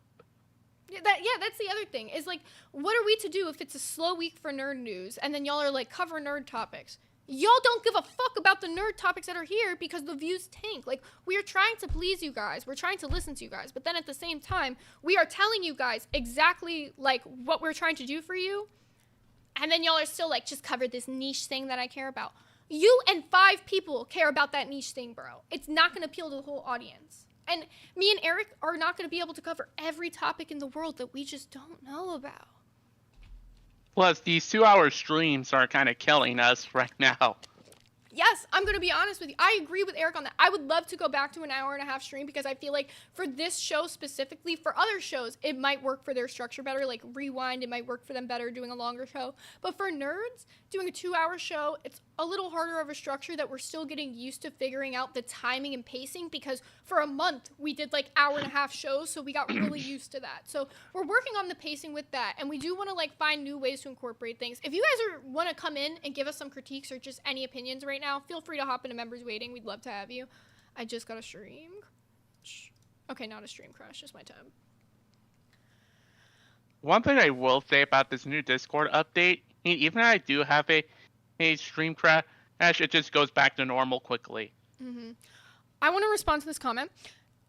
That's the other thing. Is like, what are we to do if it's a slow week for nerd news, and then y'all are like, cover nerd topics? Y'all don't give a fuck about the nerd topics that are here because the views tank. Like, we are trying to please you guys. We're trying to listen to you guys. But then at the same time, we are telling you guys exactly, like, what we're trying to do for you. And then y'all are still like, just cover this niche thing that I care about. You and 5 people care about that niche thing, bro. It's not going to appeal to the whole audience. And me and Eric are not going to be able to cover every topic in the world that we just don't know about.
Plus, these 2-hour streams are kind of killing us right now.
Yes, I'm going to be honest with you. I agree with Eric on that. I would love to go back to an hour and a half stream because I feel like for this show specifically, for other shows, it might work for their structure better. Like Rewind, it might work for them better doing a longer show. But for nerds, doing a 2-hour show, it's a little harder of a structure that we're still getting used to figuring out the timing and pacing because for a month we did like hour and a half shows, so we got really used to that. So we're working on the pacing with that, and we do want to like find new ways to incorporate things. If you guys want to come in and give us some critiques or just any opinions right now, feel free to hop into members waiting. We'd love to have you. I just got a stream crush. Okay, not a stream crush, just my tab.
One thing I will say about this new Discord update, even if I do have a stream crash, it just goes back to normal quickly.
Mm-hmm. I want to respond to this comment.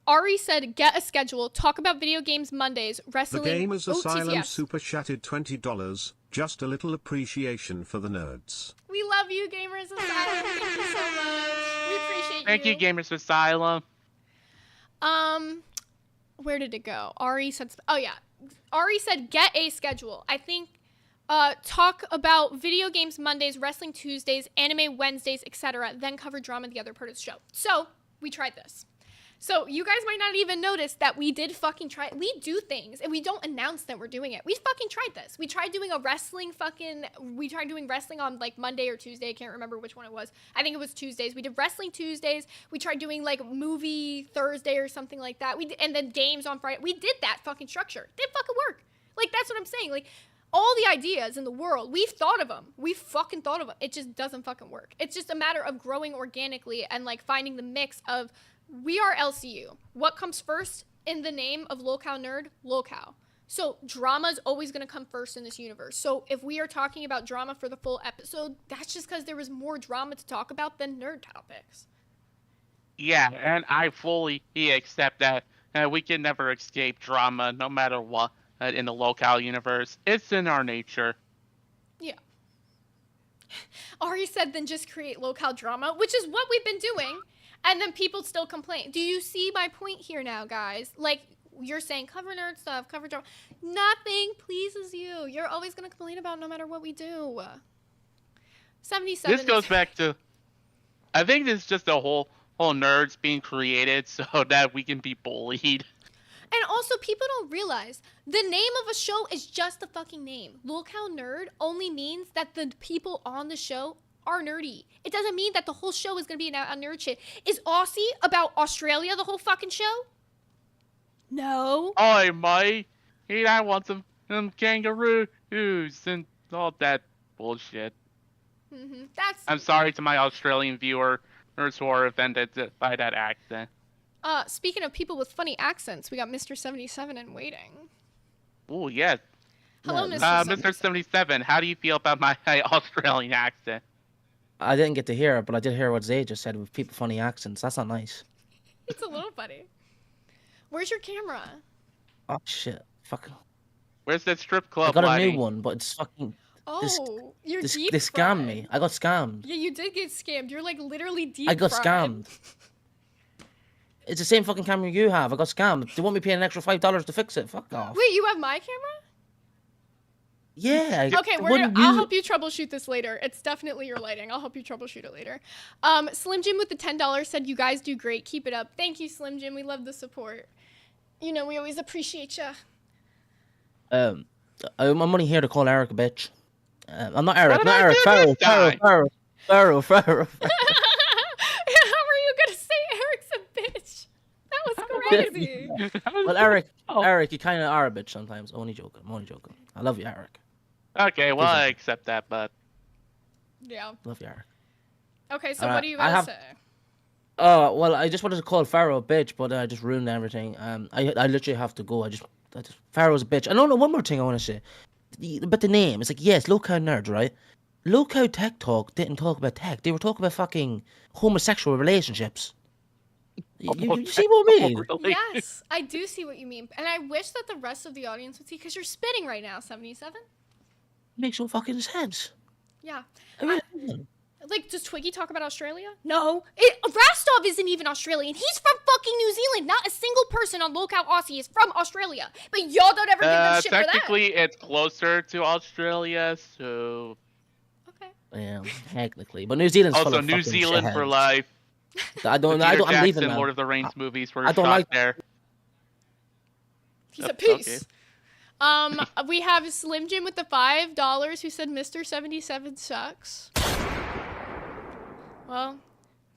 Ari said, get a schedule, talk about video games Mondays, wrestling,
The Gamers Asylum
TCS.
super chatted $20. Just a little appreciation for the nerds.
We love you, Gamers Asylum. Thank you so much. We appreciate you.
Thank you, Gamers Asylum.
Where did it go? Ari said, oh yeah. Ari said, get a schedule. I think, talk about video games Mondays, wrestling Tuesdays, anime Wednesdays, etc. Then cover drama the other part of the show. So, we tried this. So, you guys might not even notice that we did fucking try it. We do things, and we don't announce that we're doing it. We fucking tried this. We tried doing we tried doing wrestling on, like, Monday or Tuesday. I can't remember which one it was. I think it was Tuesdays. We did wrestling Tuesdays. We tried doing, like, movie Thursday or something like that. And then games on Friday. We did that fucking structure. It didn't fucking work. Like, that's what I'm saying. Like, all the ideas in the world, we've thought of them. We fucking thought of them. It just doesn't fucking work. It's just a matter of growing organically and, like, finding the mix of we are LCU. What comes first in the name of Lolcow Nerd? Lolcow. So drama is always going to come first in this universe. So if we are talking about drama for the full episode, that's just because there was more drama to talk about than nerd topics.
Yeah, and I fully accept that we can never escape drama no matter what in the Lolcow universe. It's in our nature.
Yeah. Ari said then just create Lolcow drama, which is what we've been doing. And then people still complain. Do you see my point here now, guys? Like, you're saying cover nerd stuff, cover drama. Nothing pleases you. You're always going to complain about no matter what we do. 77
This goes back to... I think this is just a whole nerds being created so that we can be bullied.
And also, people don't realize the name of a show is just the fucking name. Lolcow Nerd only means that the people on the show are nerdy. It doesn't mean that the whole show is going to be a nerd shit. Is Aussie about Australia the whole fucking show? No.
I might. Hey, I want some kangaroos and all that bullshit.
Mm-hmm.
I'm sorry to my Australian viewers who are offended by that accent.
Speaking of people with funny accents, we got Mr. 77 in waiting.
Oh, yes.
Hello, Mr.
Mr. 77, how do you feel about my Australian accent?
I didn't get to hear it, but I did hear what Zay just said with people funny accents. That's not nice.
It's a little funny. Where's your camera?
Oh shit! Fucking.
Where's that strip club?
I got
lighting?
a new one, but it's fucking.
You're deep
They scammed me. I got scammed.
Yeah, you did get scammed. You're like literally deep.
I got
fried.
scammed. It's the same fucking camera you have. I got scammed. They want me paying an extra $5 to fix it. Fuck off.
Wait, you have my camera?
Yeah.
Okay, I'll help you troubleshoot this later. It's definitely your lighting. I'll help you troubleshoot it later. Slim Jim with the $10 said, you guys do great. Keep it up. Thank you, Slim Jim. We love the support. You know, we always appreciate you.
I'm only here to call Eric a bitch. I'm not Eric. Not Eric. Pharaoh.
How are you going to say Eric's a bitch? That was crazy.
Well, Eric, you kind of are a bitch sometimes. I'm only joking. I love you, Eric.
Okay, well, I accept that, but...
Yeah.
Love you, Eric.
Okay, so what do you got to say?
Oh, well, I just wanted to call Pharaoh a bitch, but I just ruined everything. I literally have to go. I just Pharaoh's a bitch. And no, one more thing I want to say. But the name, it's like, yes, Low Cow Nerds, right? Low Cow Tech Talk didn't talk about tech. They were talking about fucking homosexual relationships. You see what I mean?
Yes, I do see what you mean. And I wish that the rest of the audience would see, because you're spitting right now, 77.
Makes no fucking sense.
Yeah.
I mean,
Like, does Twiggy talk about Australia? No. Rastov isn't even Australian. He's from fucking New Zealand. Not a single person on Locale Aussie is from Australia. But y'all don't ever give them shit for that.
Technically, it's closer to Australia, so...
Okay.
Yeah, technically. But New Zealand's full
Also,
of
New
fucking
Zealand for
shitheads.
life.
I'm leaving
Jackson,
now.
Lord of the Rings movies were
I don't
shot
like-
there.
He's a piece. Okay. We have Slim Jim with the $5 who said Mr. 77 sucks. Well,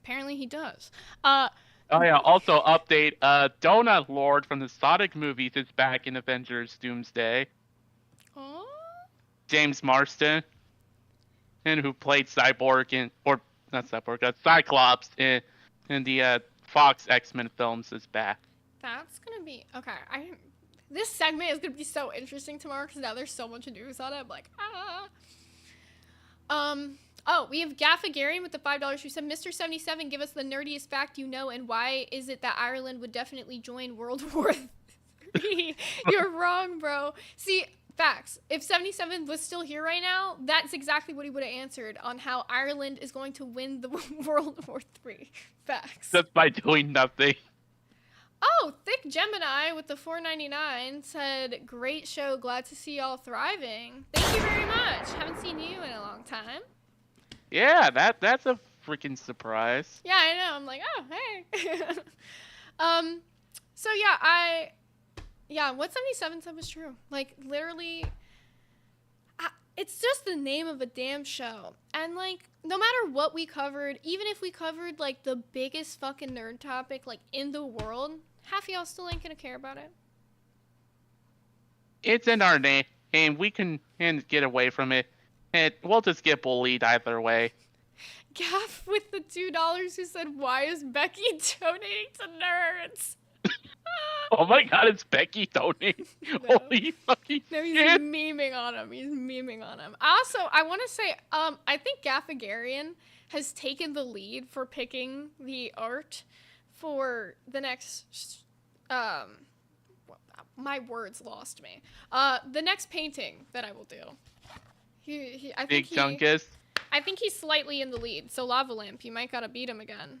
apparently he does.
Oh yeah, also update, Donut Lord from the Sonic movies is back in Avengers Doomsday.
Oh?
James Marsden, and who played Cyborg Cyclops in the Fox X-Men films is back.
That's gonna be okay. This segment is gonna be so interesting tomorrow because now there's so much news on it. I'm like, Oh, we have Gaffagarian with the $5 who said, Mr. 77, give us the nerdiest fact you know, and why is it that Ireland would definitely join World War III? You're wrong, bro. See, facts. If 77 was still here right now, that's exactly what he would have answered on how Ireland is going to win the World War III. Facts.
Just by doing nothing.
Oh, Thick Gemini with the $4.99 said, great show, glad to see y'all thriving. Thank you very much. Haven't seen you in a long time.
Yeah, that's a freaking surprise.
Yeah, I know. I'm like, oh, hey. So yeah, what 77 said was true. Like, literally, it's just the name of a damn show. And, like, no matter what we covered, even if we covered, like, the biggest fucking nerd topic, like, in the world, half of y'all still ain't gonna care about it.
It's in our name, and we can get away from it. And we'll just get bullied either way.
Gaff with the $2 who said, why is Becky donating to nerds?
Oh my god, it's Becky donating.
No.
Holy fucking
No, he's
shit.
memeing on him. Also, I want to say, I think Gaffagarian has taken the lead for picking the art for the next, my words lost me. The next painting that I will do. I think
Chunkus.
I think he's slightly in the lead, so Lava Lamp, you might gotta beat him again.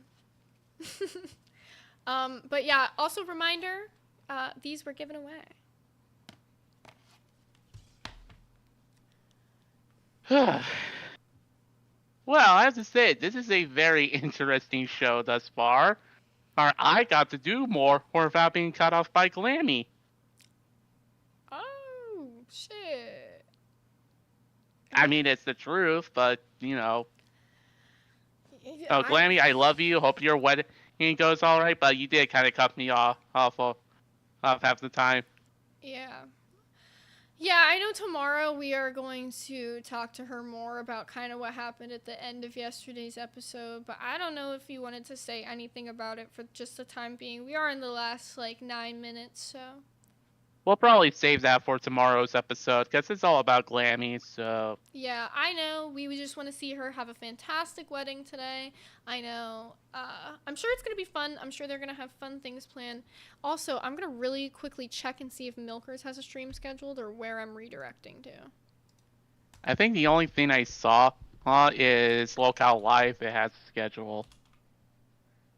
But yeah, also reminder, these were given away.
Well, as I said, this is a very interesting show thus far. I got to do more without being cut off by Glammy.
Oh, shit.
I mean, it's the truth, but, you know.
Yeah,
Oh, Glammy, I love you. Hope your wedding goes all right, but you did kind of cut me off half the time.
Yeah. Yeah, I know tomorrow we are going to talk to her more about kind of what happened at the end of yesterday's episode, but I don't know if you wanted to say anything about it for just the time being. We are in the last, 9 minutes, so...
We'll probably save that for tomorrow's episode, because it's all about Glammy, so...
Yeah, I know. We would just want to see her have a fantastic wedding today. I know. I'm sure it's going to be fun. I'm sure they're going to have fun things planned. Also, I'm going to really quickly check and see if Milkers has a stream scheduled or where I'm redirecting to.
I think the only thing I saw is Locale Live. It has a schedule.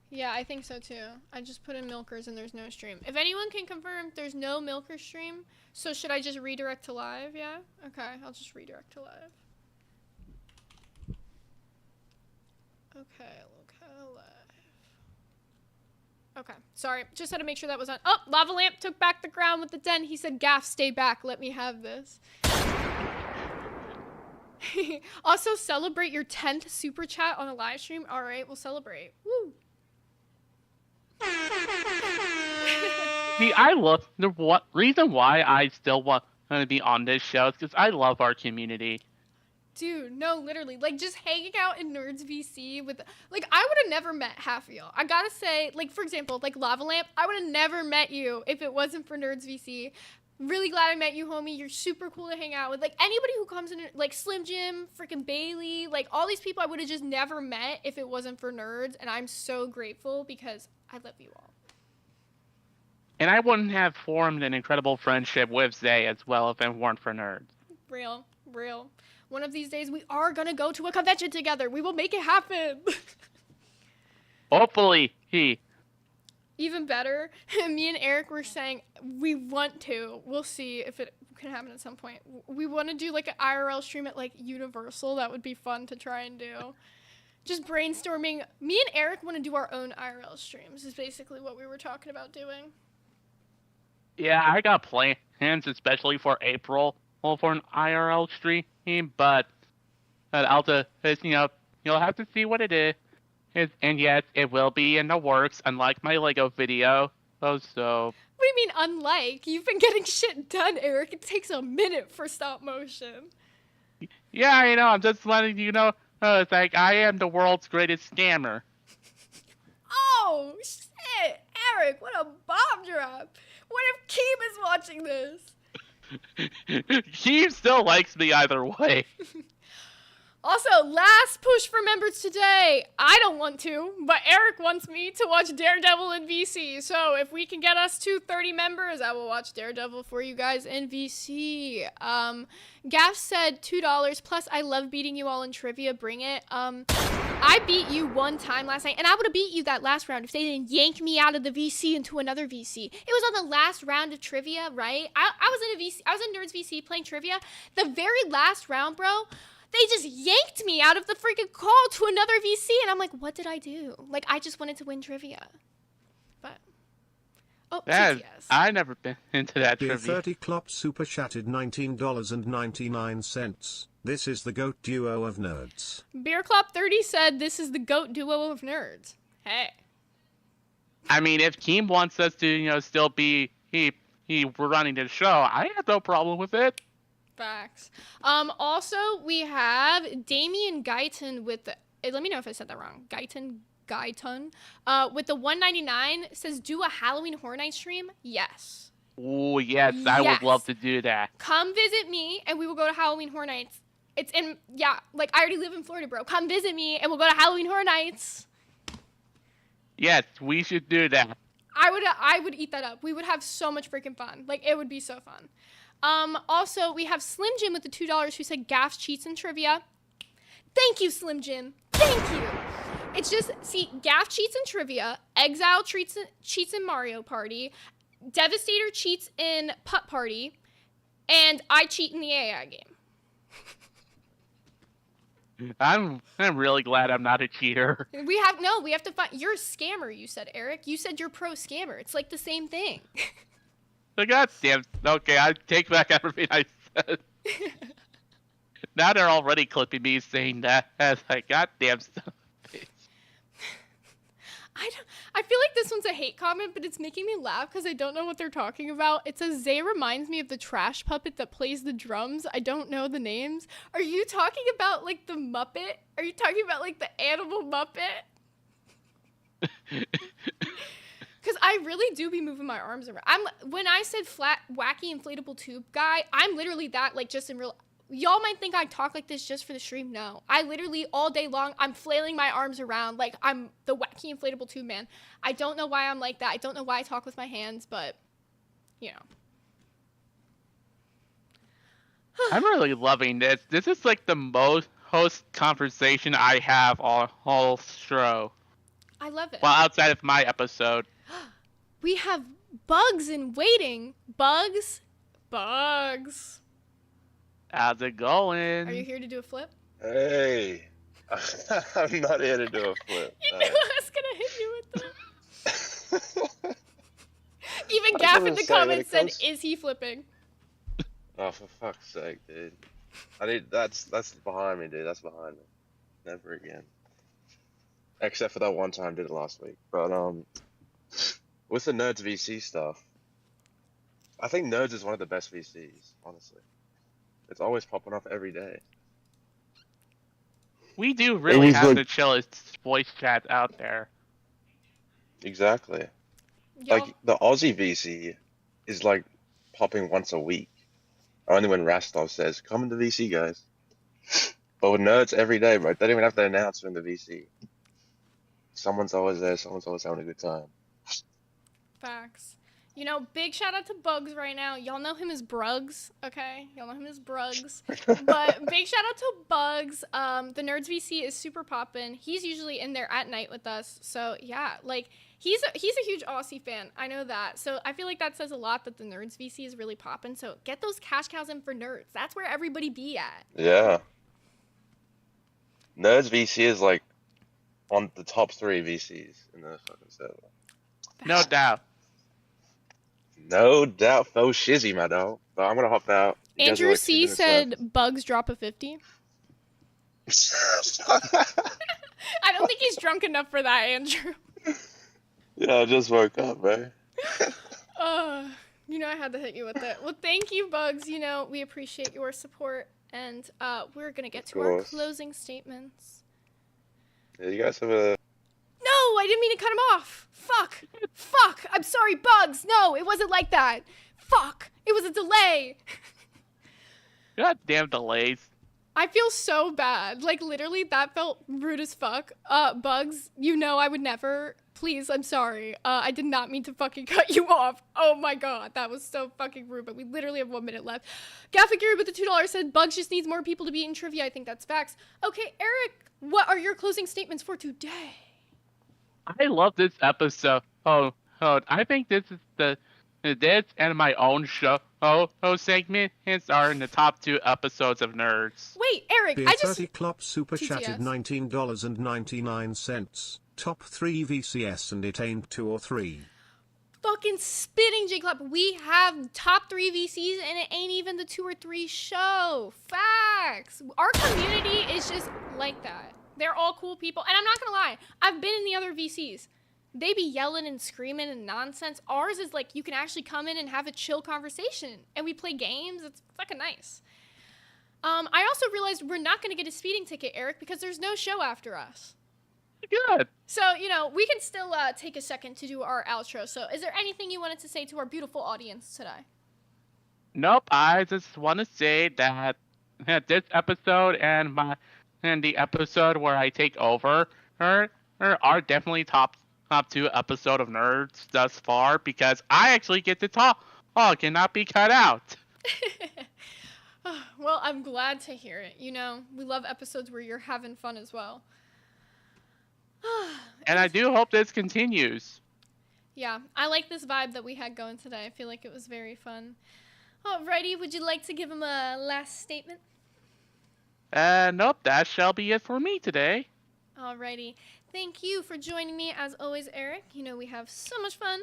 Yeah, I think so too. I just put in Milkers and there's no stream. If anyone can confirm there's no Milkers stream, so should I just redirect to live? Yeah? Okay, I'll just redirect to live. Okay, Locale Live. Okay, sorry. Just had to make sure that was on. Oh, Lava Lamp took back the ground with the den. He said, Gaff, stay back. Let me have this. Also, celebrate your 10th super chat on a live stream. All right, we'll celebrate. Woo.
See, the reason why I still want to be on this show is because I love our community.
Dude, no, literally, just hanging out in Nerds VC with, I would have never met half of y'all. I gotta say, for example, Lava Lamp, I would have never met you if it wasn't for Nerds VC. Really glad I met you, homie. You're super cool to hang out with. Like, anybody who comes in, like, Slim Jim, freaking Bailey, like, all these people I would have just never met if it wasn't for nerds, and I'm so grateful because I love you all.
And I wouldn't have formed an incredible friendship with Zay as well if it weren't for nerds.
Real. One of these days, we are gonna go to a convention together. We will make it happen.
Hopefully, he.
Even better, me and Eric were saying we want to. We'll see if it can happen at some point. We want to do like an IRL stream at like Universal. That would be fun to try and do. Just brainstorming. Me and Eric want to do our own IRL streams is basically what we were talking about doing.
Yeah, I got plans, especially for April, for an IRL stream, but I'll just, you'll have to see what it is. And yes, it will be in the works, unlike my Lego video. Oh, so.
What do you mean, unlike? You've been getting shit done, Eric. It takes a minute for stop motion.
Yeah, I know. I'm just letting you know. It's like I am the world's greatest scammer.
Oh, shit. Eric, what a bomb drop. What if Keem is watching this?
He still likes me either way.
Also, last push for members today. I don't want to, but Eric wants me to watch Daredevil in VC. So if we can get us to 30 members, I will watch Daredevil for you guys in VC. Gaff said $2, plus I love beating you all in trivia. Bring it. I beat you one time last night, and I would have beat you that last round if they didn't yank me out of the VC into another VC. It was on the last round of trivia, right? I was in a VC. I was in Nerds VC playing trivia. The very last round, bro. They just yanked me out of the freaking call to another VC, and I'm like, what did I do? Like, I just wanted to win trivia. But, oh, TTS.
I never been into that
Beer
trivia.
30 Clop super chatted $19.99. This is the GOAT duo of nerds.
Beer Clop 30 said this is the GOAT duo of nerds. Hey.
I mean, if Keem wants us to, still be we're running the show, I have no problem with it.
Facts. Also, we have Damian Guyton with the, let me know if I said that wrong. Guyton, with the $1.99 says, do a Halloween Horror Night stream? Yes.
Oh, yes, I would love to do that.
Come visit me, and we will go to Halloween Horror Nights. It's in, I already live in Florida, bro. Come visit me, and we'll go to Halloween Horror Nights.
Yes, we should do that.
I would eat that up. We would have so much freaking fun. Like, it would be so fun. Also, we have Slim Jim with the $2 who said Gaff cheats in trivia. Thank you, Slim Jim. Thank you. It's just, see, Gaff cheats in trivia, Exile cheats in Mario Party, Devastator cheats in Putt Party, and I cheat in the AI game.
I'm really glad I'm not a cheater.
We have to find, you're a scammer, you said, Eric. You said you're pro scammer. It's like the same thing.
Goddamn. Okay, I take back everything I said. Now they're already clipping me saying that as like goddamn stuff.
I feel like this one's a hate comment, but it's making me laugh because I don't know what they're talking about. It says Zay reminds me of the trash puppet that plays the drums. I don't know the names. Are you talking about like the Muppet? Are you talking about like the animal Muppet? Because I really do be moving my arms around. When I said flat, wacky, inflatable tube guy, I'm literally that, like, just in real. Y'all might think I talk like this just for the stream. No. I literally, all day long, I'm flailing my arms around like I'm the wacky, inflatable tube man. I don't know why I'm like that. I don't know why I talk with my hands, but,
I'm really loving this. This is, like, the most host conversation I have all whole show.
I love it.
Well, outside of my episode.
We have Bugs in waiting. Bugs.
How's it going?
Are you here to do a flip?
Hey. I'm not here to do a flip.
You knew I was going to hit you with that. Even Gaff in the comments said, is he flipping?
Oh, for fuck's sake, dude. That's behind me, dude. That's behind me. Never again. Except for that one time I did it last week. But, with the Nerds VC stuff, I think Nerds is one of the best VCs, honestly. It's always popping up every day.
We do really have the chillest voice chat out there.
Exactly.
Yo.
Like, the Aussie VC is, like, popping once a week. Only when Rastov says, "Come into VC, guys." But with nerds every day, bro, they don't even have to announce in the VC. Someone's always there. Someone's always having a good time.
Facts. You know, big shout out to Bugs right now. Y'all know him as Brugs, okay? Y'all know him as Brugs. But big shout out to Bugs. The Nerds VC is super poppin'. He's usually in there at night with us. So yeah, like he's a huge Aussie fan. I know that. So I feel like that says a lot that the Nerds VC is really poppin'. So get those cash cows in for nerds. That's where everybody be at.
Yeah. Nerds VC is like on the top 3 VCs in the fucking server.
No doubt.
No doubt, faux shizzy, my dog. But I'm gonna hop out. You guys are
Andrew
like 2
C
minutes
said
left.
Bugs drop a 50. I don't think he's drunk enough for that, Andrew.
Yeah, I just woke up, bro.
You know I had to hit you with it. Well, thank you, Bugs. You know, we appreciate your support. And we're going to get to our closing statements.
Yeah, you guys have a...
No, I didn't mean to cut him off. Fuck. I'm sorry, Bugs. No, it wasn't like that. Fuck. It was a delay.
Goddamn delays.
I feel so bad. Like, literally, that felt rude as fuck. Bugs, you know I would never. Please, I'm sorry. I did not mean to fucking cut you off. Oh my god, that was so fucking rude, but we literally have 1 minute left. Gaffagiri with the $2 said, Bugs just needs more people to be in trivia. I think that's facts. Okay, Eric, what are your closing statements for today?
I love this episode. I think this and my own show segments are in the top 2 episodes of Nerds.
Wait, Eric,
Beer
I just...
30 Clop super chatted
TTS.
$19.99. Top 3 VCS and it ain't 2 or 3.
Fucking spitting, J-Club. We have top 3 VCs and it ain't even the 2 or 3 show. Facts. Our community is just like that. They're all cool people. And I'm not gonna lie, I've been in the other VCs. They be yelling and screaming and nonsense. Ours is like you can actually come in and have a chill conversation. And we play games. It's fucking nice. I also realized we're not gonna get a speeding ticket, Eric, because there's no show after us.
Good.
So, you know, we can still take a second to do our outro. So is there anything you wanted to say to our beautiful audience today?
Nope, I just want to say that this episode and the episode where I take over are definitely top 2 episode of Nerds thus far because I actually get to talk and not be cut out.
Well, I'm glad to hear it. You know, we love episodes where you're having fun as well.
And I do hope this continues.
Yeah, I like this vibe that we had going today. I feel like it was very fun. Alrighty, would you like to give him a last statement?
Nope, that shall be it for me today.
Alrighty. Thank you for joining me, as always, Eric. You know, we have so much fun.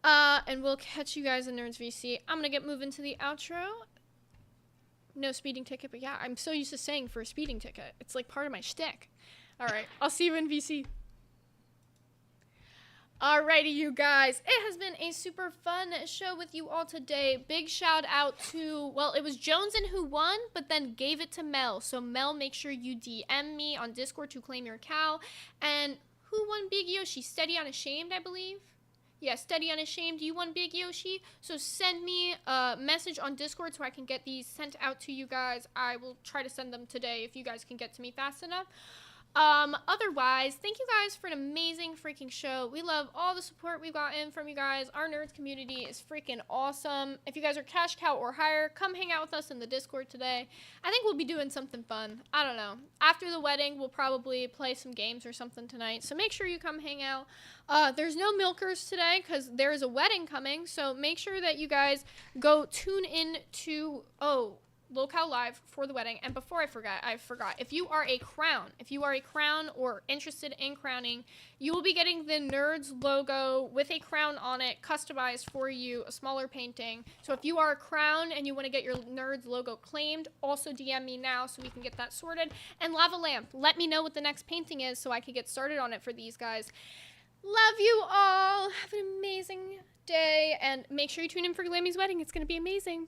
And we'll catch you guys in Nerds VC. I'm gonna get moving to the outro. No speeding ticket, but yeah, I'm so used to saying for a speeding ticket. It's like part of my shtick. Alright, I'll see you in VC. Alrighty, you guys. It has been a super fun show with you all today. Big shout out to, well, it was Joneson who won, but then gave it to Mel. So Mel, make sure you DM me on Discord to claim your cow. And who won Big Yoshi? Steady Unashamed, I believe. Yeah, Steady Unashamed, you won Big Yoshi. So send me a message on Discord so I can get these sent out to you guys. I will try to send them today if you guys can get to me fast enough. Otherwise, thank you guys for an amazing freaking show. We love all the support we've gotten from you guys. Our nerds community is freaking awesome. If you guys are cash cow or higher, come hang out with us in the Discord today. I think we'll be doing something fun. I don't know. After the wedding, we'll probably play some games or something tonight. So make sure you come hang out. There's no milkers today because there's a wedding coming. So make sure that you guys go tune in to, Locale Live for the wedding. And before I forgot, if you are a crown or interested in crowning, you will be getting the Nerds logo with a crown on it, customized for you, a smaller painting. So if you are a crown and you want to get your Nerds logo claimed, also DM me now so we can get that sorted. And Lava Lamp, let me know what the next painting is so I can get started on it for these guys. Love you all. Have an amazing day. And make sure you tune in for Glamys wedding. It's going to be amazing. Bye.